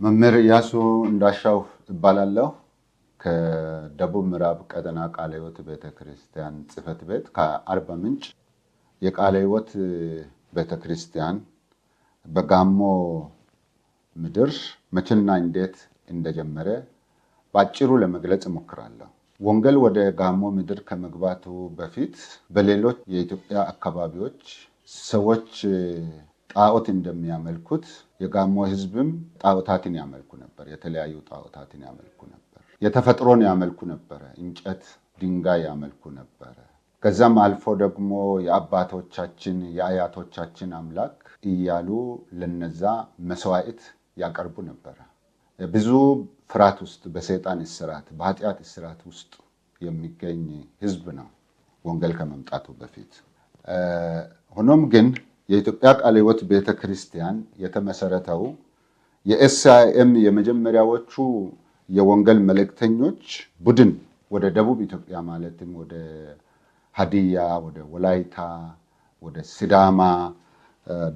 መምህር ኢያሱ እንዳሻው እባላለሁ ከደቡብ ምዕራብ ቀጠና ቃለ ሕይወት ቤተክርስቲያን ጽሕፈት ቤት ከአርባ ምንጭ የቃለ ሕይወት ቤተክርስቲያን በጋሞ ምድር መቼና እንዴት እንደጀመረ ባጭሩ ለመግለጽ እሞክራለሁ። ወንጌል ወደ ጋሞ ምድር ከመግባቱ በፊት በሌሎች የኢትዮጵያ አካባቢዎች ሰዎች ጣዖት እንደሚያመልኩት የጋሞ ሕዝብም ጣዖታትን ያመልኩ ነበር። የተለያዩ ጣዖታትን ያመልኩ ነበር። የተፈጥሮን ያመልኩ ነበር። እንጨት፣ ድንጋይ ያመልኩ ነበር። ከዛም አልፎ ደግሞ የአባቶቻችን የአያቶቻችን አምላክ እያሉ ለነዛ መስዋዕት ያቀርቡ ነበር። ብዙ ፍርሃት ውስጥ በሰይጣን እስራት በኃጢአት እስራት ውስጥ የሚገኝ ሕዝብ ነው ወንጌል ከመምጣቱ በፊት። ሆኖም ግን የኢትዮጵያ ቃለ ሕይወት ቤተክርስቲያን የተመሰረተው የኤስአይኤም የመጀመሪያዎቹ የወንጌል መልእክተኞች ቡድን ወደ ደቡብ ኢትዮጵያ ማለትም ወደ ሀዲያ፣ ወደ ወላይታ፣ ወደ ሲዳማ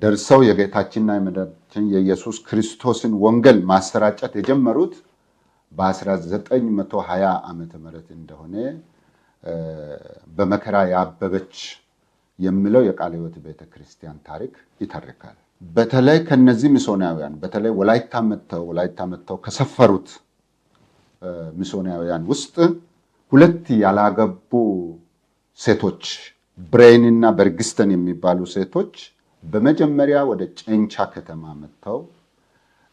ደርሰው የጌታችንና የመድኃኒታችን የኢየሱስ ክርስቶስን ወንጌል ማሰራጨት የጀመሩት በ1920 ዓመተ ምህረት እንደሆነ በመከራ ያበበች የሚለው የቃለ ሕይወት ቤተክርስቲያን ታሪክ ይተርካል። በተለይ ከነዚህ ሚስዮናውያን በተለይ ወላይታ መጥተው ከሰፈሩት ሚስዮናውያን ውስጥ ሁለት ያላገቡ ሴቶች ብሬንና በርግስተን የሚባሉ ሴቶች በመጀመሪያ ወደ ጨንቻ ከተማ መጥተው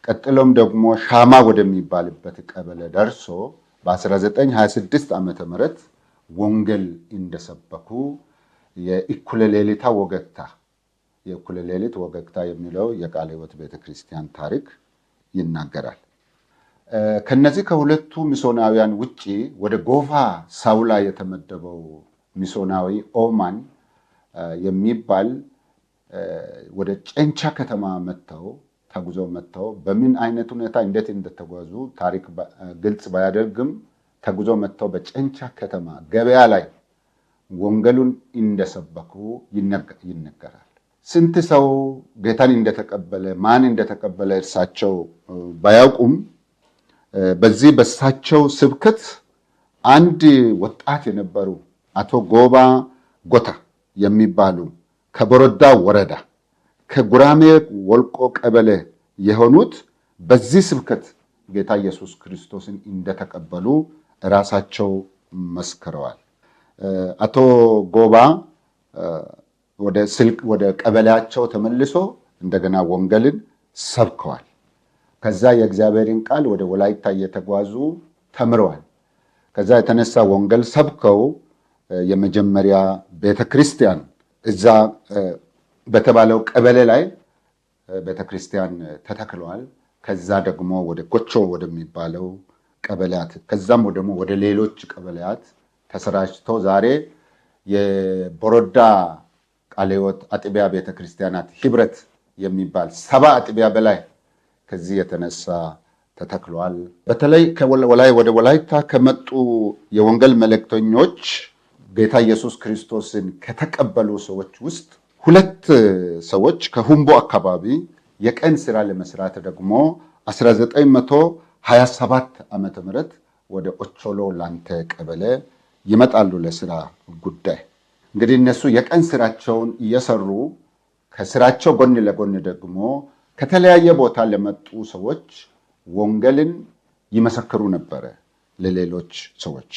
ቀጥሎም ደግሞ ሻማ ወደሚባልበት ቀበሌ ደርሶ በ1926 ዓመተ ምህረት ወንጌል እንደሰበኩ የእኩለ ሌሊት ወገግታ የሚለው የቃለ ሕይወት ቤተክርስቲያን ታሪክ ይናገራል። ከነዚህ ከሁለቱ ሚስዮናውያን ውጪ ወደ ጎፋ ሳውላ የተመደበው ሚስዮናዊ ኦማን የሚባል ወደ ጨንቻ ከተማ ተጉዘው መጥተው በምን አይነት ሁኔታ እንዴት እንደተጓዙ ታሪክ ግልጽ ባያደርግም ተጉዘው መጥተው በጨንቻ ከተማ ገበያ ላይ ወንጌሉን እንደሰበኩ ይነገራል። ስንት ሰው ጌታን እንደተቀበለ ማን እንደተቀበለ እርሳቸው ባያውቁም በዚህ በሳቸው ስብከት አንድ ወጣት የነበሩ አቶ ጎባ ጎታ የሚባሉ ከቦረዳ ወረዳ ከጉራሜ ወልቆ ቀበሌ የሆኑት በዚህ ስብከት ጌታ ኢየሱስ ክርስቶስን እንደተቀበሉ ራሳቸው መስክረዋል። አቶ ጎባ ወደ ቀበሌያቸው ተመልሶ እንደገና ወንጌልን ሰብከዋል። ከዛ የእግዚአብሔርን ቃል ወደ ወላይታ እየተጓዙ ተምረዋል። ከዛ የተነሳ ወንጌል ሰብከው የመጀመሪያ ቤተክርስቲያን እዛ በተባለው ቀበሌ ላይ ቤተክርስቲያን ተተክለዋል። ከዛ ደግሞ ወደ ጎቾ ወደሚባለው ቀበሌያት ከዛም ደግሞ ወደ ሌሎች ቀበሌያት ተሰራጭተው ዛሬ የቦረዳ ቃለ ሕይወት አጥቢያ ቤተክርስቲያናት ህብረት የሚባል 7 አጥቢያ በላይ ከዚህ የተነሳ ተተክለዋል። በተለይ ወደ ወላይታ ከመጡ የወንጌል መልእክተኞች ጌታ ኢየሱስ ክርስቶስን ከተቀበሉ ሰዎች ውስጥ 2 ሰዎች ከሁምቦ አካባቢ የቀን ስራ ለመስራት ደግሞ 1927 ዓመተ ምህረት ወደ ኦቾሎ ላንተ ቀበሌ ይመጣሉ ለስራ ጉዳይ። እንግዲህ እነሱ የቀን ስራቸውን እየሰሩ ከስራቸው ጎን ለጎን ደግሞ ከተለያየ ቦታ ለመጡ ሰዎች ወንጌልን ይመሰክሩ ነበረ ለሌሎች ሰዎች።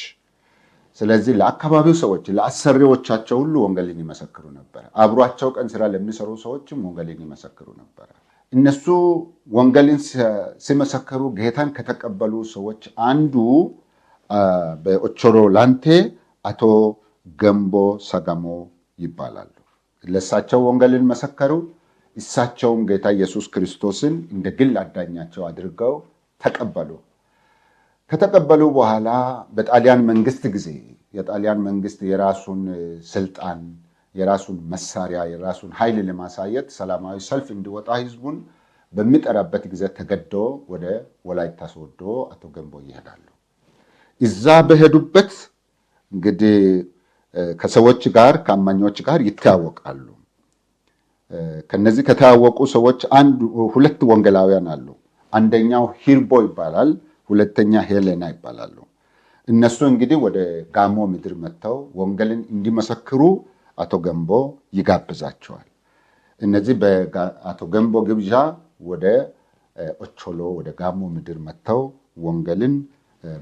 ስለዚህ ለአካባቢው ሰዎች ለአሰሪዎቻቸው ሁሉ ወንጌልን ይመሰክሩ ነበር። አብሯቸው ቀን ስራ ለሚሰሩ ሰዎችም ወንጌልን ይመሰክሩ ነበር። እነሱ ወንጌልን ሲመሰክሩ ጌታን ከተቀበሉ ሰዎች አንዱ በኦቾሎ ላንቴ አቶ ገንቦ ሰጋሞ ይባላሉ። ለሳቸው ወንጌልን መሰከሩ። እሳቸውም ጌታ ኢየሱስ ክርስቶስን እንደ ግል አዳኛቸው አድርገው ተቀበሉ። ከተቀበሉ በኋላ በጣሊያን መንግስት ጊዜ የጣሊያን መንግስት የራሱን ስልጣን የራሱን መሳሪያ የራሱን ኃይል ለማሳየት ሰላማዊ ሰልፍ እንዲወጣ ህዝቡን በሚጠራበት ጊዜ ተገዶ ወደ ወላይታ ሶዶ አቶ ገንቦ ይሄዳሉ። እዛ በሄዱበት እንግዲህ ከሰዎች ጋር ከአማኞች ጋር ይተዋወቃሉ። ከነዚህ ከተዋወቁ ሰዎች ሁለት ወንጌላውያን አሉ። አንደኛው ሂርቦ ይባላል፣ ሁለተኛ ሄሌና ይባላሉ። እነሱ እንግዲህ ወደ ጋሞ ምድር መጥተው ወንጌልን እንዲመሰክሩ አቶ ገንቦ ይጋብዛቸዋል። እነዚህ በአቶ ገንቦ ግብዣ ወደ ኦቾሎ ወደ ጋሞ ምድር መጥተው ወንጌልን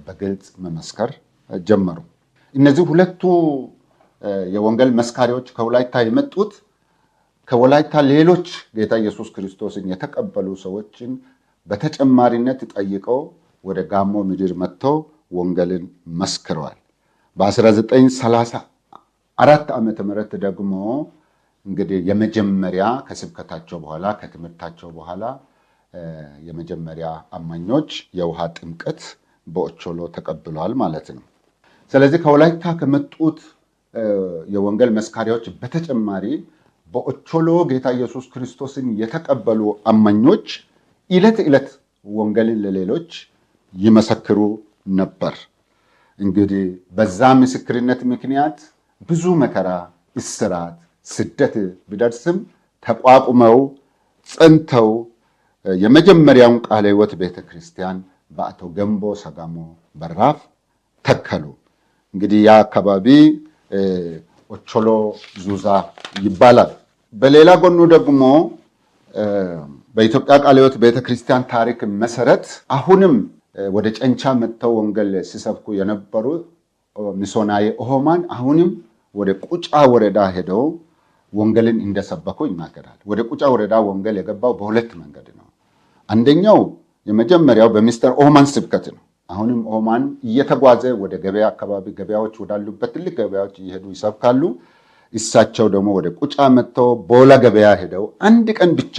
በግልጽ መመስከር ጀመሩ። እነዚህ ሁለቱ የወንጌል መስካሪዎች ከወላይታ የመጡት ከወላይታ ሌሎች ጌታ ኢየሱስ ክርስቶስን የተቀበሉ ሰዎችን በተጨማሪነት ጠይቀው ወደ ጋሞ ምድር መጥተው ወንጌልን መስክረዋል። በ1934 ዓመተ ምህረት ደግሞ እንግዲህ የመጀመሪያ ከስብከታቸው በኋላ ከትምህርታቸው በኋላ የመጀመሪያ አማኞች የውሃ ጥምቀት በኦቾሎ ተቀብለዋል ማለት ነው። ስለዚህ ከወላይታ ከመጡት የወንጌል መስካሪዎች በተጨማሪ በኦቾሎ ጌታ ኢየሱስ ክርስቶስን የተቀበሉ አማኞች ዕለት ዕለት ወንጌልን ለሌሎች ይመሰክሩ ነበር። እንግዲህ በዛ ምስክርነት ምክንያት ብዙ መከራ፣ እስራት፣ ስደት ቢደርስም ተቋቁመው ጸንተው የመጀመሪያውን ቃለ ሕይወት ቤተክርስቲያን በአቶ ገንቦ ሰጋሞ በራፍ ተከሉ። እንግዲህ ያ አካባቢ ኦቾሎ ዙዛ ይባላል። በሌላ ጎኑ ደግሞ በኢትዮጵያ ቃለ ሕይወት ቤተክርስቲያን ታሪክ መሰረት አሁንም ወደ ጨንቻ መጥተው ወንጌል ሲሰብኩ የነበሩ ሚሶናዊ ኦሆማን አሁንም ወደ ቁጫ ወረዳ ሄደው ወንጌልን እንደሰበኩ ይናገራል። ወደ ቁጫ ወረዳ ወንጌል የገባው በሁለት መንገድ ነው። አንደኛው የመጀመሪያው በሚስተር ኦሆማን ስብከት ነው። አሁንም ኦሆማን እየተጓዘ ወደ ገበያ አካባቢ ገበያዎች ወዳሉበት ትልቅ ገበያዎች እየሄዱ ይሰብካሉ። እሳቸው ደግሞ ወደ ቁጫ መጥተው ቦላ ገበያ ሄደው አንድ ቀን ብቻ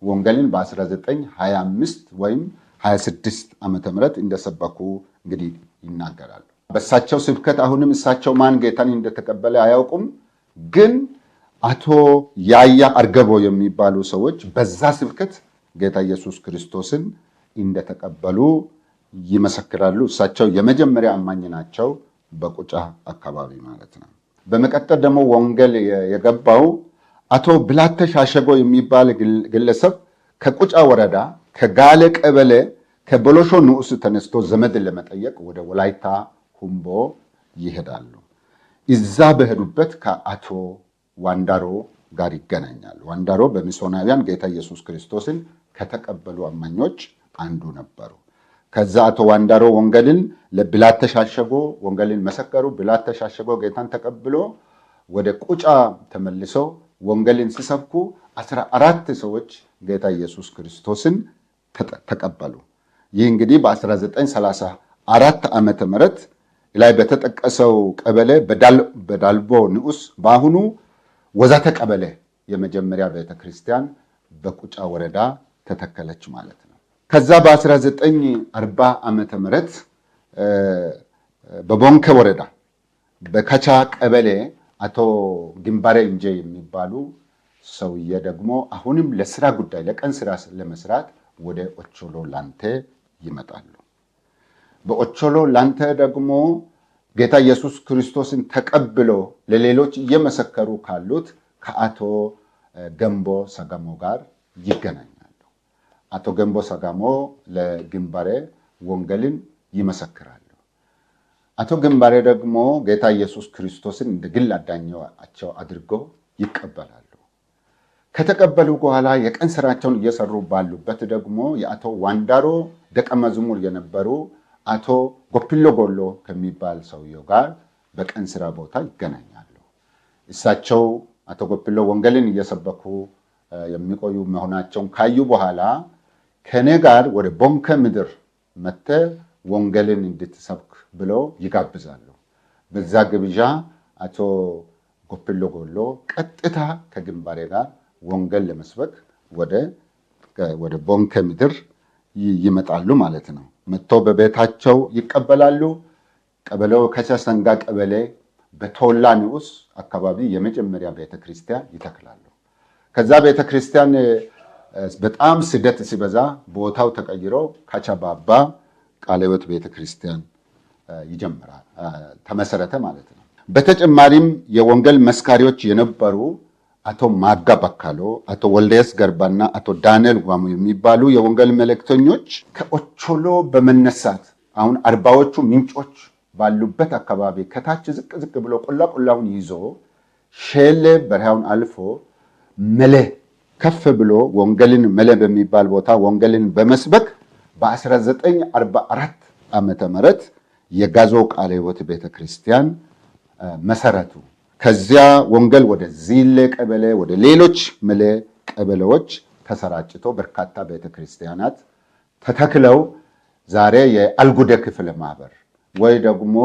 ወንጌልን በ1925 ወይም 26 ዓመተ ምህረት እንደሰበኩ እንግዲህ ይናገራሉ። በእሳቸው ስብከት አሁንም እሳቸው ማን ጌታን እንደተቀበለ አያውቁም። ግን አቶ ያያ አርገቦ የሚባሉ ሰዎች በዛ ስብከት ጌታ ኢየሱስ ክርስቶስን እንደተቀበሉ ይመሰክራሉ። እሳቸው የመጀመሪያ አማኝ ናቸው፣ በቁጫ አካባቢ ማለት ነው። በመቀጠል ደግሞ ወንጌል የገባው አቶ ብላተ ሻሸጎ የሚባል ግለሰብ ከቁጫ ወረዳ ከጋለ ቀበሌ ከቦሎሾ ንዑስ ተነስቶ ዘመድን ለመጠየቅ ወደ ወላይታ ሁምቦ ይሄዳሉ። እዛ በሄዱበት ከአቶ ዋንዳሮ ጋር ይገናኛሉ። ዋንዳሮ በሚሶናውያን ጌታ ኢየሱስ ክርስቶስን ከተቀበሉ አማኞች አንዱ ነበሩ። ከዛ አቶ ዋንዳሮ ወንጌልን ለብላተ ሻሸጎ ወንጌልን መሰከሩ። ብላተ ሻሸጎ ጌታን ተቀብሎ ወደ ቁጫ ተመልሶ ወንጌልን ሲሰብኩ 14 ሰዎች ጌታ ኢየሱስ ክርስቶስን ተቀበሉ። ይህ እንግዲህ በ1934 ዓመተ ምህረት ላይ በተጠቀሰው ቀበሌ በዳልቦ ንዑስ በአሁኑ ወዛተ ቀበሌ የመጀመሪያ ቤተክርስቲያን በቁጫ ወረዳ ተተከለች ማለት ነው። ከዛ በ1940 ዓመተ ምህረት በቦንከ ወረዳ በከቻ ቀበሌ አቶ ግንባሬ እንጄ የሚባሉ ሰውዬ ደግሞ አሁንም ለስራ ጉዳይ ለቀን ስራ ለመስራት ወደ ኦቾሎ ላንቴ ይመጣሉ። በኦቾሎ ላንቴ ደግሞ ጌታ ኢየሱስ ክርስቶስን ተቀብሎ ለሌሎች እየመሰከሩ ካሉት ከአቶ ገንቦ ሰጋሞ ጋር ይገናኛሉ። አቶ ገንቦ ሰጋሞ ለግንባሬ ወንጌልን ይመሰክራሉ። አቶ ግንባሬ ደግሞ ጌታ ኢየሱስ ክርስቶስን እንደ ግል አዳኛቸው አድርገው ይቀበላሉ። ከተቀበሉ በኋላ የቀን ስራቸውን እየሰሩ ባሉበት ደግሞ የአቶ ዋንዳሮ ደቀ መዝሙር የነበሩ አቶ ጎፒሎ ጎሎ ከሚባል ሰውየው ጋር በቀን ስራ ቦታ ይገናኛሉ። እሳቸው አቶ ጎፒሎ ወንጌልን እየሰበኩ የሚቆዩ መሆናቸውን ካዩ በኋላ ከኔ ጋር ወደ ቦንከ ምድር መጥተ ወንጌልን እንድትሰብክ ብለው ይጋብዛሉ። በዛ ግብዣ አቶ ጎፒሎ ጎሎ ቀጥታ ከግንባሬ ጋር ወንጌል ለመስበክ ወደ ቦንከ ምድር ይመጣሉ ማለት ነው። መጥተው በቤታቸው ይቀበላሉ። ቀበሌው ከሰሰንጋ ቀበሌ በቶላ ንዑስ አካባቢ የመጀመሪያ ቤተክርስቲያን ይተክላሉ። ከዛ ቤተክርስቲያን በጣም ስደት ሲበዛ ቦታው ተቀይሮ ካቻባባ ቃለ ሕይወት ቤተክርስቲያን ተመሰረተ ማለት ነው። በተጨማሪም የወንጌል መስካሪዎች የነበሩ አቶ ማጋ በካሎ፣ አቶ ወልደየስ ገርባና አቶ ዳንኤል ጓሙ የሚባሉ የወንጌል መልእክተኞች ከኦቾሎ በመነሳት አሁን አርባዎቹ ምንጮች ባሉበት አካባቢ ከታች ዝቅ ዝቅ ብሎ ቆላውን ይዞ ሼሌ በረሃውን አልፎ መለ ከፍ ብሎ ወንጌልን መለ በሚባል ቦታ ወንጌልን በመስበክ በ1944 ዓመተ ምህረት የጋዞ ቃለ ሕይወት ቤተክርስቲያን መሰረቱ። ከዚያ ወንጌል ወደ ዚሌ ቀበሌ ወደ ሌሎች መለ ቀበሌዎች ተሰራጭቶ በርካታ ቤተክርስቲያናት ተተክለው ዛሬ የአልጉደ ክፍለ ማህበር ወይ ደግሞ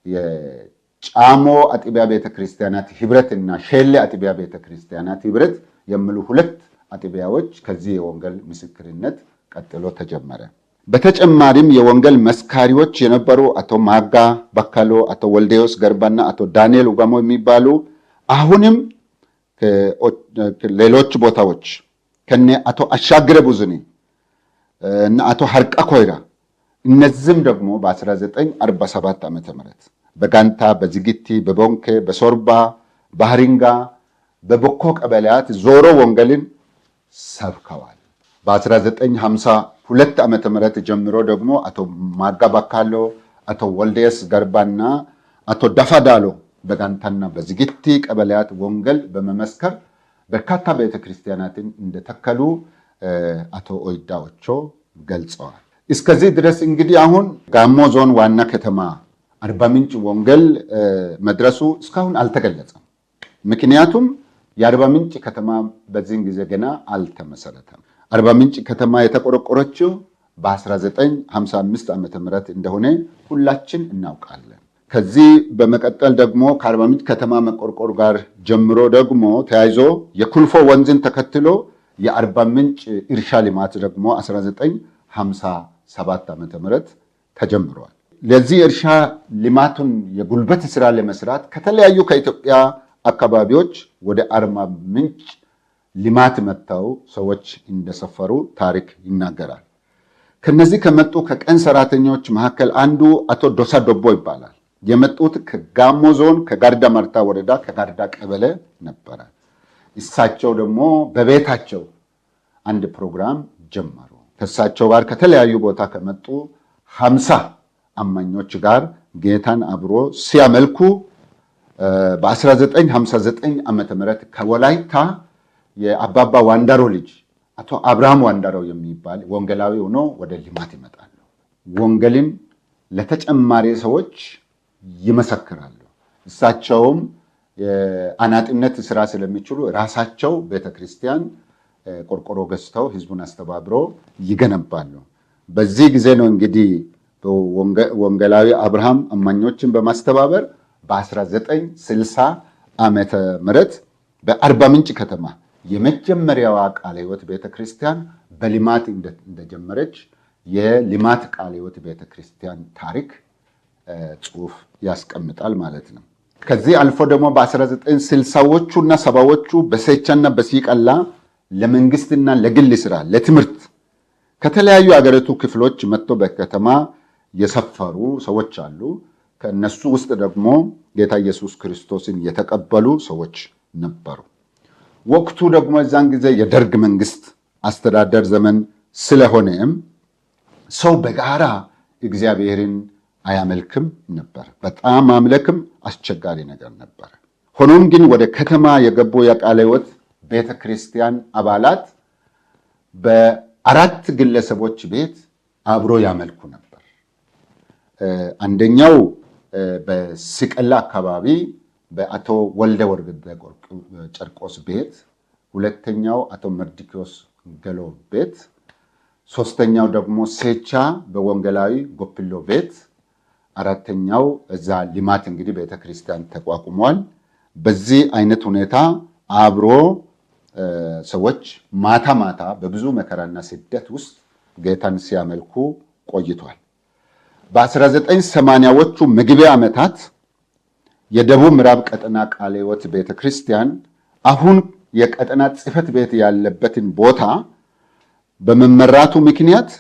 የጫሞ አጥቢያ ቤተክርስቲያናት ህብረትና ሼሌ አጥቢያ ቤተክርስቲያናት ህብረት የሚሉ ሁለት አጥቢያዎች ከዚህ የወንጌል ምስክርነት ቀጥሎ ተጀመረ። በተጨማሪም የወንጌል መስካሪዎች የነበሩ አቶ ማጋ በካሎ፣ አቶ ወልደየስ ገርባና አቶ ዳንኤል ኡጋሞ የሚባሉ አሁንም ሌሎች ቦታዎች ከነ አቶ አሻግረ ቡዝኒ እና አቶ ሀርቃ ኮይራ እነዚህም ደግሞ በ1947 ዓመተ ምህረት በጋንታ፣ በዝግቲ፣ በቦንኬ፣ በሶርባ፣ በሐሪንጋ፣ በቦኮ ቀበሌያት ዞሮ ወንጌልን ሰብከዋል። በ1952 ዓመተ ምህረት ጀምሮ ደግሞ አቶ ማጋ በካሎ፣ አቶ ወልደየስ ገርባና አቶ ዳፋዳሎ በጋንታና በዝግቲ ቀበሌያት ወንጌል በመመስከር በርካታ ቤተክርስቲያናትን እንደተከሉ አቶ ኦይዳ ኦቾ ገልጸዋል። እስከዚህ ድረስ እንግዲህ አሁን ጋሞ ዞን ዋና ከተማ አርባ ምንጭ ወንጌል መድረሱ እስካሁን አልተገለጸም። ምክንያቱም የአርባ ምንጭ ከተማ በዚህን ጊዜ ገና አልተመሰረተም። አርባ ምንጭ ከተማ የተቆረቆረችው በ1955 ዓመተ ምህረት እንደሆነ ሁላችን እናውቃለን። ከዚህ በመቀጠል ደግሞ ከአርባ ምንጭ ከተማ መቆርቆር ጋር ጀምሮ ደግሞ ተያይዞ የኩልፎ ወንዝን ተከትሎ የአርባ ምንጭ እርሻ ልማት ደግሞ 1957 ዓመተ ምህረት ተጀምሯል። ለዚህ እርሻ ልማቱን የጉልበት ስራ ለመስራት ከተለያዩ ከኢትዮጵያ አካባቢዎች ወደ አርባ ምንጭ ልማት መጥተው ሰዎች እንደሰፈሩ ታሪክ ይናገራል። ከነዚህ ከመጡ ከቀን ሰራተኞች መካከል አንዱ አቶ ዶሳ ዶቦ ይባላል። የመጡት ከጋሞ ዞን ከጋርዳ ማርታ ወረዳ ከጋርዳ ቀበሌ ነበረ። እሳቸው ደግሞ በቤታቸው አንድ ፕሮግራም ጀመሩ። ከእሳቸው ጋር ከተለያዩ ቦታ ከመጡ 50 አማኞች ጋር ጌታን አብሮ ሲያመልኩ በ1959 ዓመተ ምህረት ከወላይታ የአባባ ዋንዳሮ ልጅ አቶ አብርሃም ዋንዳሮ የሚባል ወንጌላዊ ሆኖ ወደ ልማት ይመጣሉ። ወንጌልን ለተጨማሪ ሰዎች ይመሰክራሉ። እሳቸውም የአናጢነት ስራ ስለሚችሉ ራሳቸው ቤተክርስቲያን ቆርቆሮ ገዝተው ህዝቡን አስተባብሮ ይገነባሉ። በዚህ ጊዜ ነው እንግዲህ ወንጌላዊ አብርሃም አማኞችን በማስተባበር በ1960 ዓመተ ምህረት በአርባ ምንጭ ከተማ የመጀመሪያዋ ቃለ ሕይወት ቤተክርስቲያን በልማት እንደጀመረች የልማት ቃለ ሕይወት ቤተክርስቲያን ታሪክ ጽሑፍ ያስቀምጣል ማለት ነው። ከዚህ አልፎ ደግሞ በ1960ዎቹ እና 70ዎቹ በሴቻና በሲቀላ ለመንግስትና ለግል ስራ ለትምህርት ከተለያዩ አገሪቱ ክፍሎች መጥተው በከተማ የሰፈሩ ሰዎች አሉ። ከነሱ ውስጥ ደግሞ ጌታ ኢየሱስ ክርስቶስን የተቀበሉ ሰዎች ነበሩ። ወቅቱ ደግሞ እዛን ጊዜ የደርግ መንግስት አስተዳደር ዘመን ስለሆነም ሰው በጋራ እግዚአብሔርን አያመልክም ነበር። በጣም ማምለክም አስቸጋሪ ነገር ነበር። ሆኖም ግን ወደ ከተማ የገቡ የቃለ ሕይወት ቤተክርስቲያን አባላት በአራት ግለሰቦች ቤት አብሮ ያመልኩ ነበር። አንደኛው በስቀላ አካባቢ በአቶ ወልደ ወርግደ ጨርቆስ ቤት፣ ሁለተኛው አቶ መርዲኪዮስ ገሎ ቤት፣ ሶስተኛው ደግሞ ሴቻ በወንጌላዊ ጎፕሎ ቤት፣ አራተኛው እዛ ልማት እንግዲህ ቤተክርስቲያን ተቋቁሟል። በዚህ አይነት ሁኔታ አብሮ ሰዎች ማታ ማታ በብዙ መከራና ስደት ውስጥ ጌታን ሲያመልኩ ቆይቷል። በ1980ዎቹ መግቢያ ዓመታት የደቡብ ምዕራብ ቀጠና ቃለ ሕይወት ቤተክርስቲያን አሁን የቀጠና ጽሕፈት ቤት ያለበትን ቦታ በመመራቱ ምክንያት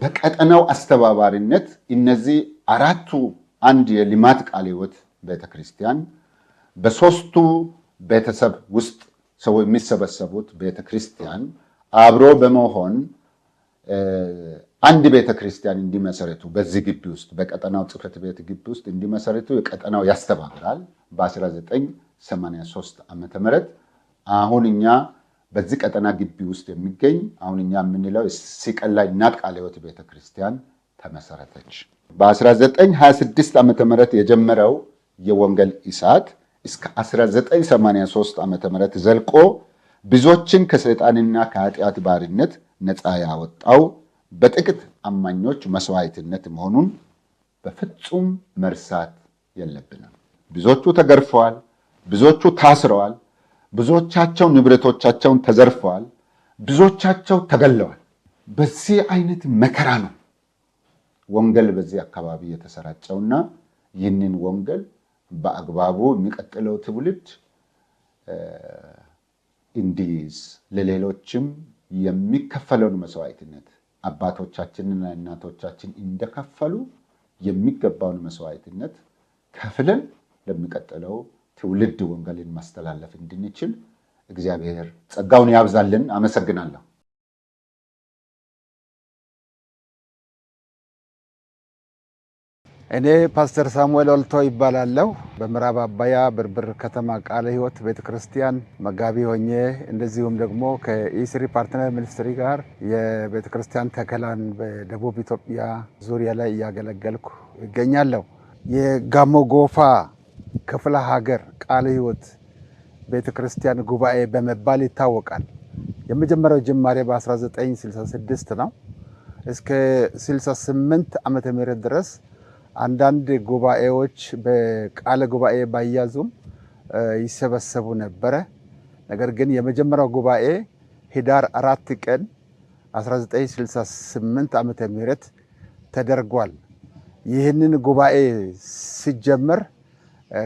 በቀጠናው አስተባባሪነት እነዚህ አራቱ አንድ የልማት ቃለ ሕይወት ቤተክርስቲያን በሶስቱ ቤተሰብ ውስጥ ሰው የሚሰበሰቡት ቤተክርስቲያን አብሮ በመሆን አንድ ቤተክርስቲያን እንዲመሰረቱ በዚህ ግቢ ውስጥ በቀጠናው ጽሕፈት ቤት ግቢ ውስጥ እንዲመሰረቱ የቀጠናው ያስተባብራል። በ1983 ዓመተ ምህረት አሁን እኛ በዚህ ቀጠና ግቢ ውስጥ የሚገኝ አሁን እኛ የምንለው ሲቀላ እናት ቃለ ሕይወት ቤተክርስቲያን ተመሰረተች። በ1926 ዓመተ ምህረት የጀመረው የወንጌል እሳት እስከ 1983 ዓመተ ምህረት ዘልቆ ብዙዎችን ከሰይጣንና ከኃጢአት ባርነት ነፃ ያወጣው በጥቂት አማኞች መስዋዕትነት መሆኑን በፍጹም መርሳት የለብንም። ብዙዎቹ ተገርፈዋል፣ ብዙዎቹ ታስረዋል፣ ብዙዎቻቸው ንብረቶቻቸውን ተዘርፈዋል፣ ብዙዎቻቸው ተገለዋል። በዚህ አይነት መከራ ነው ወንጌል በዚህ አካባቢ የተሰራጨውና ይህንን ወንጌል በአግባቡ የሚቀጥለው ትውልድ እንዲይዝ ለሌሎችም የሚከፈለውን መስዋዕትነት አባቶቻችንና እናቶቻችን እንደከፈሉ የሚገባውን መስዋዕትነት ከፍለን ለሚቀጥለው ትውልድ ወንጌልን ማስተላለፍ እንድንችል እግዚአብሔር ጸጋውን ያብዛልን። አመሰግናለሁ። እኔ ፓስተር ሳሙኤል ወልቶ ይባላለሁ። በምዕራብ አባያ ብርብር ከተማ ቃለ ሕይወት ቤተክርስቲያን መጋቢ ሆኜ እንደዚሁም ደግሞ ከኢስሪ ፓርትነር ሚኒስትሪ ጋር የቤተክርስቲያን ተከላን በደቡብ ኢትዮጵያ ዙሪያ ላይ እያገለገልኩ ይገኛለሁ። የጋሞ ጎፋ ክፍለ ሀገር ቃለ ሕይወት ቤተክርስቲያን ጉባኤ በመባል ይታወቃል። የመጀመሪያው ጅማሬ በ1966 ነው። እስከ 68 ዓመተ ምህረት ድረስ አንዳንድ ጉባኤዎች በቃለ ጉባኤ ባያዙም ይሰበሰቡ ነበረ። ነገር ግን የመጀመሪያው ጉባኤ ህዳር 4 ቀን 1968 ዓመተ ምህረት ተደርጓል። ይህንን ጉባኤ ሲጀመር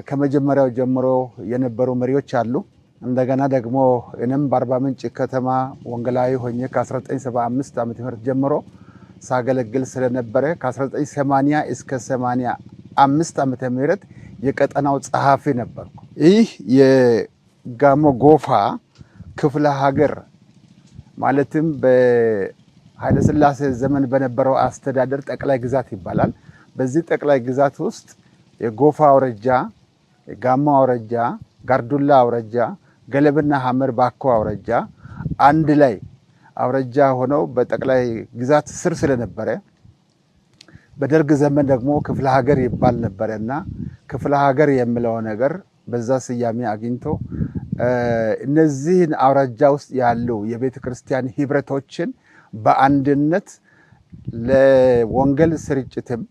ከመጀመሪያው ጀምሮ የነበሩ መሪዎች አሉ። እንደገና ደግሞ እኔም በአርባ ምንጭ ከተማ ወንጌላዊ ሆኜ ከ1975 ዓመተ ምህረት ጀምሮ ሳገለግል ስለነበረ ከ1980 እስከ 85 ዓመተ ምህረት የቀጠናው ጸሐፊ ነበርኩ። ይህ የጋሞ ጎፋ ክፍለ ሀገር ማለትም በኃይለ ሥላሴ ዘመን በነበረው አስተዳደር ጠቅላይ ግዛት ይባላል። በዚህ ጠቅላይ ግዛት ውስጥ የጎፋ አውራጃ፣ የጋሞ አውራጃ፣ ጋርዱላ አውራጃ፣ ገለብና ሐመር ባኮ አውራጃ አንድ ላይ አውራጃ ሆነው በጠቅላይ ግዛት ስር ስለነበረ በደርግ ዘመን ደግሞ ክፍለ ሀገር ይባል ነበረና ክፍለ ሀገር የሚለው ነገር በዛ ስያሜ አግኝቶ እነዚህን አውራጃ ውስጥ ያሉ የቤተ ክርስቲያን ህብረቶችን በአንድነት ለወንጌል ስርጭትም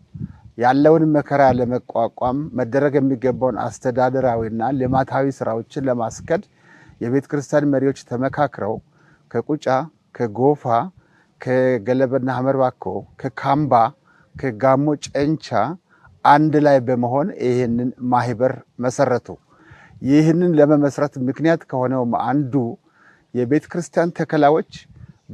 ያለውን መከራ ለመቋቋም መደረግ የሚገባውን አስተዳደራዊና ልማታዊ ስራዎችን ለማስከድ የቤተ ክርስቲያን መሪዎች ተመካክረው ከቁጫ፣ ከጎፋ፣ ከገለበና ሐመር ባኮ፣ ከካምባ፣ ከጋሞ ጨንቻ አንድ ላይ በመሆን ይህንን ማህበር መሰረቱ። ይህንን ለመመስረት ምክንያት ከሆነው አንዱ የቤተ ክርስቲያን ተከላዎች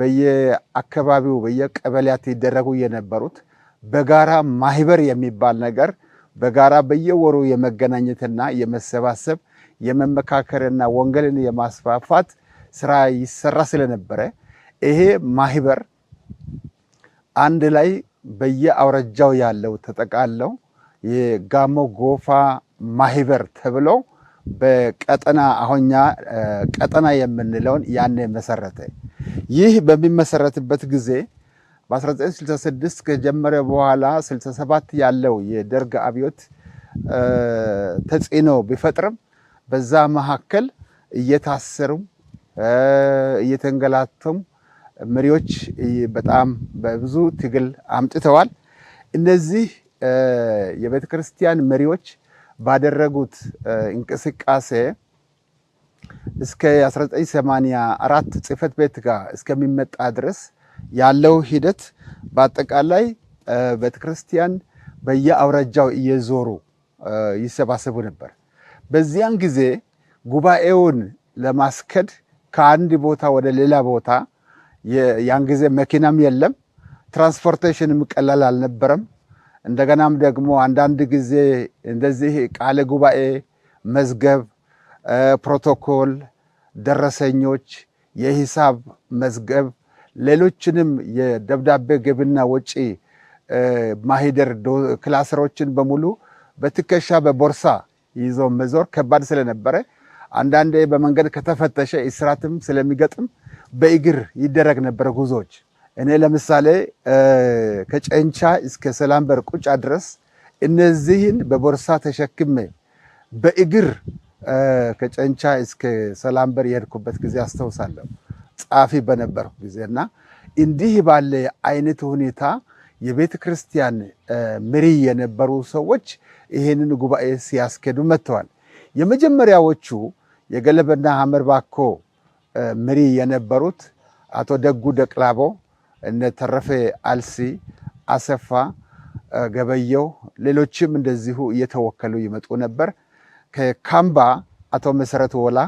በየአካባቢው በየቀበሌያት ይደረጉ የነበሩት በጋራ ማህበር የሚባል ነገር በጋራ በየወሩ የመገናኘትና የመሰባሰብ የመመካከርና ወንጌልን የማስፋፋት ስራ ይሰራ ስለነበረ ይሄ ማህበር አንድ ላይ በየአውራጃው ያለው ተጠቃለው የጋሞ ጎፋ ማህበር ተብሎ በቀጠና አሁኛ ቀጠና የምንለውን ያኔ መሰረተ። ይህ በሚመሰረትበት ጊዜ በ1966 ከጀመረ በኋላ 67 ያለው የደርግ አብዮት ተጽዕኖ ቢፈጥርም በዛ መካከል እየታሰሩ እየተንገላቱም መሪዎች በጣም በብዙ ትግል አምጥተዋል። እነዚህ የቤተ ክርስቲያን መሪዎች ባደረጉት እንቅስቃሴ እስከ 1984 ጽሕፈት ቤት ጋር እስከሚመጣ ድረስ ያለው ሂደት በአጠቃላይ ቤተ ክርስቲያን በየአውራጃው እየዞሩ ይሰባሰቡ ነበር። በዚያን ጊዜ ጉባኤውን ለማስከድ ከአንድ ቦታ ወደ ሌላ ቦታ ያን ጊዜ መኪናም የለም፣ ትራንስፖርቴሽንም ቀላል አልነበረም። እንደገናም ደግሞ አንዳንድ ጊዜ እንደዚህ ቃለ ጉባኤ መዝገብ ፕሮቶኮል፣ ደረሰኞች፣ የሂሳብ መዝገብ፣ ሌሎችንም የደብዳቤ ገቢና ወጪ ማሂደር ክላሰሮችን በሙሉ በትከሻ በቦርሳ ይዞ መዞር ከባድ ስለነበረ አንዳንዴ በመንገድ ከተፈተሸ እስራትም ስለሚገጥም በእግር ይደረግ ነበር ጉዞዎች። እኔ ለምሳሌ ከጨንቻ እስከ ሰላምበር ቁጫ ድረስ እነዚህን በቦርሳ ተሸክሜ በእግር ከጨንቻ እስከ ሰላምበር የሄድኩበት ጊዜ አስታውሳለሁ፣ ጻፊ በነበርኩ ጊዜና እንዲህ ባለ አይነት ሁኔታ የቤተ ክርስቲያን መሪ የነበሩ ሰዎች ይሄንን ጉባኤ ሲያስኬዱ መጥተዋል። የመጀመሪያዎቹ የገለበና ሐመር ባኮ መሪ የነበሩት አቶ ደጉ ደቅላቦ፣ እነ ተረፈ አልሲ፣ አሰፋ ገበየው፣ ሌሎችም እንደዚሁ እየተወከሉ ይመጡ ነበር። ከካምባ አቶ መሰረት ወላ፣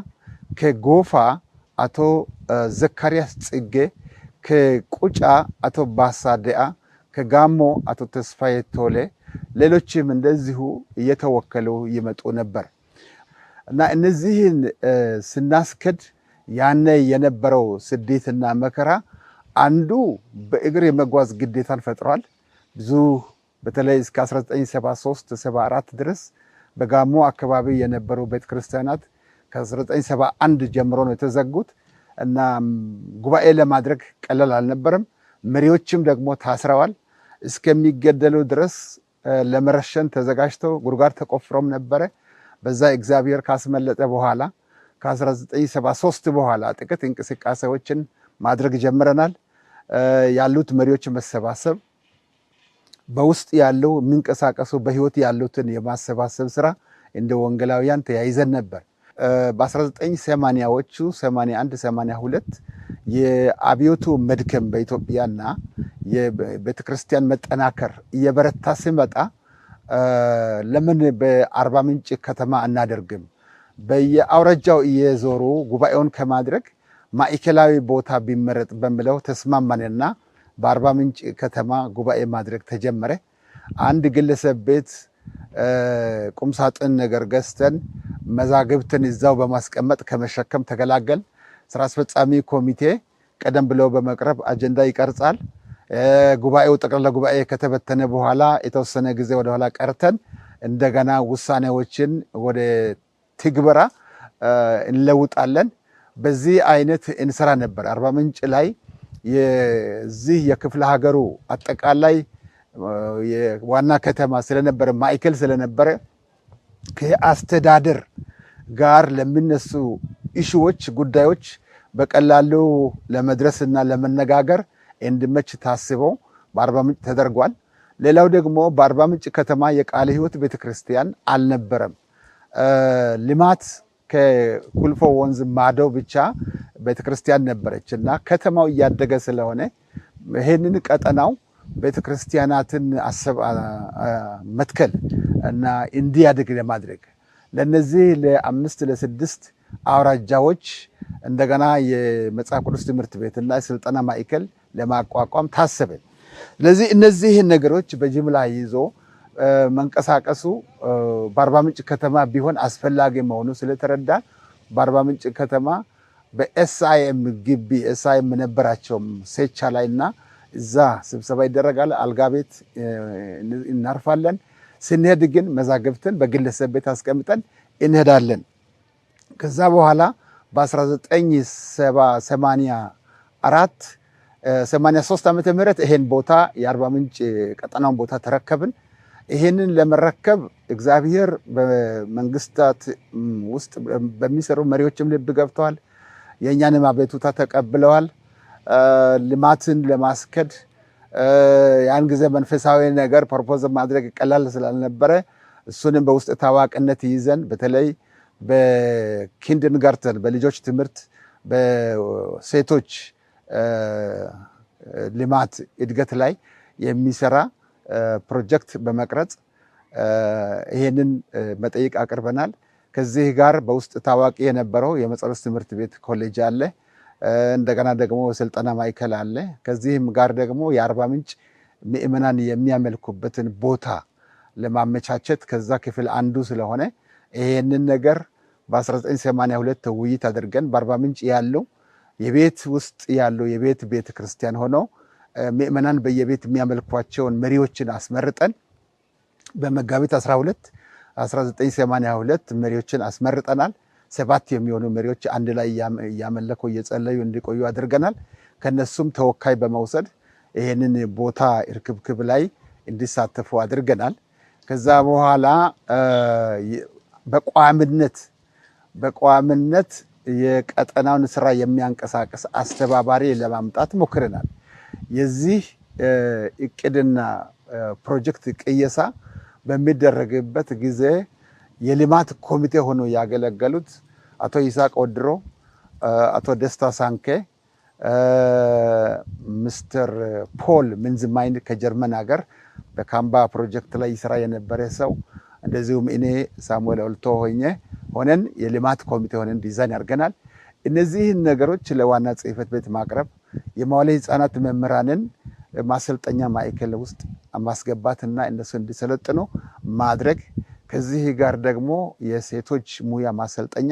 ከጎፋ አቶ ዘካርያስ ጽጌ፣ ከቁጫ አቶ ባሳደአ፣ ከጋሞ አቶ ተስፋዬ ቶሌ፣ ሌሎችም እንደዚሁ እየተወከሉ ይመጡ ነበር እና እነዚህን ስናስከድ ያነ የነበረው ስደትና መከራ አንዱ በእግር የመጓዝ ግዴታን ፈጥሯል። ብዙ በተለይ እስከ 1973-74 ድረስ በጋሞ አካባቢ የነበሩ ቤተክርስቲያናት ከ1971 ጀምሮ ነው የተዘጉት እና ጉባኤ ለማድረግ ቀላል አልነበረም። መሪዎችም ደግሞ ታስረዋል። እስከሚገደሉ ድረስ ለመረሸን ተዘጋጅተው ጉድጓድ ተቆፍሮም ነበረ። በዛ እግዚአብሔር ካስመለጠ በኋላ ከ1973 በኋላ ጥቂት እንቅስቃሴዎችን ማድረግ ጀምረናል። ያሉት መሪዎች መሰባሰብ፣ በውስጥ ያለው የሚንቀሳቀሱ በህይወት ያሉትን የማሰባሰብ ስራ እንደ ወንጌላውያን ተያይዘን ነበር። በ1980ዎቹ 81 82 የአብዮቱ መድከም በኢትዮጵያና የቤተክርስቲያን መጠናከር እየበረታ ሲመጣ ለምን በአርባ ምንጭ ከተማ አናደርግም? በየአውራጃው እየዞሩ ጉባኤውን ከማድረግ ማዕከላዊ ቦታ ቢመረጥ በሚለው ተስማማንና በአርባ ምንጭ ከተማ ጉባኤ ማድረግ ተጀመረ። አንድ ግለሰብ ቤት ቁምሳጥን ነገር ገዝተን መዛግብትን እዛው በማስቀመጥ ከመሸከም ተገላገል። ስራ አስፈጻሚ ኮሚቴ ቀደም ብለው በመቅረብ አጀንዳ ይቀርጻል። ጉባኤው ጠቅላላ ጉባኤ ከተበተነ በኋላ የተወሰነ ጊዜ ወደኋላ ቀርተን እንደገና ውሳኔዎችን ወደ ትግበራ እንለውጣለን። በዚህ አይነት እንሰራ ነበር። አርባ ምንጭ ላይ የዚህ የክፍለ ሀገሩ አጠቃላይ ዋና ከተማ ስለነበረ ማዕከል ስለነበረ ከአስተዳደር ጋር ለሚነሱ ኢሹዎች ጉዳዮች በቀላሉ ለመድረስና ለመነጋገር እንዲመች ታስበው በአርባ ምንጭ ተደርጓል። ሌላው ደግሞ በአርባ ምንጭ ከተማ የቃለ ሕይወት ቤተክርስቲያን አልነበረም። ልማት ከኩልፎ ወንዝ ማዶ ብቻ ቤተክርስቲያን ነበረች እና ከተማው እያደገ ስለሆነ ይህንን ቀጠናው ቤተክርስቲያናትን መትከል እና እንዲያድግ ለማድረግ ለነዚህ ለ5 ለ6 አውራጃዎች እንደገና የመጽሐፍ ቅዱስ ትምህርት ቤትና የስልጠና ማዕከል ለማቋቋም ታሰበ። ስለዚህ እነዚህን ነገሮች በጅምላ ይዞ መንቀሳቀሱ በአርባ ምንጭ ከተማ ቢሆን አስፈላጊ መሆኑ ስለተረዳ በአርባ ምንጭ ከተማ በኤስአይኤም ግቢ ኤስአይኤም ነበራቸው ሴቻ ላይና እዛ ስብሰባ ይደረጋል። አልጋ ቤት እናርፋለን። ስንሄድ ግን መዛግብትን በግለሰብ ቤት አስቀምጠን እንሄዳለን። ከዛ በኋላ በ1984 83 ዓመተ ምህረት ይሄን ቦታ የአርባ ምንጭ ቀጠናውን ቦታ ተረከብን። ይሄንን ለመረከብ እግዚአብሔር በመንግስታት ውስጥ በሚሰሩ መሪዎችም ልብ ገብተዋል። የእኛንም አቤቱታ ተቀብለዋል። ልማትን ለማስከድ ያን ጊዜ መንፈሳዊ ነገር ፐርፖዝ ማድረግ ቀላል ስላልነበረ እሱንም በውስጥ ታዋቂነት ይዘን በተለይ በኪንደርጋርተን በልጆች ትምህርት በሴቶች ልማት እድገት ላይ የሚሰራ ፕሮጀክት በመቅረጽ ይሄንን መጠይቅ አቅርበናል። ከዚህ ጋር በውስጥ ታዋቂ የነበረው የመጸሎት ትምህርት ቤት ኮሌጅ አለ። እንደገና ደግሞ ስልጠና ማዕከል አለ። ከዚህም ጋር ደግሞ የአርባ ምንጭ ምእመናን የሚያመልኩበትን ቦታ ለማመቻቸት ከዛ ክፍል አንዱ ስለሆነ ይሄንን ነገር በ1982 ውይይት አድርገን በአርባ ምንጭ ያለው የቤት ውስጥ ያለው ቤተ ክርስቲያን ሆኖ ምእመናን በየቤት የሚያመልኳቸውን መሪዎችን አስመርጠን በመጋቢት 12 1982 መሪዎችን አስመርጠናል። 7 የሚሆኑ መሪዎች አንድ ላይ እያመለኩ እየጸለዩ እንዲቆዩ አድርገናል። ከነሱም ተወካይ በመውሰድ ይሄንን ቦታ እርክብክብ ላይ እንዲሳተፉ አድርገናል። ከዛ በኋላ በቋምነት የቀጠናውን ስራ የሚያንቀሳቅስ አስተባባሪ ለማምጣት ሞክረናል። የዚህ እቅድና ፕሮጀክት ቅየሳ በሚደረግበት ጊዜ የልማት ኮሚቴ ሆኖ ያገለገሉት አቶ ይስሐቅ ወድሮ፣ አቶ ደስታ ሳንኬ፣ ሚስተር ፖል ምንዝማይን ከጀርመን ሀገር በካምባ ፕሮጀክት ላይ ይሰራ የነበረ ሰው፣ እንደዚሁም እኔ ሳሙኤል ኦልቶ ሆነን የልማት ኮሚቴ ሆነን ዲዛይን አድርገናል። እነዚህን ነገሮች ለዋና ጽሕፈት ቤት ማቅረብ፣ የመዋዕለ ሕፃናት መምህራንን ማሰልጠኛ ማዕከል ውስጥ ማስገባትና እነሱ እንዲሰለጥኑ ማድረግ፣ ከዚህ ጋር ደግሞ የሴቶች ሙያ ማሰልጠኛ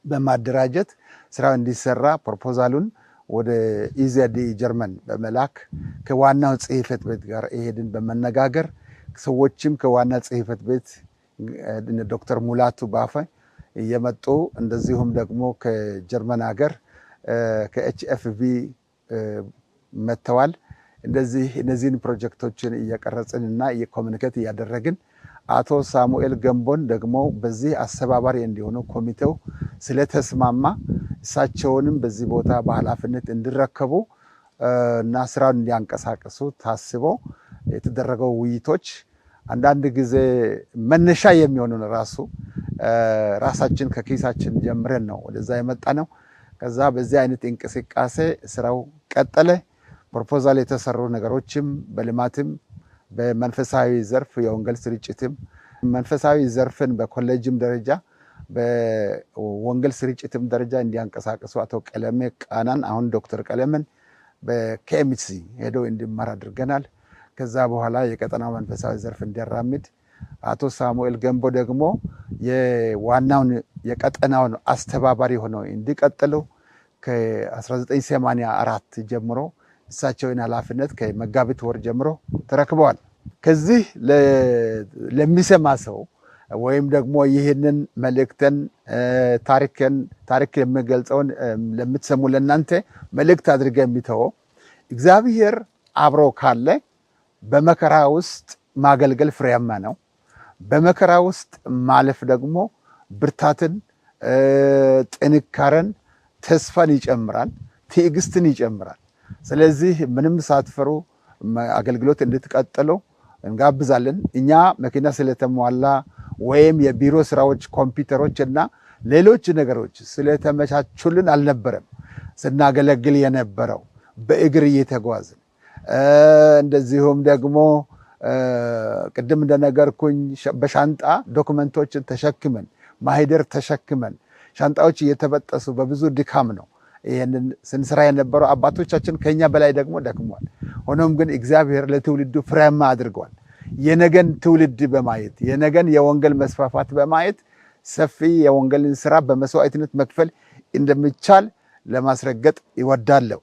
በማደራጀት ስራው እንዲሰራ ፕሮፖዛሉን ወደ ኢዜዲ ጀርመን በመላክ ከዋናው ጽሕፈት ቤት ጋር ይሄድን በመነጋገር ሰዎችም ከዋና ጽሕፈት ቤት ዶክተር ሙላቱ ባፈ እየመጡ እንደዚሁም ደግሞ ከጀርመን ሀገር ከኤችኤፍቪ መጥተዋል። እነዚህን ፕሮጀክቶችን እየቀረጽን እና እየኮሚኒኬት እያደረግን አቶ ሳሙኤል ገንቦን ደግሞ በዚህ አስተባባሪ እንዲሆኑ ኮሚቴው ስለተስማማ እሳቸውንም በዚህ ቦታ በኃላፊነት እንዲረከቡ እና ስራውን እንዲያንቀሳቅሱ ታስቦ የተደረገው ውይይቶች አንዳንድ ጊዜ መነሻ የሚሆኑን ራሳችን ከኪሳችን ጀምረን ነው ወደዛ የመጣ ነው። ከዛ በዚህ አይነት እንቅስቃሴ ስራው ቀጠለ። ፕሮፖዛል የተሰሩ ነገሮችም በልማትም በመንፈሳዊ ዘርፍ የወንጌል ስርጭትም መንፈሳዊ ዘርፍን በኮሌጅም ደረጃ በወንጌል ስርጭትም ደረጃ እንዲያንቀሳቅሱ አቶ ቀለሜ ቃናን አሁን ዶክተር ቀለመን በኬኤምሲ ሄደው እንዲማር አድርገናል። ከዛ በኋላ የቀጠናው መንፈሳዊ ዘርፍ እንዲያራምድ አቶ ሳሙኤል ገንቦ ደግሞ የዋናውን የቀጠናውን አስተባባሪ ሆነው እንዲቀጥሉ ከ1984 ጀምሮ እሳቸውን ኃላፊነት ከመጋቢት ወር ጀምሮ ተረክበዋል። ከዚህ ለሚሰማ ሰው ወይም ደግሞ ይህንን መልእክትን ታሪክ የሚገልጸውን ለምትሰሙ ለእናንተ መልእክት አድርገ የሚተወው እግዚአብሔር አብሮ ካለ በመከራ ውስጥ ማገልገል ፍሬያማ ነው። በመከራ ውስጥ ማለፍ ደግሞ ብርታትን፣ ጥንካሬን፣ ተስፋን ይጨምራል፣ ትዕግስትን ይጨምራል። ስለዚህ ምንም ሳትፈሩ አገልግሎት እንድትቀጥሉ እንጋብዛለን። እኛ መኪና ስለተሟላ ወይም የቢሮ ስራዎች ኮምፒውተሮች እና ሌሎች ነገሮች ስለተመቻቹልን አልነበረም ስናገለግል የነበረው በእግር እየተጓዝን እንደዚሁም ደግሞ ቅድም እንደነገርኩኝ በሻንጣ ዶክመንቶችን ተሸክመን ማህደር ተሸክመን ሻንጣዎች እየተበጠሱ በብዙ ድካም ነው ይሄንን ስንሰራ የነበረው። አባቶቻችን ከኛ በላይ ደግሞ ደክሟል። ሆኖም ግን እግዚአብሔር ለትውልዱ ፍሬያማ አድርጓል። የነገን ትውልድ በማየት የነገን የወንጌል መስፋፋት በማየት ሰፊ የወንጌልን ስራ በመስዋዕትነት መክፈል እንደሚቻል ለማስረገጥ ይወዳለሁ።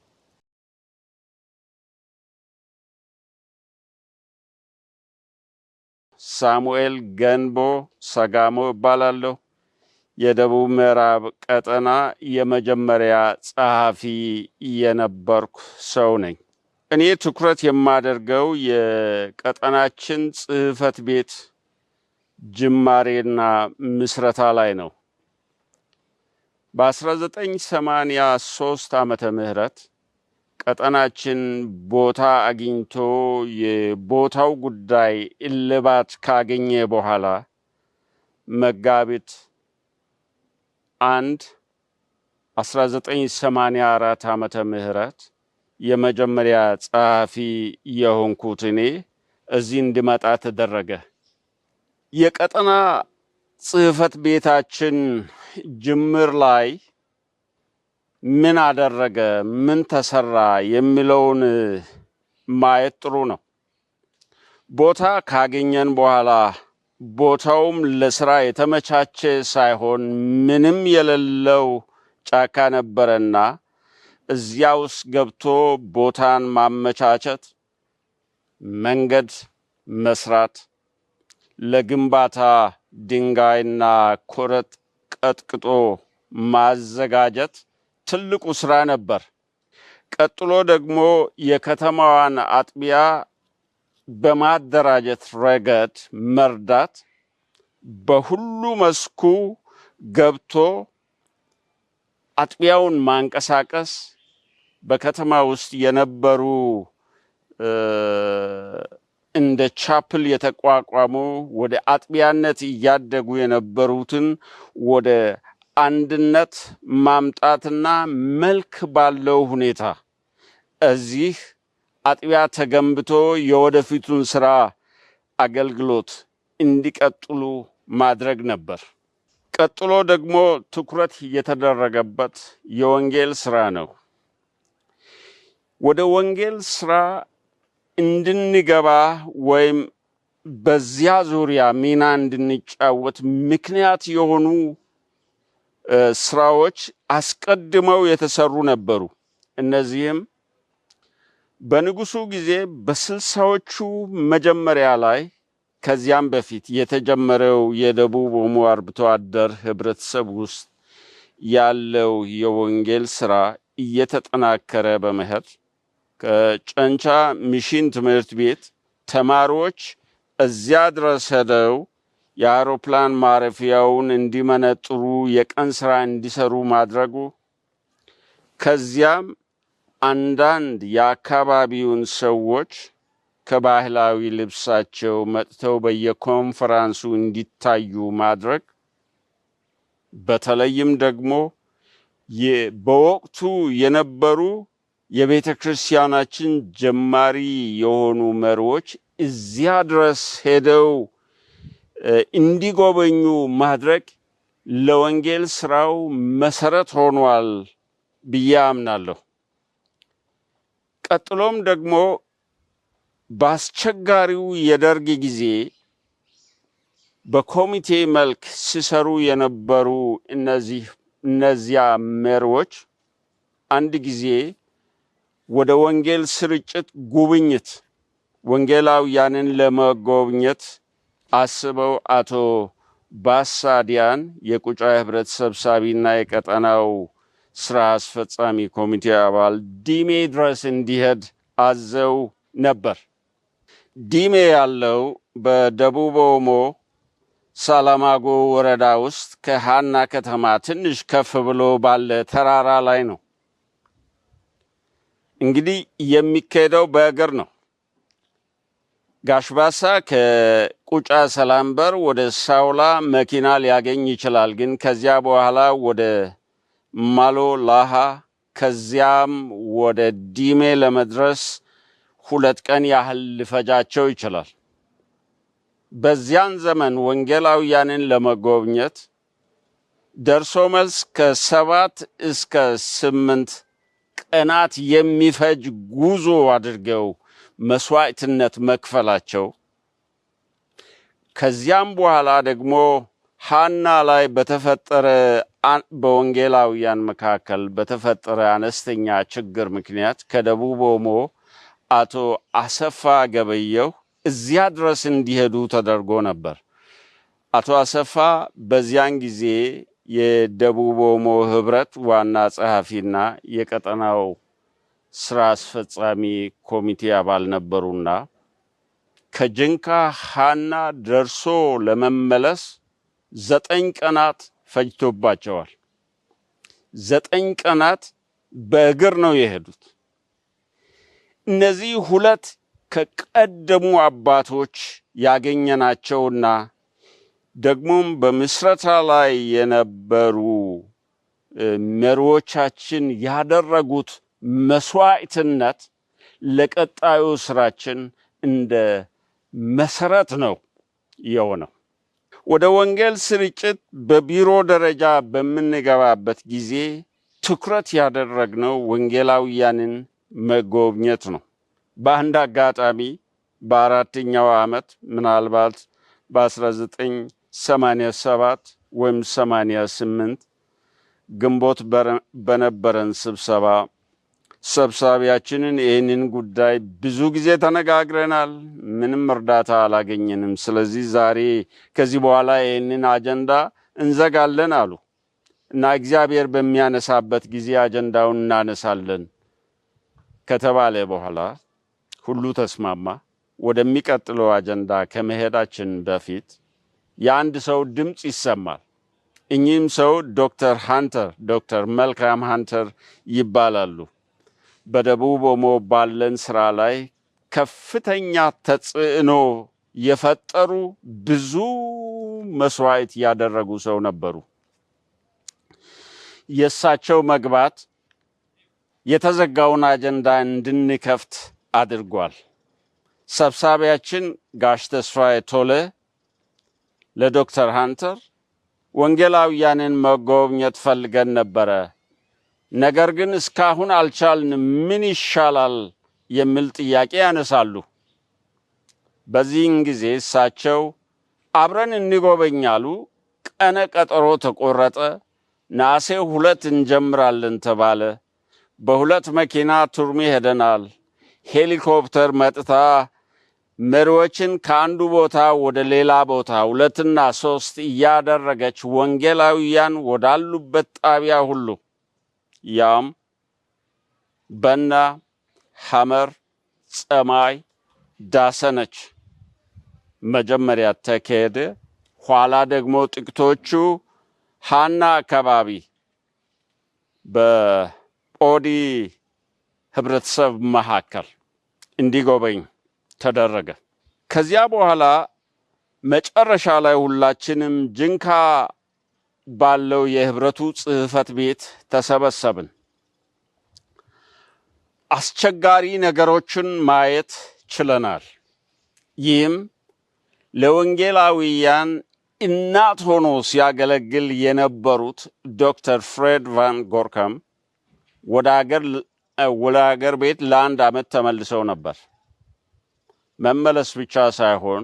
ሳሙኤል ገንቦ ሰጋሞ እባላለሁ። የደቡብ ምዕራብ ቀጠና የመጀመሪያ ጸሐፊ የነበርኩ ሰው ነኝ። እኔ ትኩረት የማደርገው የቀጠናችን ጽሕፈት ቤት ጅማሬና ምስረታ ላይ ነው። በ1983 ዓመተ ምህረት ቀጠናችን ቦታ አግኝቶ የቦታው ጉዳይ እልባት ካገኘ በኋላ መጋቢት 1984 ዓመተ ምህረት የመጀመሪያ ጸሐፊ የሆንኩት እኔ እዚህ እንድመጣ ተደረገ። የቀጠና ጽሕፈት ቤታችን ጅምር ላይ ምን አደረገ፣ ምን ተሰራ የሚለውን ማየት ጥሩ ነው። ቦታ ካገኘን በኋላ ቦታውም ለስራ የተመቻቸ ሳይሆን ምንም የሌለው ጫካ ነበረና እዚያ ውስጥ ገብቶ ቦታን ማመቻቸት፣ መንገድ መስራት፣ ለግንባታ ድንጋይና ኮረት ቀጥቅጦ ማዘጋጀት ትልቁ ስራ ነበር። ቀጥሎ ደግሞ የከተማዋን አጥቢያ በማደራጀት ረገድ መርዳት፣ በሁሉ መስኩ ገብቶ አጥቢያውን ማንቀሳቀስ፣ በከተማ ውስጥ የነበሩ እንደ ቻፕል የተቋቋሙ ወደ አጥቢያነት እያደጉ የነበሩትን ወደ አንድነት ማምጣትና መልክ ባለው ሁኔታ እዚህ አጥቢያ ተገንብቶ የወደፊቱን ስራ አገልግሎት እንዲቀጥሉ ማድረግ ነበር። ቀጥሎ ደግሞ ትኩረት የተደረገበት የወንጌል ስራ ነው። ወደ ወንጌል ስራ እንድንገባ ወይም በዚያ ዙሪያ ሚና እንድንጫወት ምክንያት የሆኑ ስራዎች አስቀድመው የተሰሩ ነበሩ። እነዚህም በንጉሱ ጊዜ በስልሳዎቹ መጀመሪያ ላይ ከዚያም በፊት የተጀመረው የደቡብ ኦሞ አርብቶ አደር ህብረተሰብ ውስጥ ያለው የወንጌል ስራ እየተጠናከረ በመሄድ ከጨንቻ ሚሽን ትምህርት ቤት ተማሪዎች እዚያ ድረስ ሄደው የአውሮፕላን ማረፊያውን እንዲመነጥሩ የቀን ስራ እንዲሰሩ ማድረጉ፣ ከዚያም አንዳንድ የአካባቢውን ሰዎች ከባህላዊ ልብሳቸው መጥተው በየኮንፈራንሱ እንዲታዩ ማድረግ፣ በተለይም ደግሞ በወቅቱ የነበሩ የቤተ ክርስቲያናችን ጀማሪ የሆኑ መሪዎች እዚያ ድረስ ሄደው እንዲጎበኙ ማድረግ ለወንጌል ስራው መሰረት ሆኗል ብዬ አምናለሁ። ቀጥሎም ደግሞ በአስቸጋሪው የደርግ ጊዜ በኮሚቴ መልክ ሲሰሩ የነበሩ እነዚያ መሪዎች አንድ ጊዜ ወደ ወንጌል ስርጭት ጉብኝት ወንጌላውያንን ለመጎብኘት አስበው አቶ ባሳዲያን የቁጫ ህብረት ሰብሳቢና የቀጠናው ስራ አስፈጻሚ ኮሚቴ አባል ዲሜ ድረስ እንዲሄድ አዘው ነበር። ዲሜ ያለው በደቡብ ኦሞ ሳላማጎ ወረዳ ውስጥ ከሃና ከተማ ትንሽ ከፍ ብሎ ባለ ተራራ ላይ ነው። እንግዲህ የሚካሄደው በእግር ነው። ጋሽባሳ ከቁጫ ሰላምበር ወደ ሳውላ መኪና ሊያገኝ ይችላል። ግን ከዚያ በኋላ ወደ ማሎ ላሃ ከዚያም ወደ ዲሜ ለመድረስ 2 ቀን ያህል ሊፈጃቸው ይችላል። በዚያን ዘመን ወንጌላውያንን ለመጎብኘት ደርሶ መልስ ከ7 እስከ 8 ቀናት የሚፈጅ ጉዞ አድርገው መስዋዕትነት መክፈላቸው፣ ከዚያም በኋላ ደግሞ ሃና ላይ በተፈጠረ በወንጌላውያን መካከል በተፈጠረ አነስተኛ ችግር ምክንያት ከደቡብ ኦሞ አቶ አሰፋ ገበየሁ እዚያ ድረስ እንዲሄዱ ተደርጎ ነበር። አቶ አሰፋ በዚያን ጊዜ የደቡብ ኦሞ ህብረት ዋና ጸሐፊና የቀጠናው ስራ አስፈጻሚ ኮሚቴ አባል ነበሩና ከጅንካ ሃና ደርሶ ለመመለስ 9 ቀናት ፈጅቶባቸዋል። 9 ቀናት በእግር ነው የሄዱት። እነዚህ 2 ከቀደሙ አባቶች ያገኘናቸውና ደግሞም በምስረታ ላይ የነበሩ መሪዎቻችን ያደረጉት መስዋዕትነት ለቀጣዩ ስራችን እንደ መሰረት ነው የሆነው። ወደ ወንጌል ስርጭት በቢሮ ደረጃ በምንገባበት ጊዜ ትኩረት ያደረግነው ወንጌላውያንን መጎብኘት ነው። በአንድ አጋጣሚ በ4ኛው ዓመት ምናልባት በ1987 ወይም 88 ግንቦት በነበረን ስብሰባ ሰብሳቢያችንን ይህንን ጉዳይ ብዙ ጊዜ ተነጋግረናል። ምንም እርዳታ አላገኘንም። ስለዚህ ዛሬ ከዚህ በኋላ ይህንን አጀንዳ እንዘጋለን አሉ እና እግዚአብሔር በሚያነሳበት ጊዜ አጀንዳውን እናነሳለን ከተባለ በኋላ ሁሉ ተስማማ። ወደሚቀጥለው አጀንዳ ከመሄዳችን በፊት የአንድ ሰው ድምፅ ይሰማል። እኚህም ሰው ዶክተር መልካም ሃንተር ይባላሉ። በደቡብ ኦሞ ባለን ስራ ላይ ከፍተኛ ተጽዕኖ የፈጠሩ ብዙ መስዋዕት ያደረጉ ሰው ነበሩ። የእሳቸው መግባት የተዘጋውን አጀንዳ እንድንከፍት አድርጓል። ሰብሳቢያችን ጋሽ ተስፋዬ ቶለ ለዶክተር ሃንተር ወንጌላውያንን መጎብኘት ፈልገን ነበረ፣ ነገር ግን እስካሁን አልቻልንም፣ ምን ይሻላል የሚል ጥያቄ ያነሳሉ። በዚህን ጊዜ እሳቸው አብረን እንጎበኛሉ። ቀነ ቀጠሮ ተቆረጠ። ነሐሴ 2 እንጀምራለን ተባለ። በ2 መኪና ቱርሚ ሄደናል። ሄሊኮፕተር መጥታ መሪዎችን ከአንዱ ቦታ ወደ ሌላ ቦታ 2 እና 3 እያደረገች ወንጌላውያን ወዳሉበት ጣቢያ ሁሉ ያም በና፣ ሐመር፣ ጸማይ፣ ዳሰነች መጀመሪያ ተካሄደ። ኋላ ደግሞ ጥቂቶቹ ሃና አካባቢ በኦዲ ህብረተሰብ መካከል እንዲጎበኝ ተደረገ። ከዚያ በኋላ መጨረሻ ላይ ሁላችንም ጅንካ ባለው የህብረቱ ጽሕፈት ቤት ተሰበሰብን። አስቸጋሪ ነገሮችን ማየት ችለናል። ይህም ለወንጌላውያን እናት ሆኖ ሲያገለግል የነበሩት ዶክተር ፍሬድ ቫን ጎርከም ወደ አገር ቤት ለ1 ዓመት ተመልሰው ነበር። መመለስ ብቻ ሳይሆን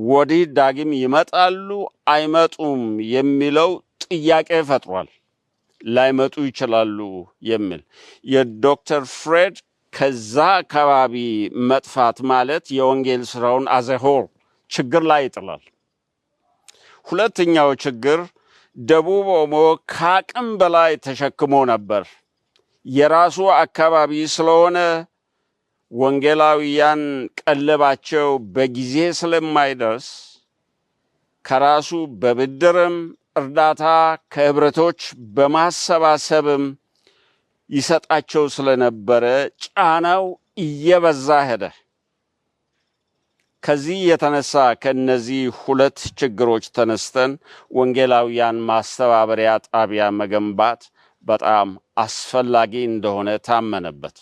ወዲህ ዳግም ይመጣሉ አይመጡም የሚለው ጥያቄ ፈጥሯል። ላይመጡ ይችላሉ የሚል የዶክተር ፍሬድ ከዛ አካባቢ መጥፋት ማለት የወንጌል ስራውን አዘሆር ችግር ላይ ይጥላል። ሁለተኛው ችግር ደቡብ ኦሞ ከአቅም በላይ ተሸክሞ ነበር። የራሱ አካባቢ ስለሆነ ወንጌላውያን ቀለባቸው በጊዜ ስለማይደርስ ከራሱ በብድርም እርዳታ ከህብረቶች በማሰባሰብም ይሰጣቸው ስለነበረ ጫናው እየበዛ ሄደ። ከዚህ የተነሳ ከነዚህ 2 ችግሮች ተነስተን ወንጌላውያን ማስተባበሪያ ጣቢያ መገንባት በጣም አስፈላጊ እንደሆነ ታመነበት።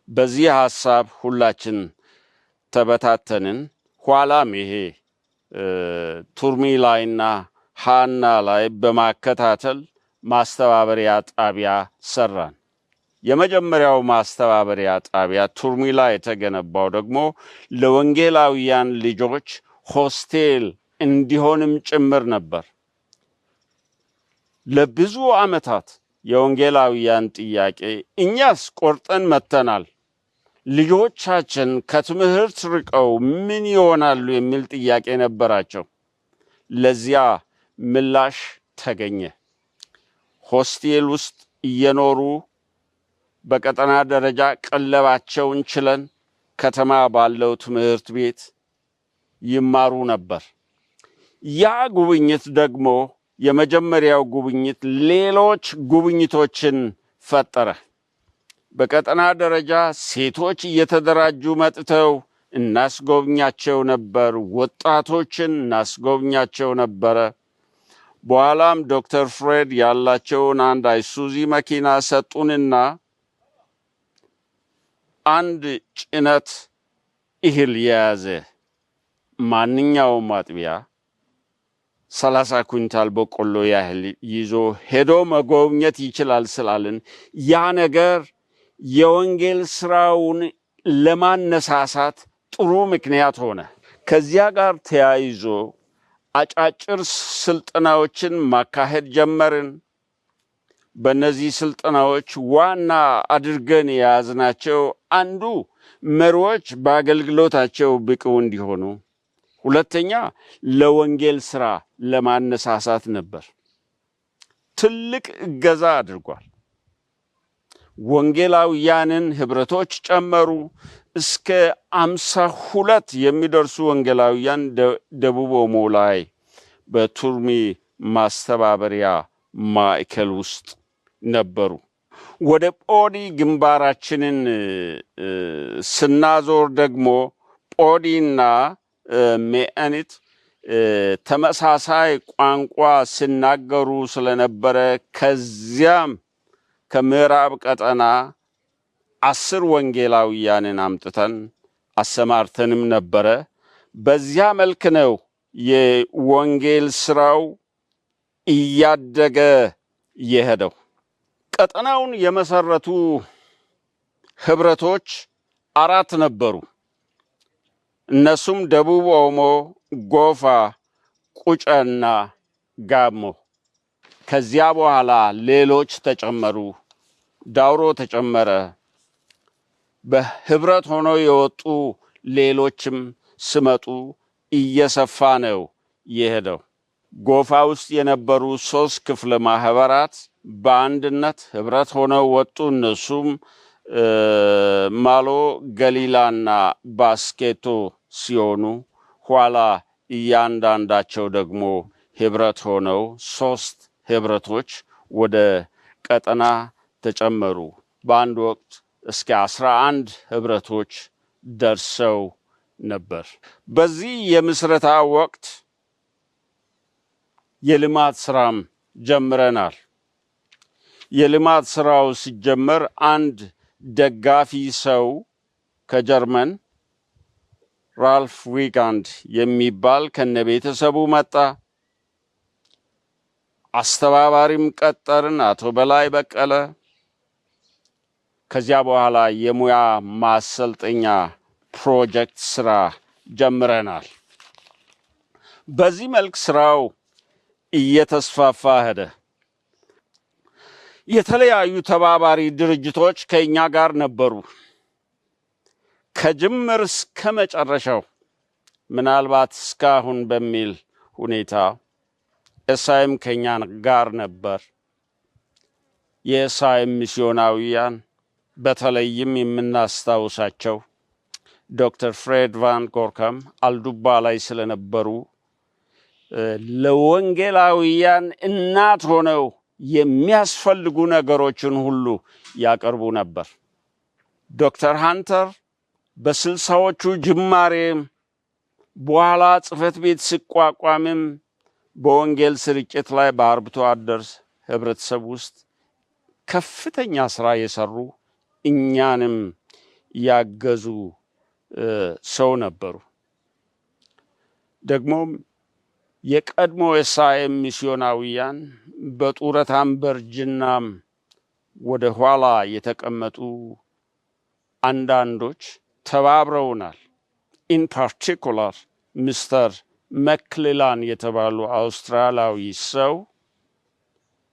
በዚህ ሐሳብ ሁላችን ተበታተንን። ኋላም ይሄ ቱርሚ ላይና ሃና ላይ በማከታተል ማስተባበሪያ ጣቢያ ሰራን። የመጀመሪያው ማስተባበሪያ ጣቢያ ቱርሚ ላይ የተገነባው ደግሞ ለወንጌላውያን ልጆች ሆስቴል እንዲሆንም ጭምር ነበር። ለብዙ ዓመታት የወንጌላውያን ጥያቄ እኛስ ቆርጠን መተናል፣ ልጆቻችን ከትምህርት ርቀው ምን ይሆናሉ የሚል ጥያቄ ነበራቸው። ለዚያ ምላሽ ተገኘ። ሆስቴል ውስጥ እየኖሩ በቀጠና ደረጃ ቀለባቸውን ችለን ከተማ ባለው ትምህርት ቤት ይማሩ ነበር። ያ ጉብኝት ደግሞ የመጀመሪያው ጉብኝት ሌሎች ጉብኝቶችን ፈጠረ። በቀጠና ደረጃ ሴቶች እየተደራጁ መጥተው እናስጎብኛቸው ነበር። ወጣቶችን እናስጎብኛቸው ነበረ። በኋላም ዶክተር ፍሬድ ያላቸውን አንድ አይሱዚ መኪና ሰጡንና አንድ ጭነት እህል የያዘ ማንኛውም አጥቢያ 30 ኩንታል በቆሎ ያህል ይዞ ሄዶ መጎብኘት ይችላል ስላልን ያ ነገር የወንጌል ስራውን ለማነሳሳት ጥሩ ምክንያት ሆነ። ከዚያ ጋር ተያይዞ አጫጭር ስልጠናዎችን ማካሄድ ጀመርን። በእነዚህ ስልጠናዎች ዋና አድርገን የያዝናቸው አንዱ መሪዎች በአገልግሎታቸው ብቁ እንዲሆኑ፣ ሁለተኛ ለወንጌል ስራ ለማነሳሳት ነበር። ትልቅ እገዛ አድርጓል። ወንጌላውያንን ህብረቶች ጨመሩ። እስከ 52 የሚደርሱ ወንጌላውያን ደቡብ ኦሞ ላይ በቱርሚ ማስተባበሪያ ማዕከል ውስጥ ነበሩ። ወደ ጶዲ ግንባራችንን ስናዞር ደግሞ ጶዲና ሜአኒት ተመሳሳይ ቋንቋ ሲናገሩ ስለነበረ ከዚያም ከምዕራብ ቀጠና 10 ወንጌላውያንን አምጥተን አሰማርተንም ነበረ። በዚያ መልክ ነው የወንጌል ስራው እያደገ የሄደው። ቀጠናውን የመሰረቱ ህብረቶች 4 ነበሩ። እነሱም ደቡብ ኦሞ፣ ጎፋ፣ ቁጨና ጋሞ። ከዚያ በኋላ ሌሎች ተጨመሩ። ዳውሮ ተጨመረ። በህብረት ሆነው የወጡ ሌሎችም ስመጡ እየሰፋ ነው የሄደው። ጎፋ ውስጥ የነበሩ 3 ክፍለ ማህበራት በአንድነት ህብረት ሆነው ወጡ። እነሱም ማሎ፣ ገሊላና ባስኬቶ ሲሆኑ ኋላ እያንዳንዳቸው ደግሞ ህብረት ሆነው 3 ህብረቶች ወደ ቀጠና ተጨመሩ። በአንድ ወቅት እስከ 11 ህብረቶች ደርሰው ነበር። በዚህ የምስረታ ወቅት የልማት ስራም ጀምረናል። የልማት ስራው ሲጀመር አንድ ደጋፊ ሰው ከጀርመን ራልፍ ዊጋንድ የሚባል ከነቤተሰቡ መጣ። አስተባባሪም ቀጠርን፣ አቶ በላይ በቀለ። ከዚያ በኋላ የሙያ ማሰልጠኛ ፕሮጀክት ስራ ጀምረናል። በዚህ መልክ ስራው እየተስፋፋ ሄደ። የተለያዩ ተባባሪ ድርጅቶች ከኛ ጋር ነበሩ። ከጅምር እስከ መጨረሻው ምናልባት እስካሁን በሚል ሁኔታ ኤስአይኤም ከኛ ጋር ነበር። የኤስአይኤም ሚስዮናውያን በተለይም የምናስታውሳቸው ዶክተር ፍሬድ ቫን ጎርከም አልዱባ ላይ ስለነበሩ ለወንጌላውያን እናት ሆነው የሚያስፈልጉ ነገሮችን ሁሉ ያቀርቡ ነበር። ዶክተር ሃንተር በ60ዎቹ ጅማሬም በኋላ ጽሕፈት ቤት ሲቋቋምም በወንጌል ስርጭት ላይ በአርብቶ አደር ህብረተሰብ ውስጥ ከፍተኛ ስራ የሰሩ እኛንም ያገዙ ሰው ነበሩ። ደግሞም የቀድሞ ኤስአይኤም ሚስዮናውያን በጡረታም በእርጅናም ወደ ኋላ የተቀመጡ አንዳንዶች ተባብረውናል። ኢን ፓርቲኩላር ሚስተር መክሌላን የተባሉ አውስትራሊያዊ ሰው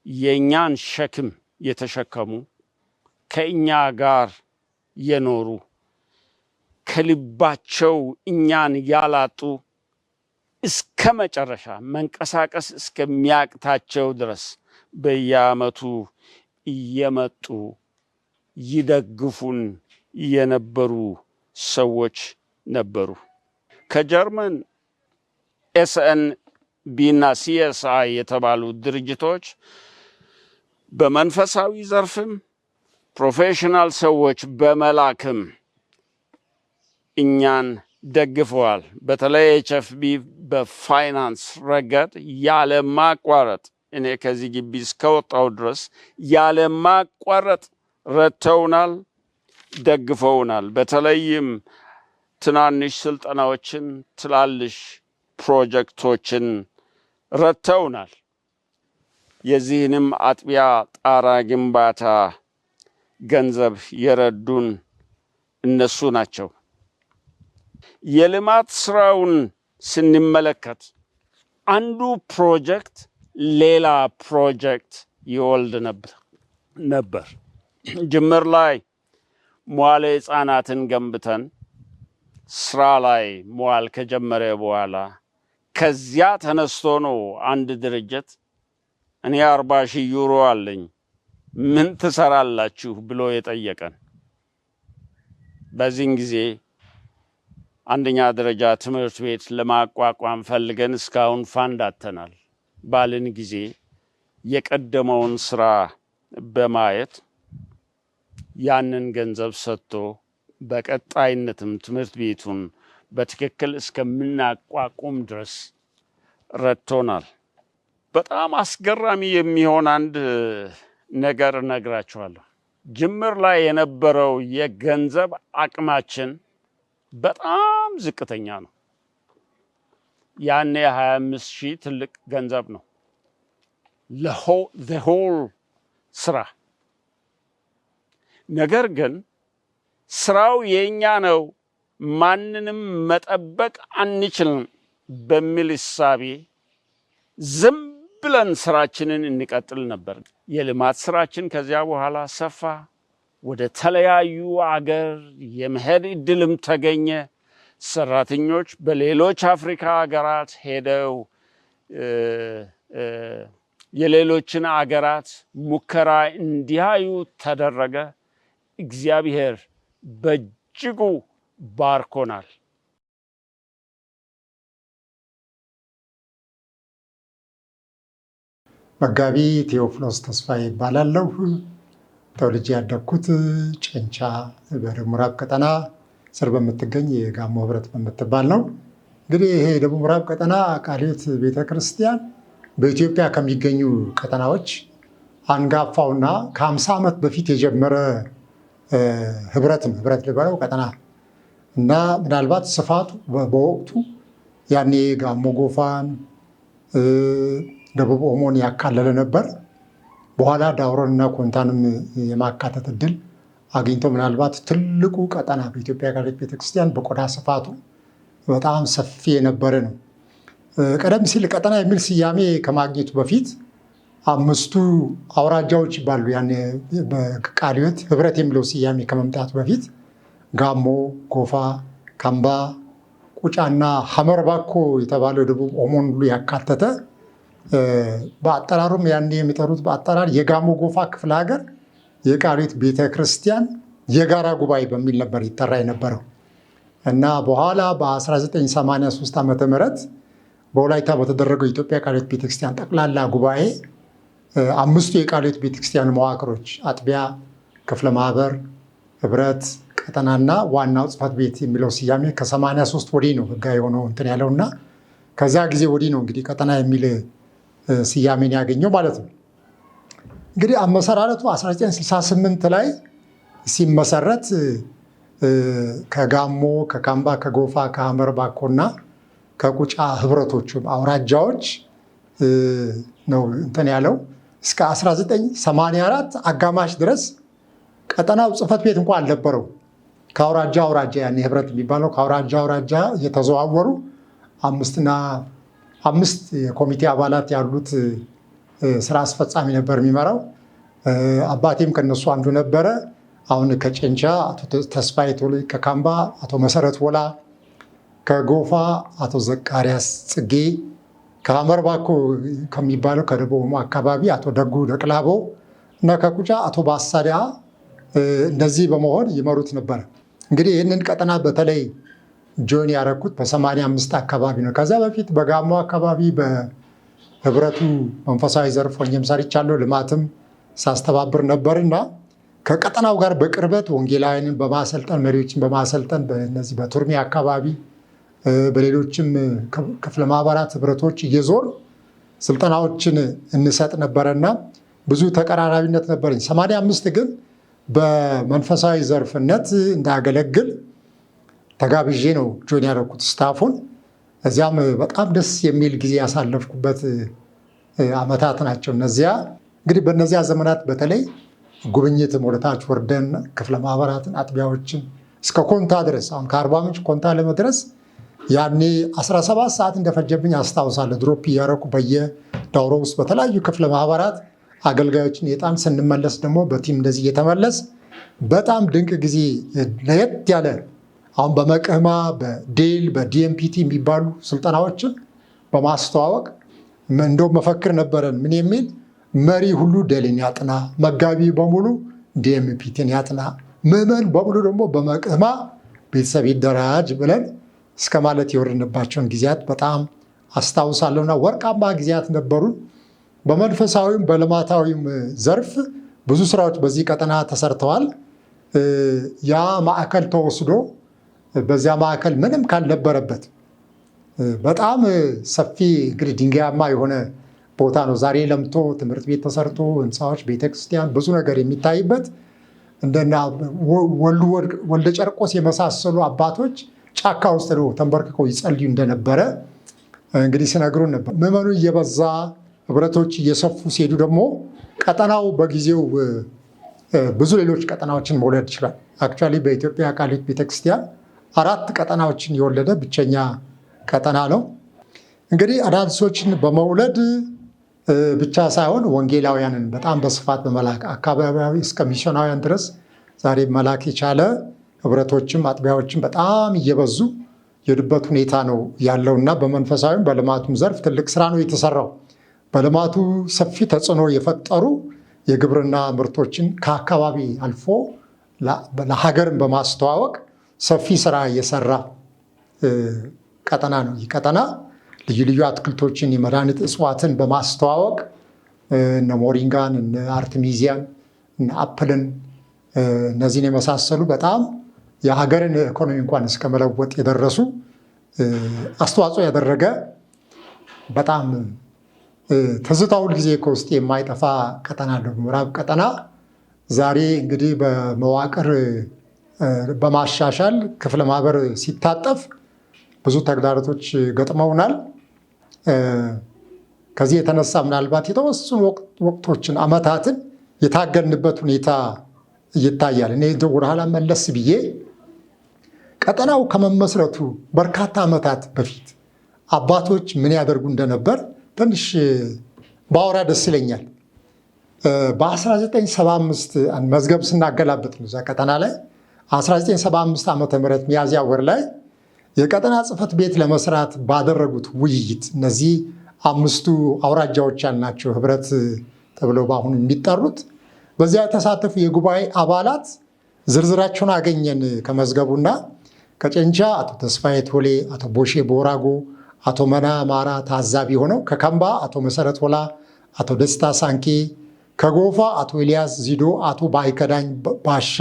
የእኛን ሸክም የተሸከሙ ከእኛ ጋር የኖሩ ከልባቸው እኛን ያላጡ እስከ መጨረሻ መንቀሳቀስ እስከሚያቅታቸው ድረስ በየዓመቱ እየመጡ ይደግፉን የነበሩ ሰዎች ነበሩ። ከጀርመን ኤስኤንቢ እና ሲኤስአይ የተባሉ ድርጅቶች በመንፈሳዊ ዘርፍም ፕሮፌሽናል ሰዎች በመላክም እኛን ደግፈዋል። በተለይ ኤችኤፍቢ በፋይናንስ ረገድ ያለማቋረጥ እኔ ከዚህ ግቢ እስከወጣው ድረስ ያለማቋረጥ ረድተውናል፣ ደግፈውናል። በተለይም ትናንሽ ስልጠናዎችን፣ ትላልሽ ፕሮጀክቶችን ረድተውናል። የዚህንም አጥቢያ ጣራ ግንባታ ገንዘብ የረዱን እነሱ ናቸው። የልማት ስራውን ስንመለከት አንዱ ፕሮጀክት ሌላ ፕሮጀክት ይወልድ ነበር። ጅምር ላይ መዋዕለ ሕፃናትን ገንብተን ስራ ላይ መዋል ከጀመረ በኋላ ከዚያ ተነስቶ ነው አንድ ድርጅት እኔ 40,000 ዩሮ አለኝ ምን ትሰራላችሁ ብሎ የጠየቀን። በዚህን ጊዜ አንደኛ ደረጃ ትምህርት ቤት ለማቋቋም ፈልገን እስካሁን ፋንድ አጥተናል ባልን ጊዜ የቀደመውን ስራ በማየት ያንን ገንዘብ ሰጥቶ በቀጣይነትም ትምህርት ቤቱን በትክክል እስከምናቋቁም ድረስ ረድቶናል። በጣም አስገራሚ የሚሆን አንድ ነገር እነግራችኋለሁ። ጅምር ላይ የነበረው የገንዘብ አቅማችን በጣም ዝቅተኛ ነው። ያኔ 25,000 ትልቅ ገንዘብ ነው ለሆል ስራ። ነገር ግን ስራው የኛ ነው፣ ማንንም መጠበቅ አንችልም በሚል እሳቤ ዝም ብለን ስራችንን እንቀጥል ነበር። የልማት ስራችን ከዚያ በኋላ ሰፋ፣ ወደ ተለያዩ አገር የመሄድ እድልም ተገኘ። ሰራተኞች በሌሎች አፍሪካ ሀገራት ሄደው የሌሎችን አገራት ሙከራ እንዲያዩ ተደረገ። እግዚአብሔር በእጅጉ ባርኮናል። መጋቢ ቴዎፍሎስ ተስፋዬ ይባላለሁ። ተወልጄ ያደግኩት ጨንቻ በደቡብ ምዕራብ ቀጠና ስር በምትገኝ የጋሞ ህብረት በምትባል ነው። እንግዲህ ይሄ የደቡብ ምዕራብ ቀጠና ቃለ ሕይወት ቤተክርስቲያን በኢትዮጵያ ከሚገኙ ቀጠናዎች አንጋፋውና ከ50 ዓመት በፊት የጀመረ ህብረት ነው። ህብረት ልበለው ቀጠና እና ምናልባት ስፋቱ በወቅቱ ያኔ ጋሞ ጎፋን፣ ደቡብ ኦሞን ያካለለ ነበር። በኋላ ዳውሮንና ኮንታንም የማካተት እድል አግኝቶ ምናልባት ትልቁ ቀጠና በኢትዮጵያ ቃለ ሕይወት ቤተክርስቲያን በቆዳ ስፋቱ በጣም ሰፊ የነበረ ነው። ቀደም ሲል ቀጠና የሚል ስያሜ ከማግኘቱ በፊት 5ቱ አውራጃዎች ይባሉ። ያኔ በቃለ ሕይወት ህብረት የሚለው ስያሜ ከመምጣቱ በፊት ጋሞ፣ ጎፋ፣ ካምባ፣ ቁጫና ሐመር ባኮ የተባለው ደቡብ ኦሞን ሁሉ ያካተተ በአጠራሩም ያኔ የሚጠሩት በአጠራር የጋሞ ጎፋ ክፍለ ሀገር የቃለ ሕይወት ቤተክርስቲያን የጋራ ጉባኤ በሚል ነበር ይጠራ የነበረው እና በኋላ በ1983 ዓ.ም በወላይታ በተደረገው የኢትዮጵያ ቃለ ሕይወት ቤተክርስቲያን ጠቅላላ ጉባኤ 5ቱ የቃለ ሕይወት ቤተክርስቲያን መዋቅሮች አጥቢያ፣ ክፍለ ማህበር፣ ህብረት፣ ቀጠናና ዋናው ጽሕፈት ቤት የሚለው ስያሜ ከ83 ወዲህ ነው ህጋዊ የሆነው እንትን ያለውና ከዛ ጊዜ ወዲህ ነው እንግዲህ ቀጠና የሚል ስያሜን ያገኘው ማለት ነው። እንግዲህ አመሰራረቱ 1968 ላይ ሲመሰረት ከጋሞ፣ ከካምባ፣ ከጎፋ፣ ከሐመር ባኮና ከቁጫ ህብረቶቹ አውራጃዎች ነው እንትን ያለው። እስከ 1984 አጋማሽ ድረስ ቀጠናው ጽሕፈት ቤት እንኳን አልነበረው። ከአውራጃ አውራጃ ያኔ ህብረት የሚባለው ከአውራጃ አውራጃ እየተዘዋወሩ 5 የኮሚቴ አባላት ያሉት ስራ አስፈጻሚ ነበር የሚመራው። አባቴም ከነሱ አንዱ ነበረ። አሁን ከጨንቻ አቶ ተስፋዬ ቶሎ፣ ከካምባ አቶ መሰረት ወላ፣ ከጎፋ አቶ ዘካሪያስ ጽጌ፣ ከሐመር ባኮ ከሚባለው ከደቡብ ኦሞ አካባቢ አቶ ደጉ ደቅላቦ እና ከቁጫ አቶ ባሳዲያ እንደዚህ በመሆን ይመሩት ነበር። እንግዲህ ይህንን ቀጠና በተለይ ጆይን ያደረኩት በ85 አካባቢ ነው። ከዛ በፊት በጋሞ አካባቢ በህብረቱ መንፈሳዊ ዘርፍ ሆኜም ሰርቻለሁ። ልማትም ሳስተባብር ነበርና ከቀጠናው ጋር በቅርበት ወንጌላውያንን በማሰልጠን መሪዎችን በማሰልጠን በእነዚህ በቱርሜ አካባቢ በሌሎችም ክፍለ ማህበራት ህብረቶች እየዞር ስልጠናዎችን እንሰጥ ነበረና ብዙ ተቀራራቢነት ነበረኝ። 85 ግን በመንፈሳዊ ዘርፍነት እንዳገለግል ተጋብዤ ነው ጆይን ያደረኩት ስታፉን። እዚያም በጣም ደስ የሚል ጊዜ ያሳለፍኩበት አመታት ናቸው እነዚያ። እንግዲህ በእነዚያ ዘመናት በተለይ ጉብኝት ወደታች ወርደን ክፍለ ማህበራትን፣ አጥቢያዎችን እስከ ኮንታ ድረስ አሁን ከአርባ ምንጭ ኮንታ ለመድረስ ያኔ 17 ሰዓት እንደፈጀብኝ አስታውሳለሁ። ድሮፕ እያረኩ በየዳውሮ ውስጥ በተለያዩ ክፍለ ማህበራት አገልጋዮችን የጣን ስንመለስ ደግሞ በቲም እንደዚህ እየተመለስ በጣም ድንቅ ጊዜ ለየት ያለ አሁን በመቅህማ በዴል በዲኤምፒቲ የሚባሉ ስልጠናዎችን በማስተዋወቅ እንደው መፈክር ነበረን። ምን የሚል መሪ ሁሉ ዴልን ያጥና፣ መጋቢ በሙሉ ዲኤምፒቲን ያጥና፣ ምዕመን በሙሉ ደግሞ በመቅህማ ቤተሰብ ይደራጅ ብለን እስከ ማለት የወረድንባቸውን ጊዜያት በጣም አስታውሳለሁና ወርቃማ ጊዜያት ነበሩን። በመንፈሳዊም በልማታዊም ዘርፍ ብዙ ስራዎች በዚህ ቀጠና ተሰርተዋል። ያ ማዕከል ተወስዶ በዚያ ማዕከል ምንም ካልነበረበት በጣም ሰፊ እንግዲህ ድንጋያማ የሆነ ቦታ ነው። ዛሬ ለምቶ ትምህርት ቤት ተሰርቶ ህንፃዎች፣ ቤተክርስቲያን ብዙ ነገር የሚታይበት እንደና ወልደ ጨርቆስ የመሳሰሉ አባቶች ጫካ ውስጥ ተንበርክከው ይጸልዩ እንደነበረ እንግዲህ ሲነግሩን ነበር። ምዕመኑ እየበዛ ህብረቶች እየሰፉ ሲሄዱ ደግሞ ቀጠናው በጊዜው ብዙ ሌሎች ቀጠናዎችን መውለድ ይችላል። አክቹዋሊ በኢትዮጵያ ቃሊት ቤተክርስቲያን 4 ቀጠናዎችን የወለደ ብቸኛ ቀጠና ነው። እንግዲህ አዳዲሶችን በመውለድ ብቻ ሳይሆን ወንጌላውያንን በጣም በስፋት በመላክ አካባቢያዊ እስከ ሚስዮናውያን ድረስ ዛሬ መላክ የቻለ ህብረቶችም አጥቢያዎችም በጣም እየበዙ የሄዱበት ሁኔታ ነው ያለውና በመንፈሳዊም በልማቱም ዘርፍ ትልቅ ስራ ነው የተሰራው። በልማቱ ሰፊ ተጽዕኖ የፈጠሩ የግብርና ምርቶችን ከአካባቢ አልፎ ለሀገርን በማስተዋወቅ ሰፊ ስራ የሰራ ቀጠና ነው። ይህ ቀጠና ልዩ ልዩ አትክልቶችን የመድኃኒት እጽዋትን በማስተዋወቅ እነ ሞሪንጋን፣ እነ አርትሚዚያን፣ እነ አፕልን እነዚህን የመሳሰሉ በጣም የሀገርን ኢኮኖሚ እንኳን እስከ መለወጥ የደረሱ አስተዋጽኦ ያደረገ በጣም ትዝታው ሁል ጊዜ ከውስጥ የማይጠፋ ቀጠና ነው ምዕራብ ቀጠና። ዛሬ እንግዲህ በመዋቅር በማሻሻል ክፍለ ማህበር ሲታጠፍ ብዙ ተግዳሮቶች ገጥመውናል። ከዚህ የተነሳ ምናልባት የተወሰኑ ወቅቶችን አመታትን የታገልንበት ሁኔታ ይታያል። እኔ ወደ ኋላ መለስ ብዬ ቀጠናው ከመመስረቱ በርካታ ዓመታት በፊት አባቶች ምን ያደርጉ እንደነበር ትንሽ ባወራ ደስ ይለኛል። በ1975 መዝገብ ስናገላበጥ ነው እዛ ቀጠና ላይ 1975 ዓመተ ምህረት ሚያዝያ ወር ላይ የቀጠና ጽሕፈት ቤት ለመስራት ባደረጉት ውይይት እነዚህ 5ቱ አውራጃዎች ያልናቸው ህብረት ተብለው በአሁኑ የሚጠሩት በዚያ የተሳተፉ የጉባኤ አባላት ዝርዝራቸውን አገኘን ከመዝገቡና ከጨንቻ አቶ ተስፋዬ ቶሌ፣ አቶ ቦሼ ቦራጎ፣ አቶ መና ማራ ታዛቢ ሆነው፣ ከከምባ አቶ መሰረት ሆላ፣ አቶ ደስታ ሳንኬ፣ ከጎፋ አቶ ኤልያስ ዚዶ፣ አቶ ባይከዳኝ ባሻ፣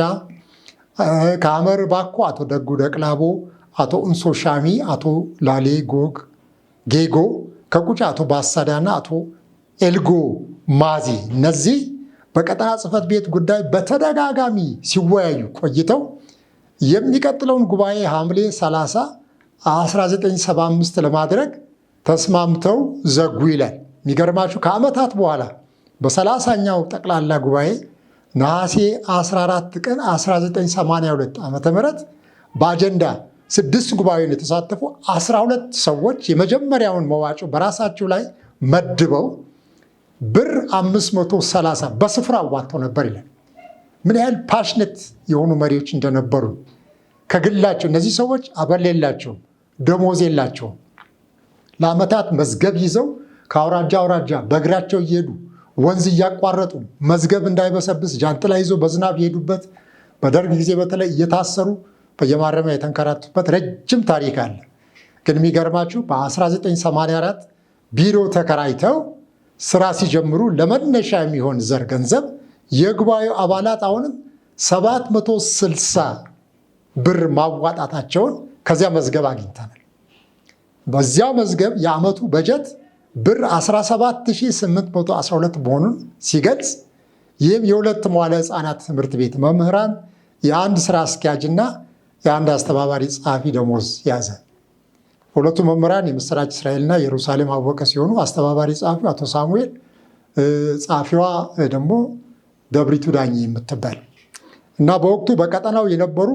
ከአመር ባኮ አቶ ደጉ ደቅላቦ፣ አቶ እንሶ ሻሚ፣ አቶ ላሌ ጌጎ፣ ከቁጫ አቶ ባሳዳና አቶ ኤልጎ ማዚ እነዚህ በቀጠና ጽሕፈት ቤት ጉዳይ በተደጋጋሚ ሲወያዩ ቆይተው የሚቀጥለውን ጉባኤ ሐምሌ 30 1975 ለማድረግ ተስማምተው ዘጉ ይላል። የሚገርማችሁ ከዓመታት በኋላ በ30ኛው ጠቅላላ ጉባኤ ነሐሴ 14 ቀን 1982 ዓ.ም በአጀንዳ 6 ጉባኤውን የተሳተፉ 12 ሰዎች የመጀመሪያውን መዋጮ በራሳቸው ላይ መድበው ብር 530 በስፍራ አዋጥተው ነበር ይላል። ምን ያህል ፓሽነት የሆኑ መሪዎች እንደነበሩ ከግላቸው። እነዚህ ሰዎች አበል የላቸውም፣ ደሞዝ የላቸውም። ለዓመታት መዝገብ ይዘው ከአውራጃ አውራጃ በእግራቸው እየሄዱ ወንዝ እያቋረጡ መዝገብ እንዳይበሰብስ ጃንጥላ ይዘው በዝናብ የሄዱበት፣ በደርግ ጊዜ በተለይ እየታሰሩ በየማረሚያ የተንከራቱበት ረጅም ታሪክ አለ። ግን የሚገርማችሁ በ1984 ቢሮ ተከራይተው ስራ ሲጀምሩ ለመነሻ የሚሆን ዘር ገንዘብ የጉባኤው አባላት አሁንም 760 ብር ማዋጣታቸውን ከዚያ መዝገብ አግኝተናል። በዚያ መዝገብ የዓመቱ በጀት ብር 17812 መሆኑን ሲገልጽ ይህም የሁለት መዋለ ሕፃናት ትምህርት ቤት መምህራን፣ የአንድ ስራ አስኪያጅና የአንድ አስተባባሪ ጸሐፊ ደሞዝ ያዘ። ሁለቱ መምህራን የምስራች እስራኤልና ኢየሩሳሌም አወቀ ሲሆኑ አስተባባሪ ጸሐፊው አቶ ሳሙኤል፣ ጸሐፊዋ ደግሞ ደብሪቱ ዳኝ የምትባል እና በወቅቱ በቀጠናው የነበሩ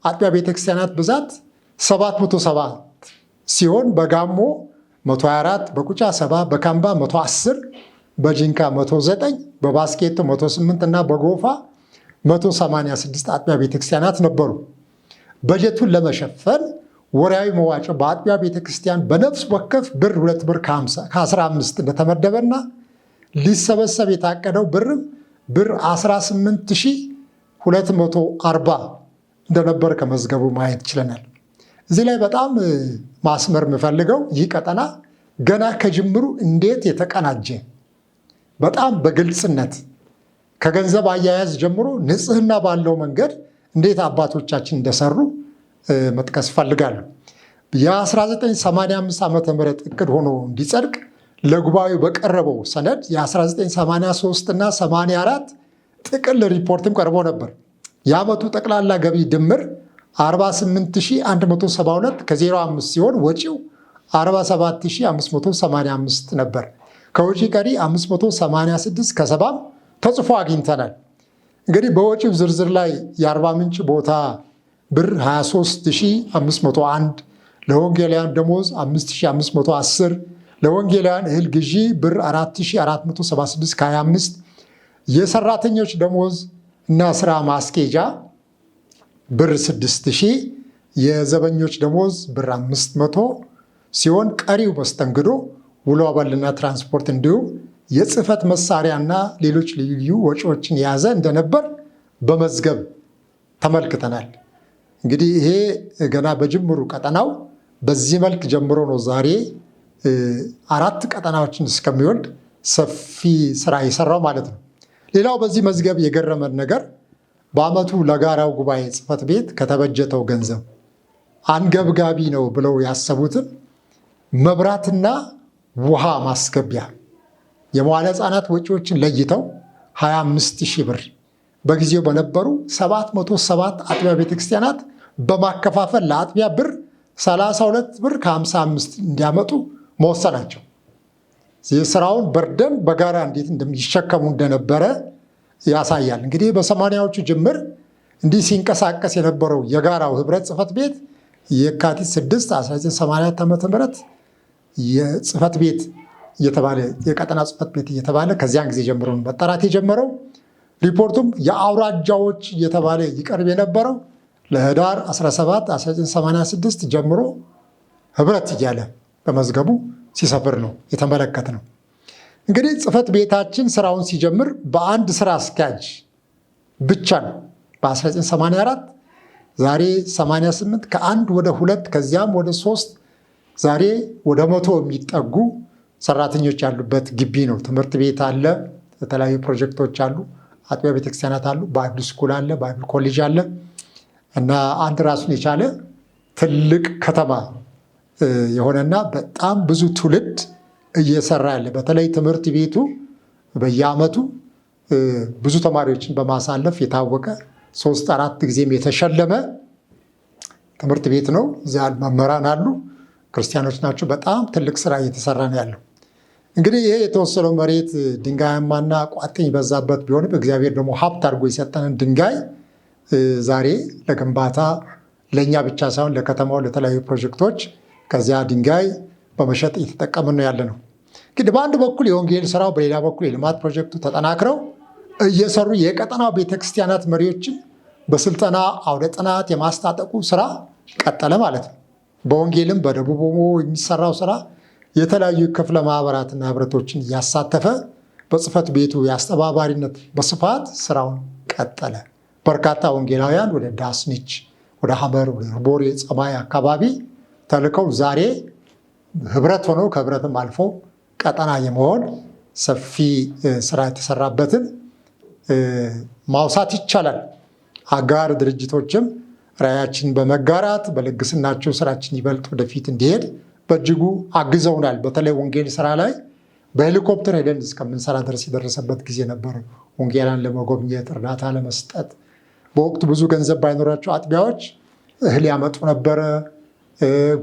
አጥቢያ ቤተክርስቲያናት ብዛት 707 ሲሆን በጋሞ 124፣ በቁጫ 70፣ በካምባ 110፣ በጂንካ 109፣ በባስኬቶ 108 እና በጎፋ 186 አጥቢያ ቤተክርስቲያናት ነበሩ። በጀቱን ለመሸፈን ወርሃዊ መዋጮ በአጥቢያ ቤተክርስቲያን በነፍስ ወከፍ ብር 2 ብር ከ15 እንደተመደበና ሊሰበሰብ የታቀደው ብርም ብር 18240 እንደነበር ከመዝገቡ ማየት ችለናል። እዚህ ላይ በጣም ማስመር የምፈልገው ይህ ቀጠና ገና ከጅምሩ እንዴት የተቀናጀ በጣም በግልጽነት ከገንዘብ አያያዝ ጀምሮ ንጽህና ባለው መንገድ እንዴት አባቶቻችን እንደሰሩ መጥቀስ እፈልጋለሁ። የ1985 ዓ.ም እቅድ ሆኖ እንዲጸድቅ ለጉባኤው በቀረበው ሰነድ የ1983 እና 84 ጥቅል ሪፖርትም ቀርቦ ነበር። የዓመቱ ጠቅላላ ገቢ ድምር 48172 ከ05 ሲሆን ወጪው 47585 ነበር። ከውጪ ቀሪ 586 ከ70 ተጽፎ አግኝተናል። እንግዲህ በወጪው ዝርዝር ላይ የአርባ ምንጭ ቦታ ብር 23501፣ ለወንጌላውያን ደሞዝ 5510፣ ለወንጌላውያን እህል ግዢ ብር 4476 ከ25፣ የሰራተኞች ደሞዝ እና ስራ ማስኬጃ ብር 6000፣ የዘበኞች ደሞዝ ብር 500 ሲሆን ቀሪው መስተንግዶ፣ ውሎ አበልና ትራንስፖርት እንዲሁም የጽህፈት መሳሪያና ሌሎች ልዩ ወጪዎችን የያዘ እንደነበር በመዝገብ ተመልክተናል። እንግዲህ ይሄ ገና በጅምሩ ቀጠናው በዚህ መልክ ጀምሮ ነው ዛሬ 4 ቀጠናዎችን እስከሚወልድ ሰፊ ስራ የሰራው ማለት ነው። ሌላው በዚህ መዝገብ የገረመን ነገር በዓመቱ ለጋራው ጉባኤ ጽህፈት ቤት ከተበጀተው ገንዘብ አንገብጋቢ ነው ብለው ያሰቡትን መብራትና ውሃ ማስገቢያ የመዋለ ሕፃናት ወጪዎችን ለይተው 25000 ብር በጊዜው በነበሩ 707 አጥቢያ ቤተክርስቲያናት በማከፋፈል ለአጥቢያ ብር 32 ብር ከ55 እንዲያመጡ መወሰናቸው የስራውን በርደን በጋራ እንዴት እንደሚሸከሙ እንደነበረ ያሳያል። እንግዲህ በ80ዎቹ ጅምር እንዲህ ሲንቀሳቀስ የነበረው የጋራው ህብረት ጽህፈት ቤት የካቲት 6 1984 ዓ.ም የጽህፈት ቤት እየተባለ የቀጠና ጽህፈት ቤት እየተባለ ከዚያን ጊዜ ጀምሮ መጠራት የጀመረው። ሪፖርቱም የአውራጃዎች እየተባለ ይቀርብ የነበረው ለህዳር 17 1986 ጀምሮ ህብረት እያለ በመዝገቡ ሲሰፍር ነው የተመለከት ነው። እንግዲህ ጽህፈት ቤታችን ስራውን ሲጀምር በአንድ ስራ አስኪያጅ ብቻ ነው። በ1984 ዛሬ 88 ከ1 ወደ 2 ከዚያም ወደ 3 ዛሬ ወደ 100 የሚጠጉ ሰራተኞች ያሉበት ግቢ ነው። ትምህርት ቤት አለ፣ የተለያዩ ፕሮጀክቶች አሉ፣ አጥቢያ ቤተክርስቲያናት አሉ፣ ባይብል ስኩል አለ፣ ባይብል ኮሌጅ አለ እና አንድ ራሱን የቻለ ትልቅ ከተማ የሆነና በጣም ብዙ ትውልድ እየሰራ ያለ በተለይ ትምህርት ቤቱ በየዓመቱ ብዙ ተማሪዎችን በማሳለፍ የታወቀ 3-4 ጊዜም የተሸለመ ትምህርት ቤት ነው። እዚያ መምህራን አሉ፣ ክርስቲያኖች ናቸው። በጣም ትልቅ ስራ እየተሰራ ነው ያለው። እንግዲህ ይሄ የተወሰነው መሬት ድንጋያማና ቋጥኝ በዛበት ቢሆንም እግዚአብሔር ደግሞ ሀብት አድርጎ የሰጠንን ድንጋይ ዛሬ ለግንባታ ለእኛ ብቻ ሳይሆን ለከተማው ለተለያዩ ፕሮጀክቶች ከዚያ ድንጋይ በመሸጥ እየተጠቀምን ነው ያለ ነው። እንግዲህ በአንድ በኩል የወንጌል ስራው፣ በሌላ በኩል የልማት ፕሮጀክቱ ተጠናክረው እየሰሩ የቀጠናው ቤተክርስቲያናት መሪዎችን በስልጠና አውደ ጥናት የማስታጠቁ ስራ ቀጠለ ማለት ነው። በወንጌልም በደቡብ ኦሞ የሚሰራው ስራ የተለያዩ ክፍለ ማህበራትና ህብረቶችን እያሳተፈ በጽህፈት ቤቱ የአስተባባሪነት በስፋት ስራውን ቀጠለ። በርካታ ወንጌላውያን ወደ ዳስኒች፣ ወደ ሐመር፣ ወደ ቦሬ ጸማይ አካባቢ ተልከው ዛሬ ህብረት ሆነው ከህብረትም አልፎ ቀጠና የመሆን ሰፊ ስራ የተሰራበትን ማውሳት ይቻላል። አጋር ድርጅቶችም ራዕያችንን በመጋራት በልግስናቸው ስራችን ይበልጥ ወደፊት እንዲሄድ በእጅጉ አግዘውናል። በተለይ ወንጌል ስራ ላይ በሄሊኮፕተር ሄደን እስከምንሰራ ድረስ የደረሰበት ጊዜ ነበር። ወንጌላን ለመጎብኘት እርዳታ ለመስጠት በወቅቱ ብዙ ገንዘብ ባይኖራቸው አጥቢያዎች እህል ያመጡ ነበረ፣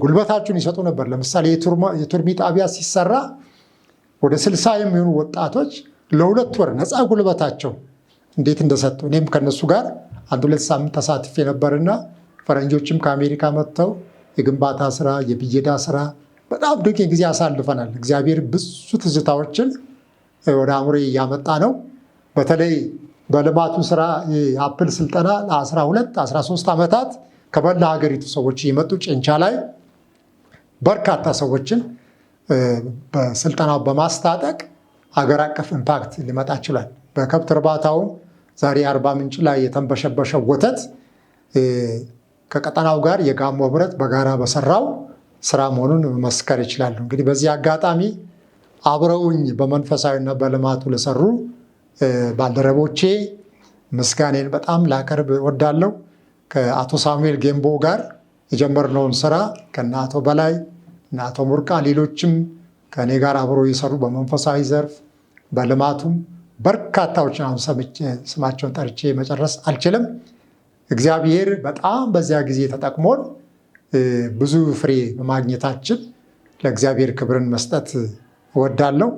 ጉልበታቸውን ይሰጡ ነበር። ለምሳሌ የቱርሚ ጣቢያ ሲሰራ ወደ 60 የሚሆኑ ወጣቶች ለ2 ወር ነፃ ጉልበታቸው እንዴት እንደሰጡ እኔም ከነሱ ጋር 1-2 ሳምንት ተሳትፌ ነበርና ፈረንጆችም ከአሜሪካ መጥተው የግንባታ ስራ፣ የብየዳ ስራ በጣም ድንቅ ጊዜ አሳልፈናል። እግዚአብሔር ብዙ ትዝታዎችን ወደ አእምሮ እያመጣ ነው። በተለይ በልማቱ ስራ የአፕል ስልጠና ለ12 13 ዓመታት ከመላ ሀገሪቱ ሰዎች የመጡ ጨንቻ ላይ በርካታ ሰዎችን በስልጠናው በማስታጠቅ ሀገር አቀፍ ኢምፓክት ሊመጣ ይችላል። በከብት እርባታውም ዛሬ አርባ ምንጭ ላይ የተንበሸበሸው ወተት ከቀጠናው ጋር የጋሞ ህብረት በጋራ በሰራው ስራ መሆኑን መመስከር ይችላሉ። እንግዲህ በዚህ አጋጣሚ አብረውኝ በመንፈሳዊና በልማቱ ለሰሩ ባልደረቦቼ ምስጋኔን በጣም ላቀርብ እወዳለሁ። ከአቶ ሳሙኤል ጌምቦ ጋር የጀመርነውን ስራ ከነ አቶ በላይ እና አቶ ሙርቃ ሌሎችም ከእኔ ጋር አብሮ የሰሩ በመንፈሳዊ ዘርፍ በልማቱም በርካታዎችን አሁን ስማቸውን ጠርቼ መጨረስ አልችልም። እግዚአብሔር በጣም በዚያ ጊዜ ተጠቅሞን ብዙ ፍሬ በማግኘታችን ለእግዚአብሔር ክብርን መስጠት እወዳለሁ።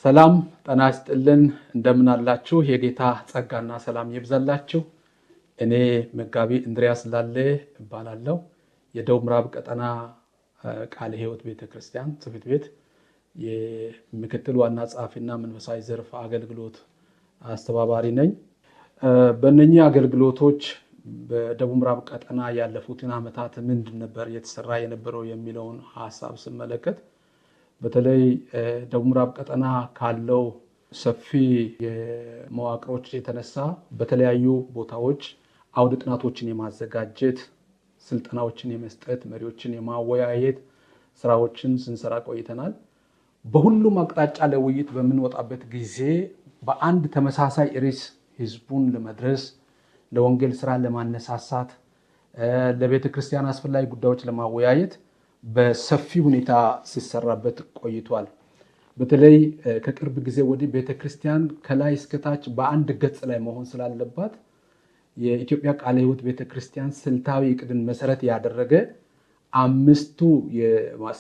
ሰላም ጤና ይስጥልን። እንደምን አላችሁ? የጌታ ጸጋና ሰላም ይብዛላችሁ። እኔ መጋቢ እንድሪያስ ላሌ እባላለሁ። የደቡብ ምዕራብ ቀጠና ቃለ ሕይወት ቤተክርስቲያን ጽሕፈት ቤት የምክትል ዋና ጸሐፊና መንፈሳዊ ዘርፍ አገልግሎት አስተባባሪ ነኝ። በእነኚህ አገልግሎቶች በደቡብ ምዕራብ ቀጠና ያለፉትን ዓመታት ምንድን ነበር የተሰራ የነበረው የሚለውን ሀሳብ ስመለከት በተለይ ደቡብ ምዕራብ ቀጠና ካለው ሰፊ የመዋቅሮች የተነሳ በተለያዩ ቦታዎች አውደ ጥናቶችን የማዘጋጀት፣ ስልጠናዎችን የመስጠት፣ መሪዎችን የማወያየት ስራዎችን ስንሰራ ቆይተናል። በሁሉም አቅጣጫ ለውይይት በምንወጣበት ጊዜ በአንድ ተመሳሳይ ርዕስ ህዝቡን ለመድረስ፣ ለወንጌል ስራ ለማነሳሳት፣ ለቤተ ክርስቲያን አስፈላጊ ጉዳዮች ለማወያየት በሰፊ ሁኔታ ሲሰራበት ቆይቷል። በተለይ ከቅርብ ጊዜ ወዲህ ቤተ ክርስቲያን ከላይ እስከታች በአንድ ገጽ ላይ መሆን ስላለባት የኢትዮጵያ ቃለ ሕይወት ቤተ ክርስቲያን ስልታዊ እቅድን መሰረት ያደረገ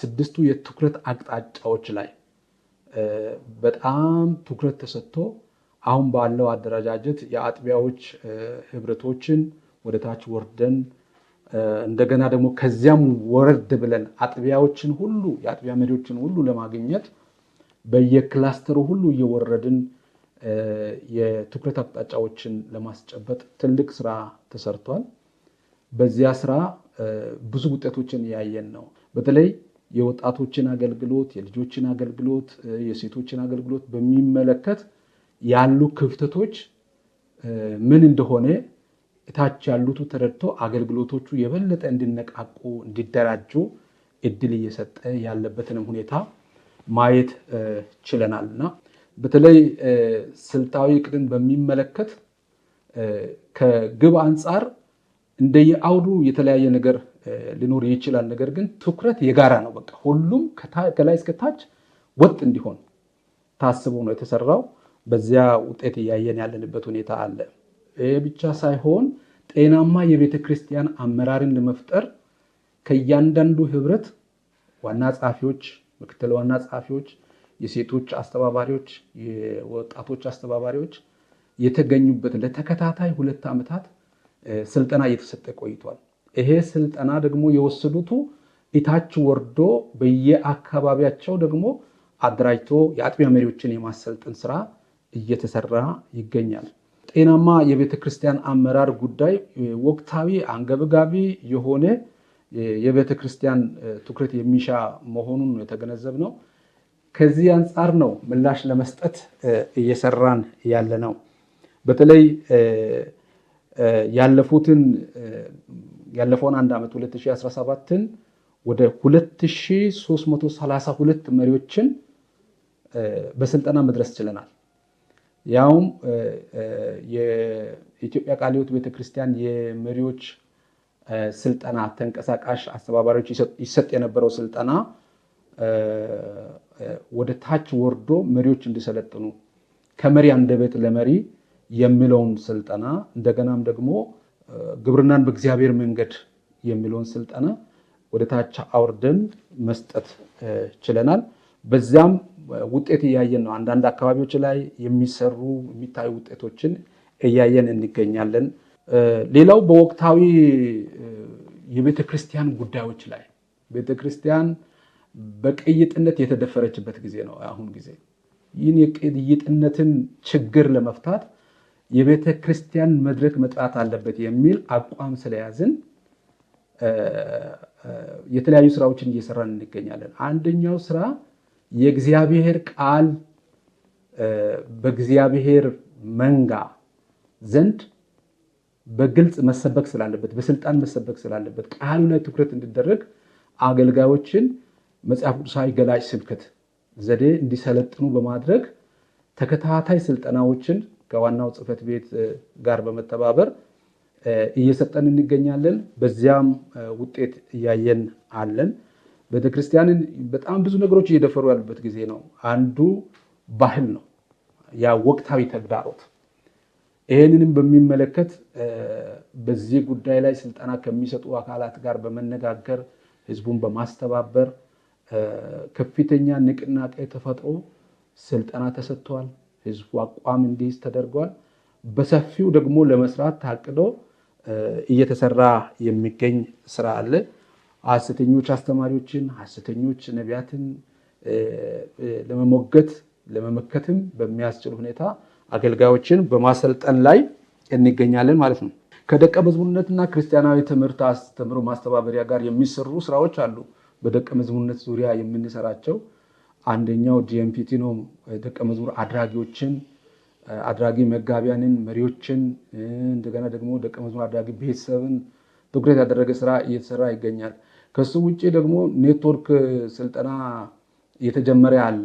ስድስቱ የትኩረት አቅጣጫዎች ላይ በጣም ትኩረት ተሰጥቶ አሁን ባለው አደረጃጀት የአጥቢያዎች ህብረቶችን ወደ ታች ወርደን እንደገና ደግሞ ከዚያም ወረድ ብለን አጥቢያዎችን ሁሉ የአጥቢያ መሪዎችን ሁሉ ለማግኘት በየክላስተሩ ሁሉ እየወረድን የትኩረት አቅጣጫዎችን ለማስጨበጥ ትልቅ ስራ ተሰርቷል። በዚያ ስራ ብዙ ውጤቶችን ያየን ነው። በተለይ የወጣቶችን አገልግሎት፣ የልጆችን አገልግሎት፣ የሴቶችን አገልግሎት በሚመለከት ያሉ ክፍተቶች ምን እንደሆነ እታች ያሉት ተረድቶ አገልግሎቶቹ የበለጠ እንዲነቃቁ እንዲደራጁ እድል እየሰጠ ያለበትንም ሁኔታ ማየት ችለናልና በተለይ ስልታዊ እቅድን በሚመለከት ከግብ አንጻር እንደየአውዱ የተለያየ ነገር ሊኖር ይችላል። ነገር ግን ትኩረት የጋራ ነው። በቃ ሁሉም ከላይ እስከ ታች ወጥ እንዲሆን ታስቦ ነው የተሰራው። በዚያ ውጤት እያየን ያለንበት ሁኔታ አለ። ይህ ብቻ ሳይሆን ጤናማ የቤተ ክርስቲያን አመራርን ለመፍጠር ከእያንዳንዱ ህብረት ዋና ጸሐፊዎች፣ ምክትል ዋና ጸሐፊዎች፣ የሴቶች አስተባባሪዎች፣ የወጣቶች አስተባባሪዎች የተገኙበት ለተከታታይ 2 ዓመታት ስልጠና እየተሰጠ ቆይቷል። ይሄ ስልጠና ደግሞ የወሰዱት እታች ወርዶ በየአካባቢያቸው ደግሞ አደራጅቶ የአጥቢያ መሪዎችን የማሰልጠን ስራ እየተሰራ ይገኛል። ጤናማ የቤተ ክርስቲያን አመራር ጉዳይ ወቅታዊ አንገብጋቢ የሆነ የቤተ ክርስቲያን ትኩረት የሚሻ መሆኑን የተገነዘብነው። ከዚህ አንጻር ነው ምላሽ ለመስጠት እየሰራን ያለ ነው። በተለይ ያለፈውን አንድ ዓመት 2017ን ወደ 2332 መሪዎችን በስልጠና መድረስ ችለናል። ያውም የኢትዮጵያ ቃለ ሕይወት ቤተክርስቲያን የመሪዎች ስልጠና ተንቀሳቃሽ አስተባባሪዎች ይሰጥ የነበረው ስልጠና ወደ ታች ወርዶ መሪዎች እንዲሰለጥኑ ከመሪ አንደበት ለመሪ የሚለውን ስልጠና እንደገናም ደግሞ ግብርናን በእግዚአብሔር መንገድ የሚለውን ስልጠና ወደ ታች አውርደን መስጠት ችለናል። በዛም ውጤት እያየን ነው። አንዳንድ አካባቢዎች ላይ የሚሰሩ የሚታዩ ውጤቶችን እያየን እንገኛለን። ሌላው በወቅታዊ የቤተክርስቲያን ጉዳዮች ላይ ቤተክርስቲያን በቅይጥነት የተደፈረችበት ጊዜ ነው አሁን ጊዜ። ይህን የቅይጥነትን ችግር ለመፍታት የቤተክርስቲያን መድረክ መጥራት አለበት የሚል አቋም ስለያዝን የተለያዩ ስራዎችን እየሰራን እንገኛለን። አንደኛው ስራ የእግዚአብሔር ቃል በእግዚአብሔር መንጋ ዘንድ በግልጽ መሰበክ ስላለበት በስልጣን መሰበክ ስላለበት ቃሉ ላይ ትኩረት እንዲደረግ አገልጋዮችን መጽሐፍ ቅዱሳዊ ገላጭ ስብከት ዘዴ እንዲሰለጥኑ በማድረግ ተከታታይ ስልጠናዎችን ከዋናው ጽሕፈት ቤት ጋር በመተባበር እየሰጠን እንገኛለን። በዚያም ውጤት እያየን አለን። ቤተክርስቲያንን በጣም ብዙ ነገሮች እየደፈሩ ያሉበት ጊዜ ነው። አንዱ ባህል ነው፣ ያ ወቅታዊ ተግዳሮት። ይህንንም በሚመለከት በዚህ ጉዳይ ላይ ስልጠና ከሚሰጡ አካላት ጋር በመነጋገር ህዝቡን በማስተባበር ከፍተኛ ንቅናቄ ተፈጥሮ ስልጠና ተሰጥቷል። ህዝቡ አቋም እንዲይዝ ተደርጓል። በሰፊው ደግሞ ለመስራት ታቅዶ እየተሰራ የሚገኝ ስራ አለ። ሐሰተኞች አስተማሪዎችን፣ ሐሰተኞች ነቢያትን ለመሞገት ለመመከትም በሚያስችል ሁኔታ አገልጋዮችን በማሰልጠን ላይ እንገኛለን ማለት ነው። ከደቀ መዝሙርነትና ክርስቲያናዊ ትምህርት አስተምሮ ማስተባበሪያ ጋር የሚሰሩ ስራዎች አሉ። በደቀ መዝሙርነት ዙሪያ የምንሰራቸው አንደኛው ዲኤምፒቲ ነው። ደቀ መዝሙር አድራጊዎችን፣ አድራጊ መጋቢያንን፣ መሪዎችን እንደገና ደግሞ ደቀ መዝሙር አድራጊ ቤተሰብን ትኩረት ያደረገ ስራ እየተሰራ ይገኛል። ከሱ ውጪ ደግሞ ኔትወርክ ስልጠና እየተጀመረ አለ።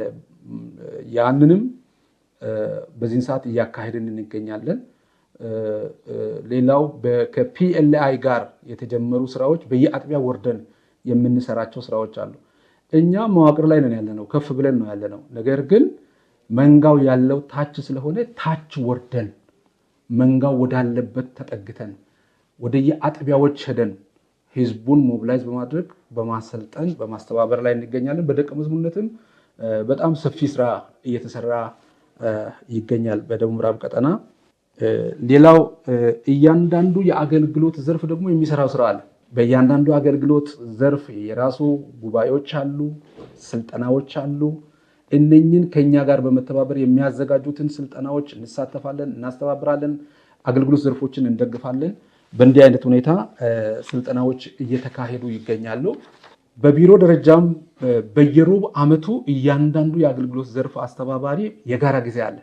ያንንም በዚህን ሰዓት እያካሄድን እንገኛለን። ሌላው ከፒኤልአይ ጋር የተጀመሩ ስራዎች በየአጥቢያ ወርደን የምንሰራቸው ስራዎች አሉ። እኛ መዋቅር ላይ ነን ያለነው፣ ከፍ ብለን ነው ያለነው። ነገር ግን መንጋው ያለው ታች ስለሆነ ታች ወርደን መንጋው ወዳለበት ተጠግተን ወደየአጥቢያዎች ሄደን ህዝቡን ሞቢላይዝ በማድረግ በማሰልጠን በማስተባበር ላይ እንገኛለን። በደቀ መዝሙርነትም በጣም ሰፊ ስራ እየተሰራ ይገኛል በደቡብ ምዕራብ ቀጠና። ሌላው እያንዳንዱ የአገልግሎት ዘርፍ ደግሞ የሚሰራው ስራ አለ። በእያንዳንዱ አገልግሎት ዘርፍ የራሱ ጉባኤዎች አሉ፣ ስልጠናዎች አሉ። እነኝን ከኛ ጋር በመተባበር የሚያዘጋጁትን ስልጠናዎች እንሳተፋለን፣ እናስተባብራለን፣ አገልግሎት ዘርፎችን እንደግፋለን። በእንዲህ አይነት ሁኔታ ስልጠናዎች እየተካሄዱ ይገኛሉ። በቢሮ ደረጃም በየሩብ ዓመቱ እያንዳንዱ የአገልግሎት ዘርፍ አስተባባሪ የጋራ ጊዜ አለ።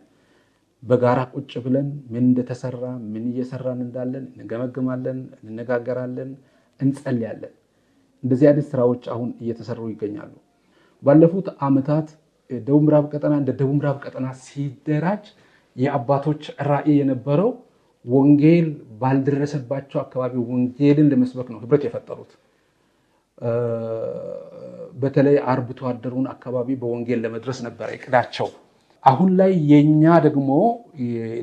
በጋራ ቁጭ ብለን ምን እንደተሰራ ምን እየሰራን እንዳለን እንገመግማለን፣ እንነጋገራለን፣ እንጸልያለን። እንደዚህ አይነት ስራዎች አሁን እየተሰሩ ይገኛሉ። ባለፉት ዓመታት ደቡብ ምዕራብ ቀጠና እንደ ደቡብ ምዕራብ ቀጠና ሲደራጅ የአባቶች ራዕይ የነበረው ወንጌል ባልደረሰባቸው አካባቢ ወንጌልን ለመስበክ ነው ህብረት የፈጠሩት። በተለይ አርብቶ አደሩን አካባቢ በወንጌል ለመድረስ ነበር እቅዳቸው። አሁን ላይ የኛ ደግሞ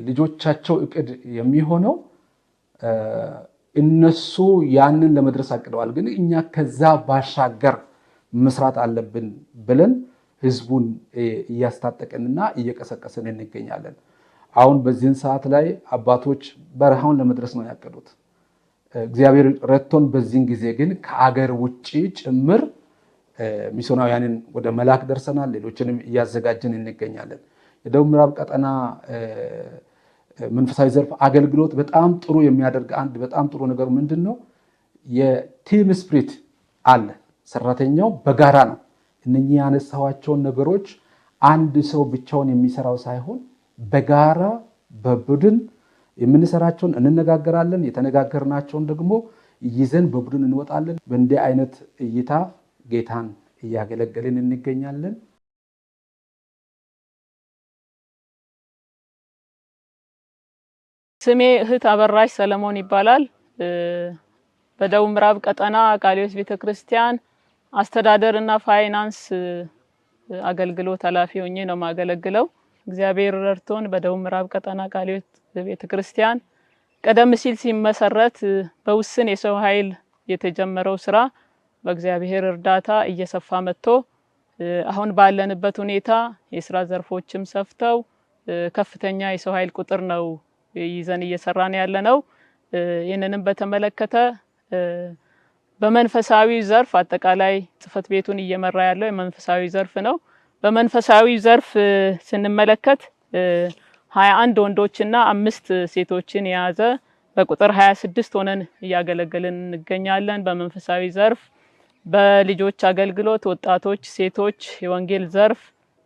ልጆቻቸው እቅድ የሚሆነው እነሱ ያንን ለመድረስ አቅደዋል፣ ግን እኛ ከዛ ባሻገር መስራት አለብን ብለን ህዝቡን እያስታጠቅንና እየቀሰቀስን እንገኛለን። አሁን በዚህን ሰዓት ላይ አባቶች በረሃውን ለመድረስ ነው ያቀዱት። እግዚአብሔር ረድቶን በዚህን ጊዜ ግን ከአገር ውጭ ጭምር ሚስዮናውያንን ወደ መላክ ደርሰናል። ሌሎችንም እያዘጋጀን እንገኛለን። የደቡብ ምዕራብ ቀጠና መንፈሳዊ ዘርፍ አገልግሎት በጣም ጥሩ የሚያደርግ አንድ በጣም ጥሩ ነገር ምንድን ነው? የቲም ስፕሪት አለ። ሰራተኛው በጋራ ነው። እነኚህ ያነሳኋቸውን ነገሮች አንድ ሰው ብቻውን የሚሰራው ሳይሆን በጋራ በቡድን የምንሰራቸውን እንነጋገራለን። የተነጋገርናቸውን ደግሞ ይዘን በቡድን እንወጣለን። በእንዲህ አይነት እይታ ጌታን እያገለገልን እንገኛለን። ስሜ እህት አበራሽ ሰለሞን ይባላል። በደቡብ ምዕራብ ቀጠና ቃለ ሕይወት ቤተክርስቲያን አስተዳደርና ፋይናንስ አገልግሎት ኃላፊ ሆኜ ነው ማገለግለው። እግዚአብሔር ረድቶን በደቡብ ምዕራብ ቀጠና ቃለ ሕይወት ቤተክርስቲያን ቀደም ሲል ሲመሰረት በውስን የሰው ኃይል የተጀመረው ስራ በእግዚአብሔር እርዳታ እየሰፋ መጥቶ አሁን ባለንበት ሁኔታ የስራ ዘርፎችም ሰፍተው ከፍተኛ የሰው ኃይል ቁጥር ነው ይዘን እየሰራን ያለነው። ይህንንም በተመለከተ በመንፈሳዊ ዘርፍ አጠቃላይ ጽህፈት ቤቱን እየመራ ያለው የመንፈሳዊ ዘርፍ ነው። በመንፈሳዊ ዘርፍ ስንመለከት 21 ወንዶችና 5 ሴቶችን የያዘ በቁጥር 26 ሆነን እያገለገልን እንገኛለን። በመንፈሳዊ ዘርፍ በልጆች አገልግሎት፣ ወጣቶች፣ ሴቶች፣ የወንጌል ዘርፍ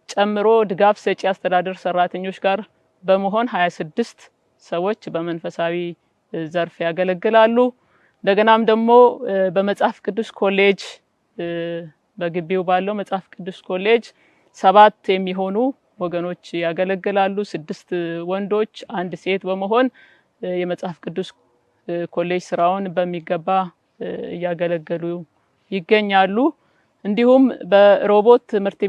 ጨምሮ ድጋፍ ሰጪ አስተዳደር ሰራተኞች ጋር በመሆን 26 ሰዎች በመንፈሳዊ ዘርፍ ያገለግላሉ። እንደገናም ደግሞ በመጽሐፍ ቅዱስ ኮሌጅ በግቢው ባለው መጽሐፍ ቅዱስ ኮሌጅ 7 የሚሆኑ ወገኖች ያገለግላሉ። 6 ወንዶች፣ 1 ሴት በመሆን የመጽሐፍ ቅዱስ ኮሌጅ ስራውን በሚገባ እያገለገሉ ይገኛሉ። እንዲሁም በሮቦት ትምህርት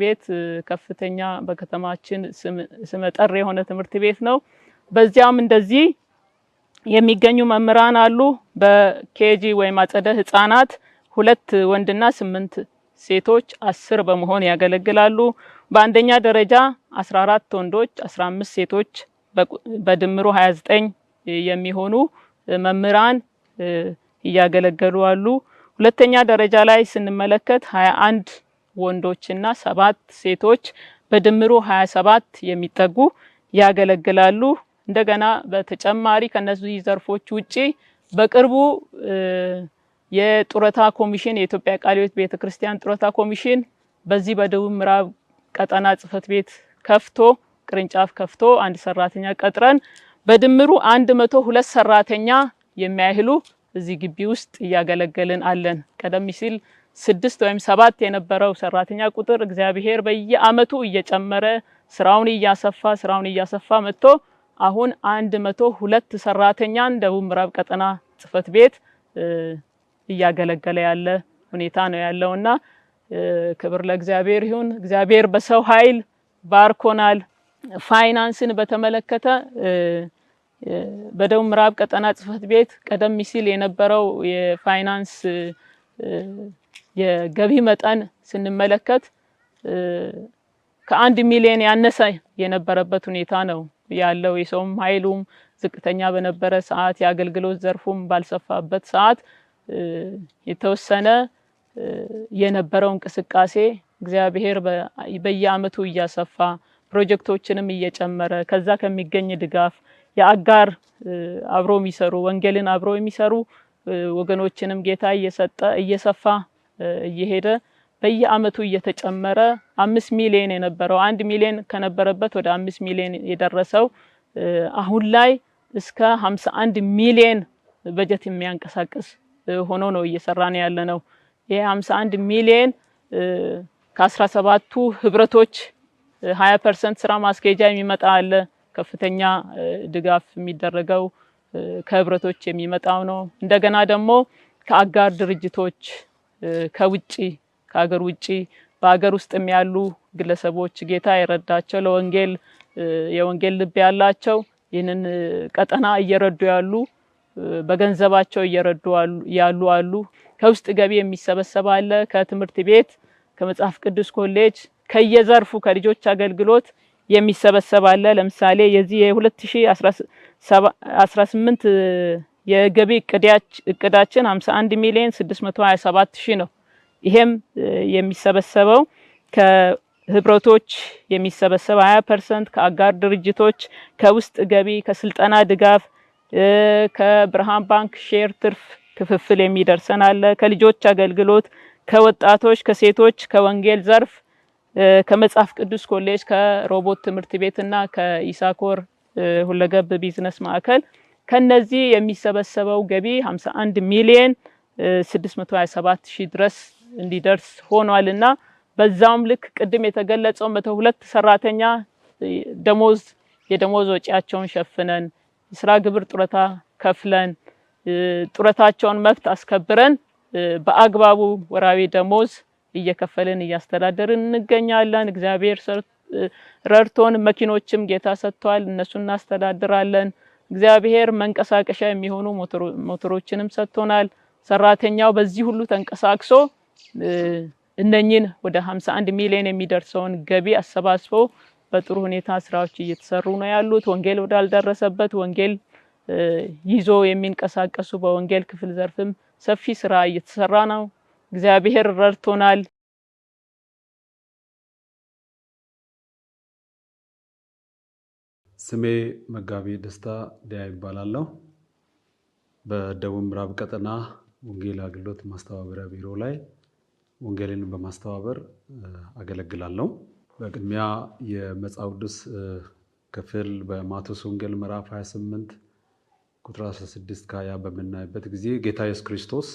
ቤት ከፍተኛ በከተማችን ስመጠር የሆነ ትምህርት ቤት ነው። በዚያም እንደዚህ የሚገኙ መምህራን አሉ። በኬጂ ወይም አጸደ ህፃናት 2 ወንድና 8 ሴቶች 10 በመሆን ያገለግላሉ። በአንደኛ ደረጃ 14 ወንዶች 15 ሴቶች በድምሩ 29 የሚሆኑ መምህራን እያገለገሉ አሉ። ሁለተኛ ደረጃ ላይ ስንመለከት 21 ወንዶችና 7 ሴቶች በድምሩ 27 የሚጠጉ ያገለግላሉ። እንደገና በተጨማሪ ከነዚህ ዘርፎች ውጪ በቅርቡ የጡረታ ኮሚሽን የኢትዮጵያ ቃለ ሕይወት ቤተክርስቲያን ጡረታ ኮሚሽን በዚህ በደቡብ ምዕራብ ቀጠና ጽህፈት ቤት ቅርንጫፍ ከፍቶ 1 ሰራተኛ ቀጥረን በድምሩ 102 ሰራተኛ የሚያህሉ እዚህ ግቢ ውስጥ እያገለገልን አለን። ቀደም ሲል 6 ወይም 7 የነበረው ሰራተኛ ቁጥር እግዚአብሔር በየአመቱ እየጨመረ ስራውን እያሰፋ መጥቶ አሁን 102 ሰራተኛን ደቡብ ምዕራብ ቀጠና ጽህፈት ቤት እያገለገለ ያለ ሁኔታ ነው ያለውና ክብር ለእግዚአብሔር ይሁን። እግዚአብሔር በሰው ኃይል ባርኮናል። ፋይናንስን በተመለከተ በደቡብ ምዕራብ ቀጠና ጽህፈት ቤት ቀደም ሲል የነበረው የፋይናንስ የገቢ መጠን ስንመለከት ከ1 ሚሊዮን ያነሰ የነበረበት ሁኔታ ነው ያለው። የሰውም ኃይሉም ዝቅተኛ በነበረ ሰዓት የአገልግሎት ዘርፉም ባልሰፋበት ሰዓት የተወሰነ የነበረው እንቅስቃሴ እግዚአብሔር በየአመቱ እያሰፋ ፕሮጀክቶችንም እየጨመረ ከዛ ከሚገኝ ድጋፍ የአጋር አብሮ የሚሰሩ ወንጌልን አብሮ የሚሰሩ ወገኖችንም ጌታ እየሰፋ እየሄደ በየአመቱ እየተጨመረ 5 ሚሊዮን የነበረው 1 ሚሊዮን ከነበረበት ወደ 5 ሚሊዮን የደረሰው አሁን ላይ እስከ 51 ሚሊዮን በጀት የሚያንቀሳቅስ ሆኖ ነው እየሰራን ያለነው። ይሄ 51 ሚሊዮን ከ17ቱ ህብረቶች 20% ስራ ማስኬጃ የሚመጣ አለ። ከፍተኛ ድጋፍ የሚደረገው ከህብረቶች የሚመጣው ነው። እንደገና ደግሞ ከአጋር ድርጅቶች ከሀገር ውጪ በአገር ውስጥም ያሉ ግለሰቦች ጌታ የረዳቸው ለወንጌል የወንጌል ልብ ያላቸው ይህንን ቀጠና እየረዱ ያሉ በገንዘባቸው እየረዱ ያሉ አሉ። ከውስጥ ገቢ የሚሰበሰብ አለ። ከትምህርት ቤት ከመጽሐፍ ቅዱስ ኮሌጅ ከየዘርፉ ከልጆች አገልግሎት የሚሰበሰብ አለ። ለምሳሌ የዚህ የ2018 የገቢ እቅዳችን 51 ሚሊዮን 627 ሺህ ነው። ይሄም የሚሰበሰበው ከህብረቶች የሚሰበሰብ 20%፣ ከአጋር ድርጅቶች፣ ከውስጥ ገቢ፣ ከስልጠና ድጋፍ፣ ከብርሃን ባንክ ሼር ትርፍ ክፍፍል የሚደርሰን አለ። ከልጆች አገልግሎት፣ ከወጣቶች፣ ከሴቶች፣ ከወንጌል ዘርፍ፣ ከመጽሐፍ ቅዱስ ኮሌጅ፣ ከሮቦት ትምህርት ቤትና ከኢሳኮር ሁለገብ ቢዝነስ ማዕከል ከነዚህ የሚሰበሰበው ገቢ 51 ሚሊዮን 627 ሺህ ድረስ እንዲደርስ ሆኗልና በዛውም ልክ ቅድም የተገለጸው 102 ሰራተኛ የደሞዝ ወጪያቸውን ሸፍነን የስራ ግብር ጡረታ ከፍለን ጡረታቸውን መብት አስከብረን በአግባቡ ወራዊ ደሞዝ እየከፈልን እያስተዳደርን እንገኛለን። እግዚአብሔር ረድቶን መኪኖችም ጌታ ሰጥቷል፣ እነሱን እናስተዳድራለን። እግዚአብሔር መንቀሳቀሻ የሚሆኑ ሞተሮችንም ሰጥቶናል። ሰራተኛው በዚህ ሁሉ ተንቀሳቅሶ እነኚህን ወደ 51 ሚሊዮን የሚደርሰውን ገቢ አሰባስበው በጥሩ ሁኔታ ስራዎች እየተሰሩ ነው ያሉት። ወንጌል ወዳልደረሰበት ወንጌል ይዞ የሚንቀሳቀሱ በወንጌል ክፍል ዘርፍም ሰፊ ስራ እየተሰራ ነው። እግዚአብሔር ረድቶናል። ስሜ መጋቢ ደስታ ዲያ ይባላለሁ። በደቡብ ምዕራብ ቀጠና ወንጌል አገልግሎት ማስተባበሪያ ቢሮ ላይ ወንጌልን በማስተባበር አገለግላለሁ። በቅድሚያ የመጽሐፍ ቅዱስ ክፍል በማቴዎስ ወንጌል ምዕራፍ 28 ቁጥር 16-20 በምናይበት ጊዜ ጌታ ኢየሱስ ክርስቶስ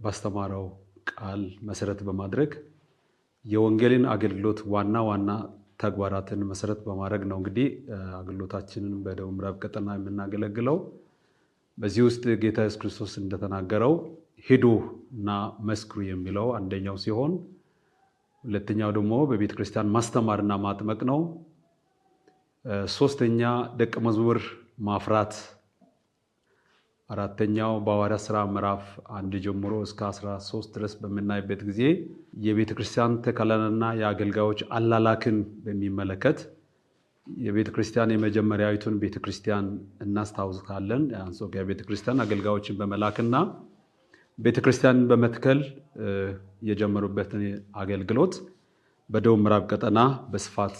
ባስተማረው ቃል መሰረት በማድረግ የወንጌልን አገልግሎት ዋና ዋና ተግባራትን መሰረት በማድረግ ነው እንግዲህ አገልግሎታችንን በደቡብ ምዕራብ ቀጠና የምናገለግለው። በዚህ ውስጥ ጌታ ኢየሱስ ክርስቶስ እንደተናገረው ሂዱ እና መስክሩ የሚለው አንደኛው ሲሆን፣ ሁለተኛው ደግሞ በቤተ ክርስቲያን ማስተማርና ማጥመቅ ነው። ሶስተኛ ደቀ መዝሙር ማፍራት፣ አራተኛው በሐዋርያት ሥራ ምዕራፍ 1 ጀምሮ እስከ 13 ድረስ በምናይበት ጊዜ የቤተ ክርስቲያን ተከላና የአገልጋዮች አላላክን በሚመለከት የቤተ ክርስቲያን የመጀመሪያዊቱን ቤተ ክርስቲያን እናስታውሳለን። የአንጾኪያ ቤተ ክርስቲያን አገልጋዮችን በመላክና ቤተ ክርስቲያንን በመትከል የጀመሩበትን አገልግሎት በደቡብ ምዕራብ ቀጠና በስፋት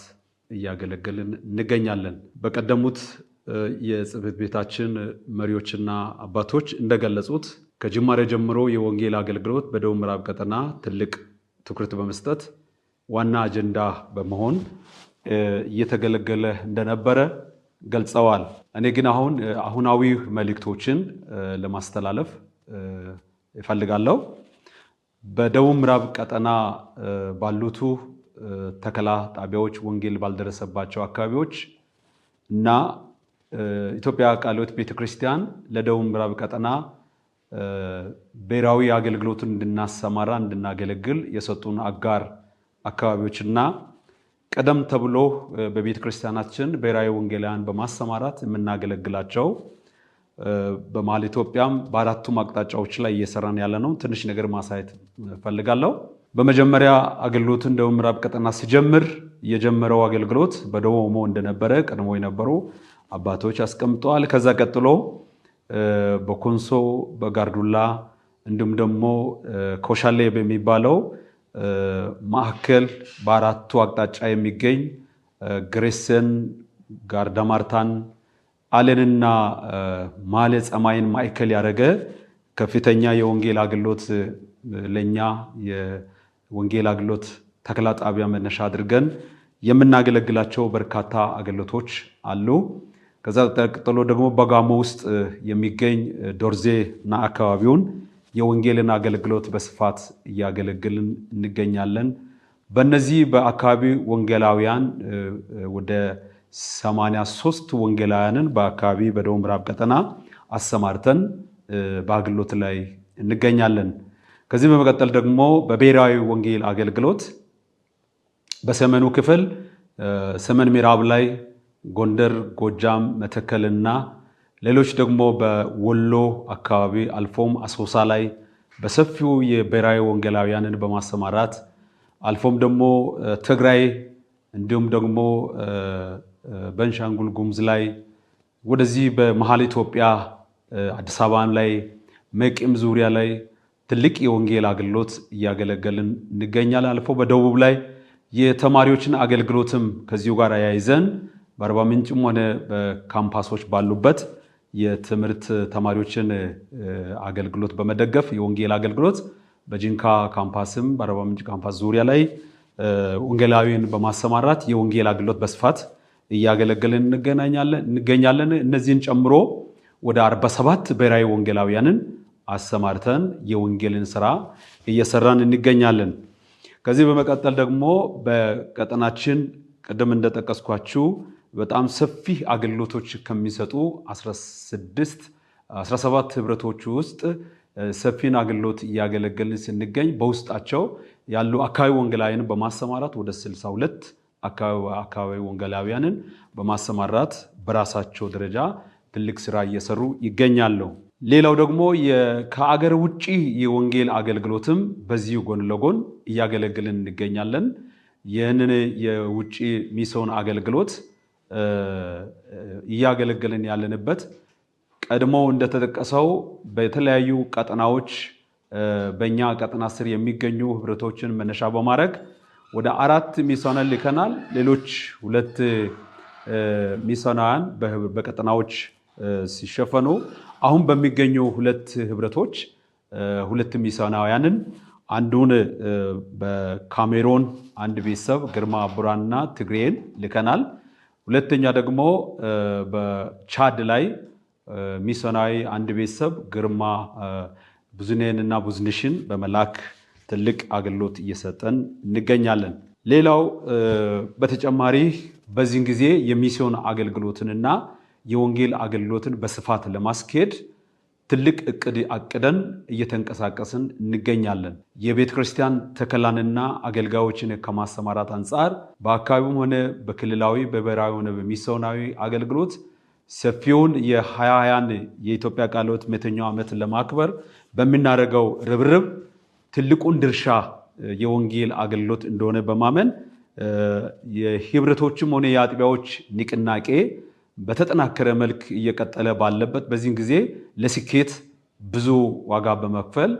እያገለገልን እንገኛለን። በቀደሙት የጽሕፈት ቤታችን መሪዎችና አባቶች እንደገለጹት ከጅማሬ ጀምሮ የወንጌል አገልግሎት በደቡብ ምዕራብ ቀጠና ትልቅ ትኩረት በመስጠት ዋና አጀንዳ በመሆን እየተገለገለ እንደነበረ ገልጸዋል። እኔ ግን አሁናዊ መልእክቶችን ለማስተላለፍ እፈልጋለሁ። በደቡብ ምዕራብ ቀጠና ባሉቱ ተከላ ጣቢያዎች ወንጌል ባልደረሰባቸው አካባቢዎች እና ኢትዮጵያ ቃለ ሕይወት ቤተክርስቲያን ለደቡብ ምዕራብ ቀጠና ብሔራዊ አገልግሎትን እንድናሰማራ እንድናገለግል የሰጡን አጋር አካባቢዎችና ቀደም ተብሎ በቤተክርስቲያናችን ብሔራዊ ወንጌላውያን በማሰማራት የምናገለግላቸው በመሀል ኢትዮጵያም በአራቱም አቅጣጫዎች ላይ እየሰራን ያለ ነው። ትንሽ ነገር ማሳየት ፈልጋለሁ። በመጀመሪያ አገልግሎትን ደቡብ ምዕራብ ቀጠና ሲጀምር የጀመረው አገልግሎት በደቡብ ኦሞ እንደነበረ ቀድሞ የነበሩ አባቶች አስቀምጠዋል። ከዛ ቀጥሎ በኮንሶ በጋርዱላ እንዲሁም ደግሞ ኮሻሌ በሚባለው ማዕከል በአራቱ አቅጣጫ የሚገኝ ግሬሰን፣ ጋርዳማርታን፣ አለንና ማለ ጸማይን ማዕከል ያደረገ ከፍተኛ የወንጌል አገልግሎት ለኛ የወንጌል አገልግሎት ተከላ ጣቢያ መነሻ አድርገን የምናገለግላቸው በርካታ አገልግሎቶች አሉ። ከዛ ቀጥሎ ደግሞ በጋሞ ውስጥ የሚገኝ ዶርዜ እና አካባቢውን የወንጌልን አገልግሎት በስፋት እያገለገልን እንገኛለን። በእነዚህ በአካባቢ ወንጌላውያን ወደ 83 ወንጌላውያንን በአካባቢ በደቡብ ምዕራብ ቀጠና አሰማርተን በአገልግሎት ላይ እንገኛለን። ከዚህ በመቀጠል ደግሞ በብሔራዊ ወንጌል አገልግሎት በሰሜኑ ክፍል ሰሜን ምዕራብ ላይ ጎንደር፣ ጎጃም፣ መተከልና ሌሎች ደግሞ በወሎ አካባቢ አልፎም አሶሳ ላይ በሰፊው የብሔራዊ ወንጌላውያንን በማሰማራት አልፎም ደግሞ ትግራይ እንዲሁም ደግሞ ቤንሻንጉል ጉሙዝ ላይ ወደዚህ በመሀል ኢትዮጵያ አዲስ አበባ ላይ መቂም ዙሪያ ላይ ትልቅ የወንጌል አገልግሎት እያገለገልን እንገኛለን። አልፎ በደቡብ ላይ የተማሪዎችን አገልግሎትም ከዚሁ ጋር ያይዘን በአርባ ምንጭም ሆነ በካምፓሶች ባሉበት የትምህርት ተማሪዎችን አገልግሎት በመደገፍ የወንጌል አገልግሎት በጂንካ ካምፓስም በአርባ ምንጭ ካምፓስ ዙሪያ ላይ ወንጌላዊን በማሰማራት የወንጌል አገልግሎት በስፋት እያገለገልን እንገኛለን። እነዚህን ጨምሮ ወደ 47 ብሔራዊ ወንጌላውያንን አሰማርተን የወንጌልን ስራ እየሰራን እንገኛለን። ከዚህ በመቀጠል ደግሞ በቀጠናችን ቀደም እንደጠቀስኳችሁ በጣም ሰፊ አገልግሎቶች ከሚሰጡ 17 ህብረቶች ውስጥ ሰፊን አገልግሎት እያገለገልን ስንገኝ በውስጣቸው ያሉ አካባቢ ወንጌላውያንን በማሰማራት ወደ 62 አካባቢ ወንጌላውያንን በማሰማራት በራሳቸው ደረጃ ትልቅ ስራ እየሰሩ ይገኛሉ። ሌላው ደግሞ ከአገር ውጪ የወንጌል አገልግሎትም በዚሁ ጎን ለጎን እያገለገልን እንገኛለን። ይህንን የውጪ ሚስዮን አገልግሎት እያገለገልን ያለንበት ቀድሞ እንደተጠቀሰው በተለያዩ ቀጠናዎች በእኛ ቀጠና ስር የሚገኙ ህብረቶችን መነሻ በማድረግ ወደ 4 ሚስዮናውያን ልከናል። ሌሎች 2 ሚስዮናውያን በቀጠናዎች ሲሸፈኑ አሁን በሚገኙ 2 ህብረቶች 2 ሚስዮናውያንን አንዱን በካሜሮን አንድ ቤተሰብ ግርማ አቡራንና ትግሬን ልከናል። ሁለተኛ ደግሞ በቻድ ላይ ሚስዮናዊ አንድ ቤተሰብ ግርማ ብዙኔንና ብዙንሽን በመላክ ትልቅ አገልግሎት እየሰጠን እንገኛለን። ሌላው በተጨማሪ በዚህን ጊዜ የሚስዮን አገልግሎትንና የወንጌል አገልግሎትን በስፋት ለማስኬድ ትልቅ እቅድ አቅደን እየተንቀሳቀስን እንገኛለን። የቤተ ክርስቲያን ተከላንና አገልጋዮችን ከማሰማራት አንጻር በአካባቢውም ሆነ በክልላዊ በብሔራዊ ሆነ በሚስዮናዊ አገልግሎት ሰፊውን የ2020 የኢትዮጵያ ቃለ ሕይወት 100ኛው ዓመት ለማክበር በሚናደርገው ርብርብ ትልቁን ድርሻ የወንጌል አገልግሎት እንደሆነ በማመን የህብረቶችም ሆነ የአጥቢያዎች ንቅናቄ በተጠናከረ መልክ እየቀጠለ ባለበት በዚህን ጊዜ ለስኬት ብዙ ዋጋ በመክፈል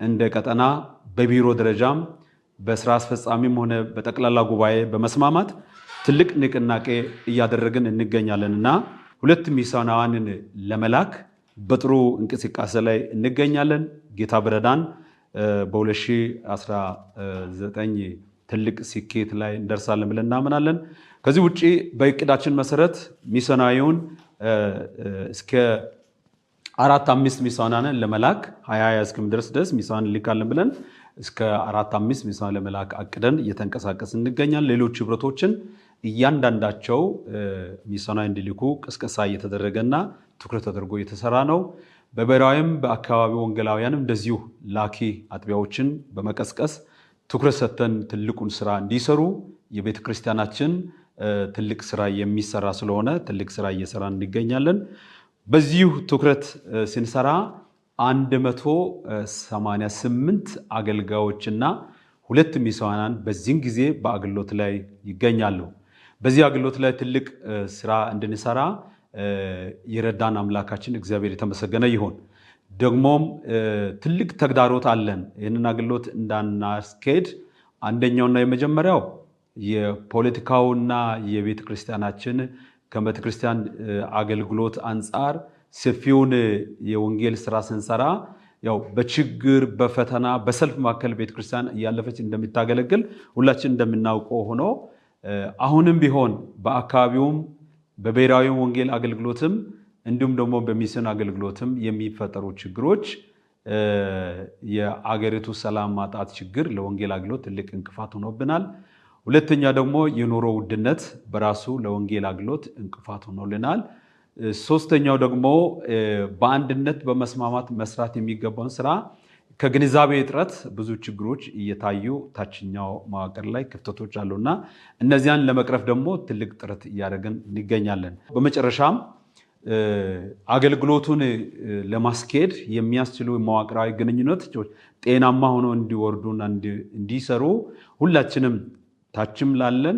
እንደ ቀጠና በቢሮ ደረጃም በስራ አስፈጻሚም ሆነ በጠቅላላ ጉባኤ በመስማማት ትልቅ ንቅናቄ እያደረግን እንገኛለንና 2 ሚስዮናውያንን ለመላክ በጥሩ እንቅስቃሴ ላይ እንገኛለን። ጌታ ብረዳን በ2019 ትልቅ ስኬት ላይ እንደርሳለን ብለን እናምናለን። ከዚህ ውጪ በእቅዳችን መሰረት ሚስዮናዊውን እስከ 4-5 ሚስዮናውያንን ለመላክ 2020 እስከሚደርስ ድረስ ሚስዮናውያን እንልካለን ብለን እስከ 4-5 ሚስዮናውያን ለመላክ አቅደን እየተንቀሳቀስን እንገኛለን። ሌሎች ህብረቶችን እያንዳንዳቸው ሚስዮናዊ እንዲልኩ ቅስቀሳ እየተደረገና ትኩረት ተደርጎ እየተሰራ ነው። በብሔራዊም በአካባቢ ወንጌላውያንም እንደዚሁ ላኪ አጥቢያዎችን በመቀስቀስ ትኩረት ሰጥተን ትልቁን ስራ እንዲሰሩ የቤተ ክርስቲያናችን ትልቅ ስራ የሚሰራ ስለሆነ ትልቅ ስራ እየሰራ እንገኛለን። በዚሁ ትኩረት ስንሰራ 188 አገልጋዮችና 2 ሚስዮናውያን በዚህን ጊዜ በአገልግሎት ላይ ይገኛሉ። በዚህ አገልግሎት ላይ ትልቅ ስራ እንድንሰራ የረዳን አምላካችን እግዚአብሔር የተመሰገነ ይሁን። ደግሞም ትልቅ ተግዳሮት አለን። ይህንን አገልግሎት እንዳናስኬድ አንደኛውና የመጀመሪያው የፖለቲካውና የቤተ ክርስቲያናችን ከቤተ ክርስቲያን አገልግሎት አንጻር ሰፊውን የወንጌል ስራ ስንሰራ ያው በችግር በፈተና በሰልፍ መካከል ቤተ ክርስቲያን እያለፈች እንደምታገለግል ሁላችን እንደምናውቀው ሆኖ አሁንም ቢሆን በአካባቢውም በብሔራዊ ወንጌል አገልግሎትም እንዲሁም ደግሞ በሚስዮን አገልግሎትም የሚፈጠሩ ችግሮች የአገሪቱ ሰላም ማጣት ችግር ለወንጌል አገልግሎት ትልቅ እንቅፋት ሆኖብናል። ሁለተኛ ደግሞ የኑሮ ውድነት በራሱ ለወንጌል አገልግሎት እንቅፋት ሆኖልናል። ሶስተኛው ደግሞ በአንድነት በመስማማት መስራት የሚገባውን ስራ ከግንዛቤ እጥረት ብዙ ችግሮች እየታዩ ታችኛው መዋቅር ላይ ክፍተቶች አሉና እነዚያን ለመቅረፍ ደግሞ ትልቅ ጥረት እያደረግን እንገኛለን። በመጨረሻም አገልግሎቱን ለማስኬድ የሚያስችሉ መዋቅራዊ ግንኙነቶች ጤናማ ሆኖ እንዲወርዱና እንዲሰሩ ሁላችንም ታችም ላለን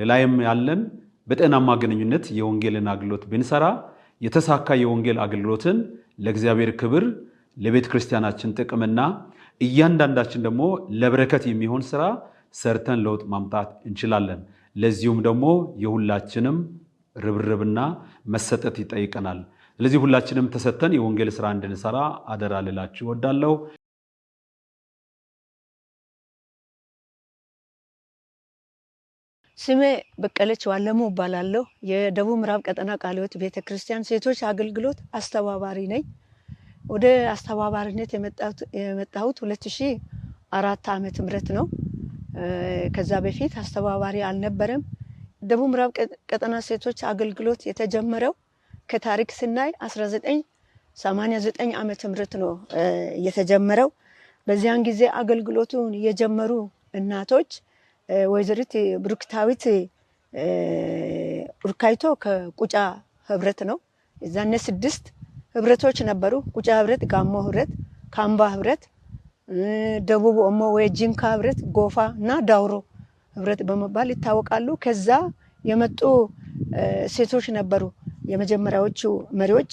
ላይም ያለን በጤናማ ግንኙነት የወንጌልን አገልግሎት ብንሰራ የተሳካ የወንጌል አገልግሎትን ለእግዚአብሔር ክብር ለቤተ ክርስቲያናችን ጥቅምና እያንዳንዳችን ደግሞ ለበረከት የሚሆን ስራ ሰርተን ለውጥ ማምጣት እንችላለን። ለዚሁም ደግሞ የሁላችንም ርብርብና መሰጠት ይጠይቀናል። ስለዚህ ሁላችንም ተሰጥተን የወንጌል ስራ እንድንሰራ አደራ ልላችሁ እወዳለሁ። ስሜ በቀለች ዋለሙ እባላለሁ። የደቡብ ምዕራብ ቀጠና ቃለ ሕይወት ቤተክርስቲያን ሴቶች አገልግሎት አስተባባሪ ነኝ። ወደ አስተባባሪነት የመጣሁት 2004 ዓመተ ምህረት ነው። ከዛ በፊት አስተባባሪ አልነበረም። ደቡብ ምዕራብ ቀጠና ሴቶች አገልግሎት የተጀመረው ከታሪክ ስናይ 1989 ዓመተ ምህረት ነው የተጀመረው። በዚያን ጊዜ አገልግሎቱን የጀመሩ እናቶች ወይዘሪት ብሩክታዊት ኡርካይቶ ከቁጫ ህብረት ነው። እዛነ 6 ህብረቶች ነበሩ። ቁጫ ህብረት፣ ጋሞ ህብረት፣ ካምባ ህብረት፣ ደቡብ ኦሞ ወይ ጂንካ ህብረት፣ ጎፋ እና ዳውሮ ህብረት በመባል ይታወቃሉ። ከዛ የመጡ ሴቶች ነበሩ። የመጀመሪያዎቹ መሪዎች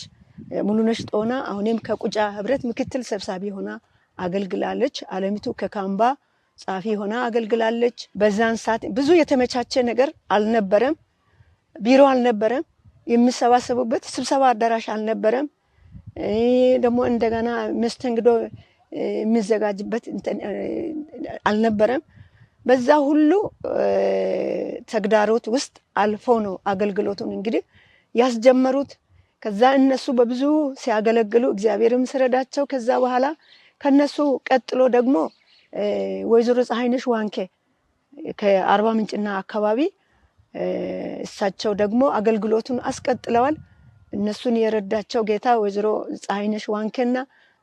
ሙሉነሽ ጦና አሁንም ከቁጫ ህብረት ምክትል ሰብሳቢ ሆና አገልግላለች። አለሚቱ ከካምባ ጻፊ ሆና አገልግላለች። በዛን ሰዓት ብዙ የተመቻቸ ነገር አልነበረም። ቢሮ አልነበረም። የሚሰባሰቡበት ስብሰባ አዳራሽ አልነበረም። ደግሞ እንደገና መስተንግዶ የሚዘጋጅበት አልነበረም። በዛ ሁሉ ተግዳሮት ውስጥ አልፎ ነው አገልግሎቱን እንግዲህ ያስጀመሩት። ከዛ እነሱ በብዙ ሲያገለግሉ እግዚአብሔርም ስረዳቸው ከዛ በኋላ ከነሱ ቀጥሎ ደግሞ ወይዘሮ ፀሐይነሽ ዋንኬ ከአርባ ምንጭና አካባቢ እሳቸው ደግሞ አገልግሎቱን አስቀጥለዋል። እነሱን የረዳቸው ጌታ ወይዘሮ ፀሐይነሽ ዋንኬና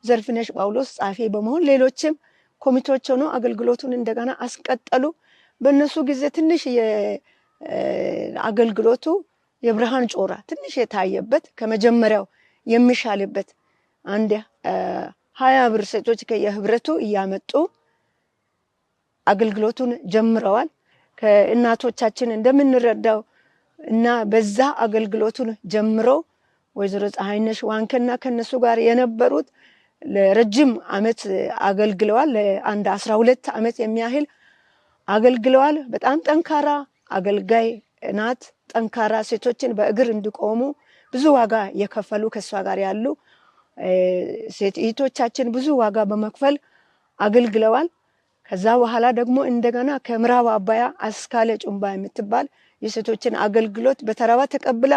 ዘርፍነሽ ጳውሎስ ጻፊ በመሆን ሌሎችም ኮሚቴዎች ሆነው አገልግሎቱን እንደገና አስቀጠሉ። በእነሱ ጊዜ ትንሽ የአገልግሎቱ የብርሃን ጮራ ትንሽ የታየበት ከመጀመሪያው የሚሻልበት አንድ 20 ብር ሴቶች ከየህብረቱ እያመጡ አገልግሎቱን ጀምረዋል። ከእናቶቻችን እንደምንረዳው እና በዛ አገልግሎቱን ጀምረው ወይዘሮ ፀሐይነሽ ዋንኬና ከነሱ ጋር የነበሩት ለረጅም ዓመት አገልግለዋል። ለአንድ 12 ዓመት የሚያህል አገልግለዋል። በጣም ጠንካራ አገልጋይ ናት። ጠንካራ ሴቶችን በእግር እንዲቆሙ ብዙ ዋጋ የከፈሉ ከሷ ጋር ያሉ ሴት እህቶቻችን ብዙ ዋጋ በመክፈል አገልግለዋል። ከዛ በኋላ ደግሞ እንደገና ከምዕራብ አባያ አስካለ ጩምባ የምትባል የሴቶችን አገልግሎት በተራዋ ተቀብላ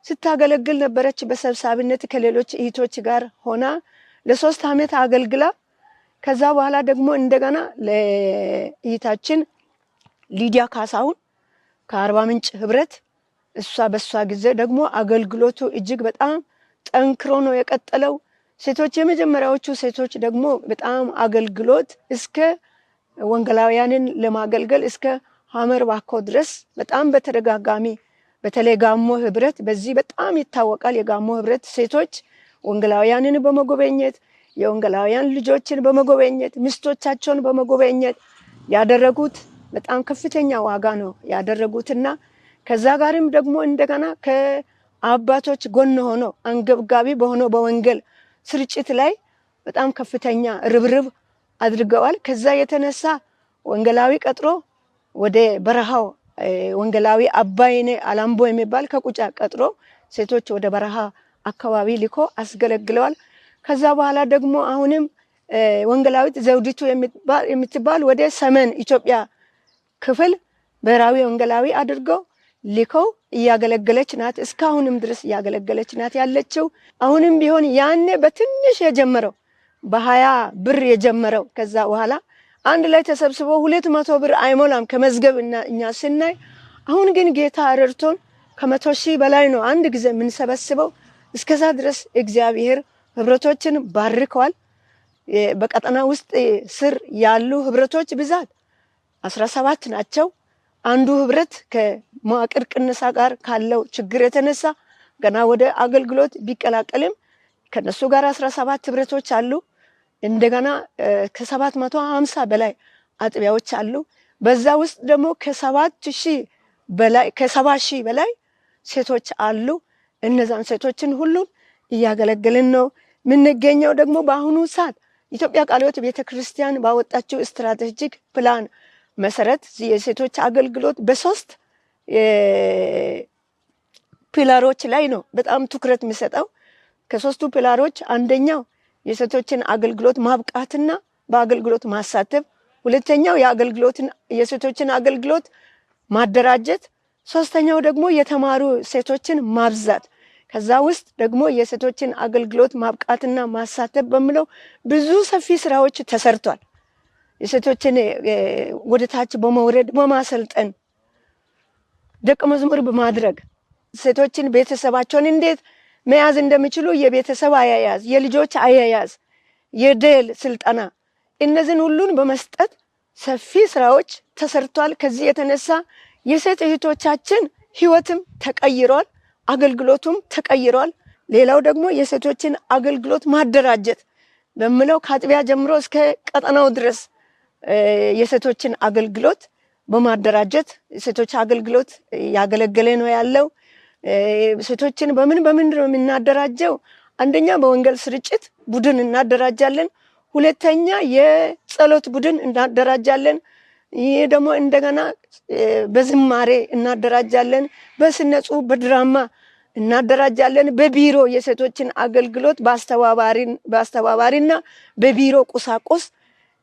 ስታገለግል ነበረች። በሰብሳቢነት ከሌሎች እህቶች ጋር ሆና ለ3 ዓመት አገልግላ ከዛ በኋላ ደግሞ እንደገና ለእህታችን ሊዲያ ካሳሁን ከአርባ ምንጭ ህብረት እሷ በሷ ጊዜ ደግሞ አገልግሎቱ እጅግ በጣም ጠንክሮ ነው የቀጠለው። ሴቶች የመጀመሪያዎቹ ሴቶች ደግሞ በጣም አገልግሎት እስከ ወንጌላውያንን ለማገልገል እስከ ሐመር ባኮ ድረስ በጣም በተደጋጋሚ በተለይ ጋሞ ህብረት በዚህ በጣም ይታወቃል። የጋሞ ህብረት ሴቶች ወንጌላውያንን በመጎበኘት የወንጌላውያን ልጆችን በመጎበኘት ሚስቶቻቸውን በመጎበኘት ያደረጉት በጣም ከፍተኛ ዋጋ ነው ያደረጉትና ከዛ ጋርም ደግሞ እንደገና ከአባቶች ጎን ሆኖ አንገብጋቢ በሆነው በወንጌል ስርጭት ላይ በጣም ከፍተኛ ርብርብ አድርገዋል። ከዛ የተነሳ ወንጌላዊ ቀጥሮ ወደ በረሃው ወንጌላዊ አባይኔ አላምቦ የሚባል ከቁጫ ቀጥሮ ሴቶች ወደ በረሃ አካባቢ ልኮ አስገለግለዋል። ከዛ በኋላ ደግሞ አሁንም ወንጌላዊት ዘውዲቱ የምትባል ወደ ሰሜን ኢትዮጵያ ክፍል ብሔራዊ ወንጌላዊ አድርገው ልከው እያገለገለች ናት። እስካሁንም ድረስ እያገለገለች ናት ያለችው። አሁንም ቢሆን ያኔ በትንሽ የጀመረው በ20 ብር የጀመረው ከዛ በኋላ አንድ ላይ ተሰብስቦ 200 ብር አይሞላም ከመዝገብ እና እኛ ስናይ አሁን ግን ጌታ ረድቶን ከ100 ሺህ በላይ ነው አንድ ጊዜ የምንሰበስበው። እስከዛ ድረስ እግዚአብሔር ህብረቶችን ባርከዋል። በቀጠና ውስጥ ስር ያሉ ህብረቶች ብዛት 17 ናቸው። አንዱ ህብረት ከመዋቅር ቅነሳ ጋር ካለው ችግር የተነሳ ገና ወደ አገልግሎት ቢቀላቀልም ከነሱ ጋር 17 ህብረቶች አሉ። እንደገና ከ750 በላይ አጥቢያዎች አሉ። በዛ ውስጥ ደግሞ ከ70 ሺህ በላይ ሴቶች አሉ። እነዛን ሴቶችን ሁሉን እያገለገልን ነው የምንገኘው። ደግሞ በአሁኑ ሰዓት ኢትዮጵያ ቃለ ሕይወት ቤተክርስቲያን ባወጣችው ስትራቴጂክ ፕላን መሰረት የሴቶች አገልግሎት በ3 ፒላሮች ላይ ነው በጣም ትኩረት የሚሰጠው። ከ3ቱ ፒላሮች አንደኛው የሴቶችን አገልግሎት ማብቃትና በአገልግሎት ማሳተፍ፣ ሁለተኛው የሴቶችን አገልግሎት ማደራጀት፣ ሶስተኛው ደግሞ የተማሩ ሴቶችን ማብዛት። ከዛ ውስጥ ደግሞ የሴቶችን አገልግሎት ማብቃትና ማሳተፍ በሚለው ብዙ ሰፊ ስራዎች ተሰርቷል። የሴቶችን ወደ ታች በመውረድ በማሰልጠን ደቀ መዝሙር በማድረግ ሴቶችን ቤተሰባቸውን እንዴት መያዝ እንደሚችሉ የቤተሰብ አያያዝ፣ የልጆች አያያዝ፣ የደል ስልጠና እነዚህን ሁሉን በመስጠት ሰፊ ስራዎች ተሰርቷል። ከዚህ የተነሳ የሴት እህቶቻችን ህይወትም ተቀይሯል፣ አገልግሎቱም ተቀይሯል። ሌላው ደግሞ የሴቶችን አገልግሎት ማደራጀት በሚለው ከአጥቢያ ጀምሮ እስከ ቀጠናው ድረስ የሴቶችን አገልግሎት በማደራጀት ሴቶች አገልግሎት ያገለገለ ነው ያለው። ሴቶችን በምን ነው የምናደራጀው? አንደኛ በወንጌል ስርጭት ቡድን እናደራጃለን። ሁለተኛ የጸሎት ቡድን እናደራጃለን። ይሄ ደግሞ እንደገና በዝማሬ እናደራጃለን። በስነ ጽሁፍ በድራማ እናደራጃለን። በቢሮ የሴቶችን አገልግሎት በአስተባባሪና በቢሮ ቁሳቁስ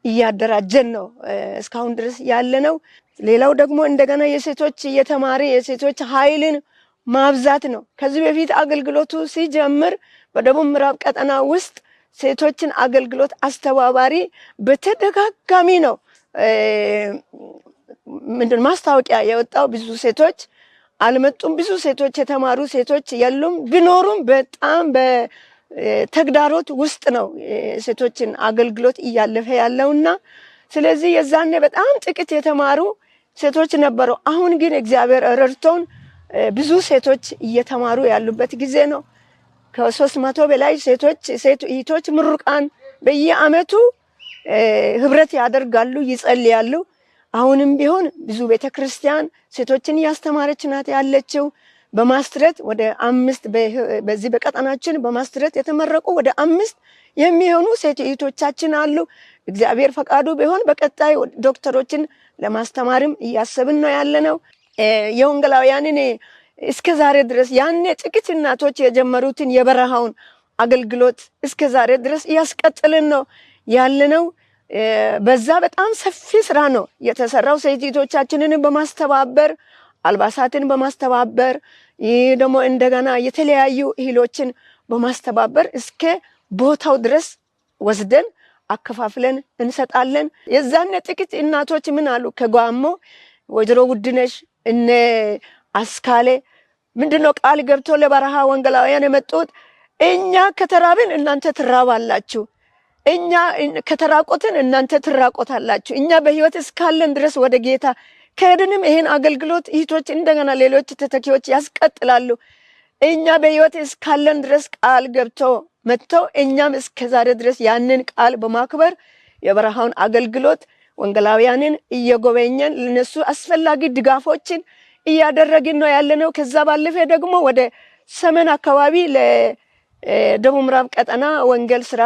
እያደራጀን ነው እስካሁን ድረስ ያለነው። ሌላው ደግሞ እንደገና የሴቶች የተማሪ የሴቶች ኃይልን ማብዛት ነው። ከዚህ በፊት አገልግሎቱ ሲጀምር በደቡብ ምዕራብ ቀጠና ውስጥ ሴቶችን አገልግሎት አስተባባሪ በተደጋጋሚ ነው ማስታወቂያ የወጣው። ብዙ ሴቶች አልመጡም። ብዙ ሴቶች የተማሩ ሴቶች የሉም። ቢኖሩም በጣም በተግዳሮት ውስጥ ነው ሴቶችን አገልግሎት እያለፈ ያለውና ስለዚህ የዛኔ በጣም ጥቂት የተማሩ ሴቶች ነበሩ። አሁን ግን እግዚአብሔር ረድቶን ብዙ ሴቶች እየተማሩ ያሉበት ጊዜ ነው። ከ300 በላይ ሴቶች ምሩቃን በየአመቱ ህብረት ያደርጋሉ፣ ይጸልያሉ። አሁንም ቢሆን ብዙ ቤተክርስቲያን ሴቶችን እያስተማረች ናት ያለችው። በማስትሬት ወደ 5 በዚህ በቀጠናችን በማስትሬት የተመረቁ ወደ 5 የሚሆኑ ሴቶቻችን አሉ። እግዚአብሔር ፈቃዱ ቢሆን በቀጣይ ዶክተሮችን ለማስተማርም እያሰብን ነው ያለነው። የወንጌላውያንን እስከ ዛሬ ድረስ ያኔ ጥቂት እናቶች የጀመሩትን የበረሃውን አገልግሎት እስከ ዛሬ ድረስ እያስቀጥልን ነው ያለነው። በዛ በጣም ሰፊ ስራ ነው የተሰራው። ሴቶቻችንን በማስተባበር አልባሳትን በማስተባበር ይህ ደግሞ እንደገና የተለያዩ እህሎችን በማስተባበር እስከ ቦታው ድረስ ወስደን አከፋፍለን እንሰጣለን። የዛኔ ጥቂት እናቶች ምን አሉ? ከጓሞ ወይዘሮ ውድነሽ እነ አስካሌ ምንድነው ቃል ገብቶ ለበረሃ ወንጌላውያን የመጡት እኛ ከተራብን እናንተ ትራባላችሁ፣ እኛ ከተራቆትን እናንተ ትራቆታላችሁ፣ እኛ በህይወት እስካለን ድረስ ወደ ጌታ ከሄድንም ይሄን አገልግሎት እህቶች እንደገና ሌሎች ተተኪዎች ያስቀጥላሉ። እኛ በህይወት እስካለን ድረስ ቃል ገብቶ መጥተው እኛም እስከዛሬ ድረስ ያንን ቃል በማክበር የበረሃውን አገልግሎት ወንጌላውያንን እየጎበኘን ለነሱ አስፈላጊ ድጋፎችን እያደረግን ነው ያለነው። ከዛ ባለፈ ደግሞ ወደ ሰሜን አካባቢ ለደቡብ ምዕራብ ቀጠና ወንጌል ስራ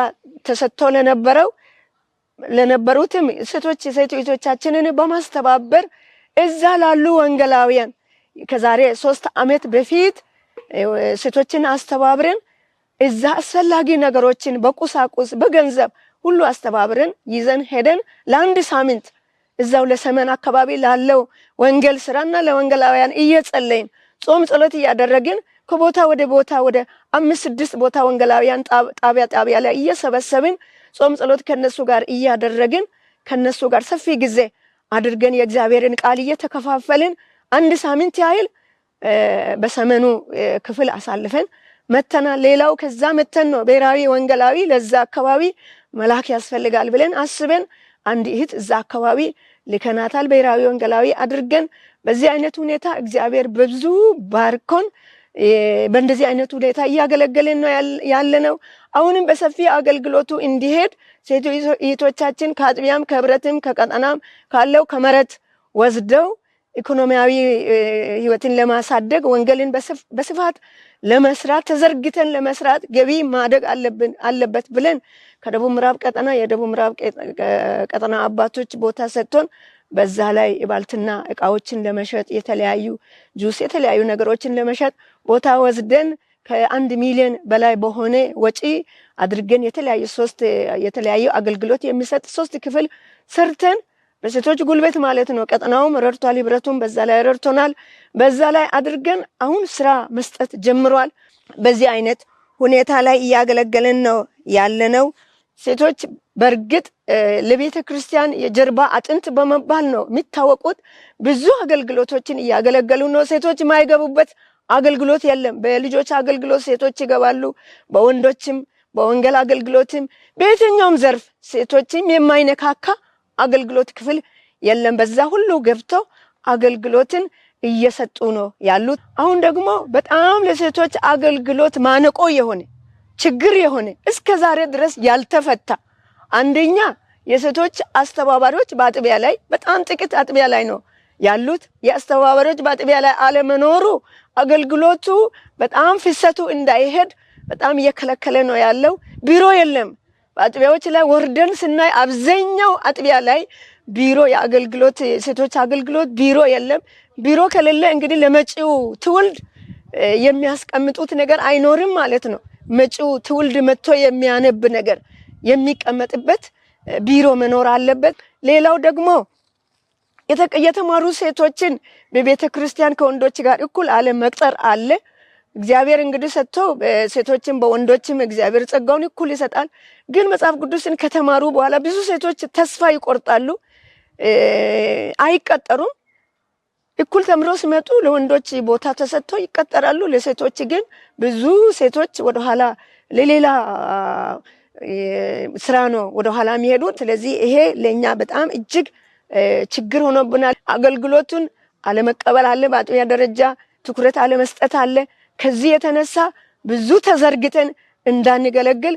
ተሰጥቶ ለነበሩትም ሴቶቻችንን በማስተባበር እዛ ላሉ ወንጌላውያን ከዛሬ 3 ዓመት በፊት ሴቶችን አስተባብረን እዛ አስፈላጊ ነገሮችን በቁሳቁስ በገንዘብ ሁሉ አስተባብረን ይዘን ሄደን ለአንድ ሳምንት እዛው ለሰሜን አካባቢ ላለው ወንጌል ስራና ለወንጌላውያን እየጸለይን ጾም ጸሎት እያደረግን ከቦታ ወደ ቦታ ወደ 5-6 ቦታ ወንጌላውያን ጣቢያ ላይ እየሰበሰብን ጾም ጸሎት ከነሱ ጋር እያደረግን ከነሱ ጋር ሰፊ ጊዜ አድርገን የእግዚአብሔርን ቃል እየተከፋፈልን አንድ ሳምንት ያህል በሰሜኑ ክፍል አሳልፈን መተናል። ሌላው ከዛ መተን ነው ብሔራዊ ወንጌላዊ ለዛ አካባቢ መላክ ያስፈልጋል ብለን አስበን አንድ እህት እዛ አካባቢ ልከናታል። ብሔራዊ ወንጌላዊ አድርገን በዚህ አይነት ሁኔታ እግዚአብሔር በብዙ ባርኮን በእንደዚህ አይነት ሁኔታ እያገለገለን ነው ያለነው። አሁንም በሰፊ አገልግሎቱ እንዲሄድ ሴቶቻችን ከአጥቢያም ከህብረትም ከቀጠናም ካለው ከመሬት ወስደው ኢኮኖሚያዊ ህይወትን ለማሳደግ ወንጌልን በስፋት ለመስራት ተዘርግተን ለመስራት ገቢ ማደግ አለበት ብለን ከደቡብ ምዕራብ ቀጠና የደቡብ ምዕራብ ቀጠና አባቶች ቦታ ሰጥቶን በዛ ላይ የባልትና እቃዎችን ለመሸጥ የተለያዩ ጁስ የተለያዩ ነገሮችን ለመሸጥ ቦታ ወስደን ከ1 ሚሊዮን በላይ በሆነ ወጪ አድርገን የተለያዩ አገልግሎት የሚሰጥ 3 ክፍል ሰርተን በሴቶች ጉልበት ማለት ነው። ቀጠናውም ረድቷል፣ ህብረቱም በዛ ላይ ረድቶናል። በዛ ላይ አድርገን አሁን ስራ መስጠት ጀምሯል። በዚህ አይነት ሁኔታ ላይ እያገለገለን ነው ያለነው። ሴቶች በእርግጥ ለቤተ ክርስቲያን የጀርባ አጥንት በመባል ነው የሚታወቁት። ብዙ አገልግሎቶችን እያገለገሉ ነው። ሴቶች የማይገቡበት አገልግሎት የለም። በልጆች አገልግሎት ሴቶች ይገባሉ። በወንዶችም በወንጌል አገልግሎትም በየትኛውም ዘርፍ ሴቶችም የማይነካካ አገልግሎት ክፍል የለም። በዛ ሁሉ ገብተው አገልግሎትን እየሰጡ ነው ያሉት። አሁን ደግሞ በጣም ለሴቶች አገልግሎት ማነቆ የሆነ ችግር የሆነ እስከ ዛሬ ድረስ ያልተፈታ አንደኛ የሴቶች አስተባባሪዎች በአጥቢያ ላይ በጣም ጥቂት አጥቢያ ላይ ነው ያሉት። የአስተባባሪዎች በአጥቢያ ላይ አለመኖሩ አገልግሎቱ በጣም ፍሰቱ እንዳይሄድ በጣም እየከለከለ ነው ያለው። ቢሮ የለም። በአጥቢያዎች ላይ ወርደን ስናይ አብዛኛው አጥቢያ ላይ ቢሮ የአገልግሎት ሴቶች አገልግሎት ቢሮ የለም። ቢሮ ከሌለ እንግዲህ ለመጪው ትውልድ የሚያስቀምጡት ነገር አይኖርም ማለት ነው። መጪው ትውልድ መጥቶ የሚያነብ ነገር የሚቀመጥበት ቢሮ መኖር አለበት። ሌላው ደግሞ የተማሩ ሴቶችን በቤተ ክርስቲያን ከወንዶች ጋር እኩል አለመቅጠር አለ። እግዚአብሔር እንግዲህ ሰጥቶ ሴቶችን በወንዶችም እግዚአብሔር ጸጋውን እኩል ይሰጣል። ግን መጽሐፍ ቅዱስን ከተማሩ በኋላ ብዙ ሴቶች ተስፋ ይቆርጣሉ፣ አይቀጠሩም። እኩል ተምሮ ሲመጡ ለወንዶች ቦታ ተሰጥቶ ይቀጠራሉ። ለሴቶች ግን ብዙ ሴቶች ወደኋላ ለሌላ ስራ ነው ወደኋላ የሚሄዱት። ስለዚህ ይሄ ለኛ በጣም እጅግ ችግር ሆኖብናል። አገልግሎቱን አለመቀበል አለ፣ በአጥቢያ ደረጃ ትኩረት አለመስጠት አለ። ከዚህ የተነሳ ብዙ ተዘርግተን እንዳንገለግል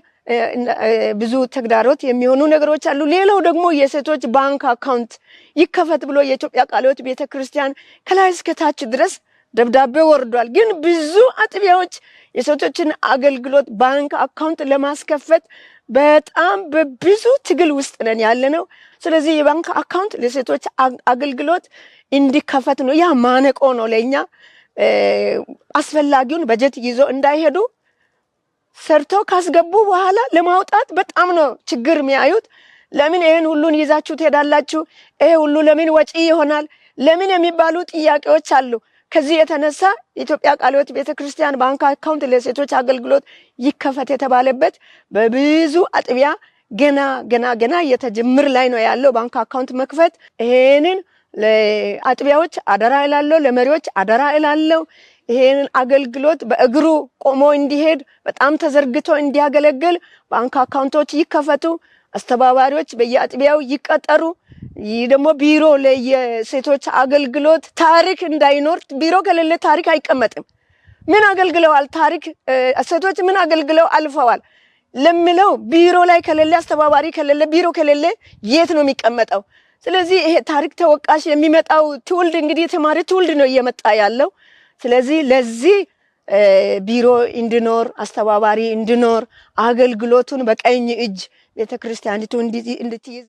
ብዙ ተግዳሮት የሚሆኑ ነገሮች አሉ። ሌላው ደግሞ የሴቶች ባንክ አካውንት ይከፈት ብሎ የኢትዮጵያ ቃለ ሕይወት ቤተክርስቲያን ከላይ እስከ ታች ድረስ ደብዳቤ ወርዷል። ግን ብዙ አጥቢያዎች የሴቶችን አገልግሎት ባንክ አካውንት ለማስከፈት በጣም በብዙ ትግል ውስጥ ነን ያለነው። ስለዚህ የባንክ አካውንት ለሴቶች አገልግሎት እንዲከፈት ነው። ያ ማነቆ ነው ለኛ። አስፈላጊውን በጀት ይዞ እንዳይሄዱ ሰርቶ ካስገቡ በኋላ ለማውጣት በጣም ነው ችግር የሚያዩት። ለምን ይሄን ሁሉን ይዛችሁ ትሄዳላችሁ? ይሄ ሁሉ ለምን ወጪ ይሆናል? ለምን የሚባሉ ጥያቄዎች አሉ። ከዚህ የተነሳ የኢትዮጵያ ቃለ ሕይወት ቤተክርስቲያን ባንክ አካውንት ለሴቶች አገልግሎት ይከፈት የተባለበት በብዙ አጥቢያ ገና የተጀመረ ላይ ነው ያለው ባንክ አካውንት መክፈት። ይሄንን ለአጥቢያዎች አደራ እላለሁ፣ ለመሪዎች አደራ እላለሁ። ይሄንን አገልግሎት በእግሩ ቆሞ እንዲሄድ በጣም ተዘርግቶ እንዲያገለግል ባንክ አካውንቶች ይከፈቱ፣ አስተባባሪዎች በየአጥቢያው ይቀጠሩ። ይህ ደግሞ ቢሮ ለየሴቶች አገልግሎት ታሪክ እንዳይኖር፣ ቢሮ ከሌለ ታሪክ አይቀመጥም። ምን አገልግለዋል? ታሪክ ሴቶች ምን አገልግለው አልፈዋል ለምለው ቢሮ ላይ ከሌለ፣ አስተባባሪ ከሌለ፣ ቢሮ ከሌለ የት ነው የሚቀመጠው? ስለዚህ ይሄ ታሪክ ተወቃሽ የሚመጣው ትውልድ እንግዲህ የተማሪ ትውልድ ነው እየመጣ ያለው። ስለዚህ ለዚህ ቢሮ እንዲኖር፣ አስተባባሪ እንዲኖር፣ አገልግሎቱን በቀኝ እጅ ቤተክርስቲያኒቱ እንድትይዝ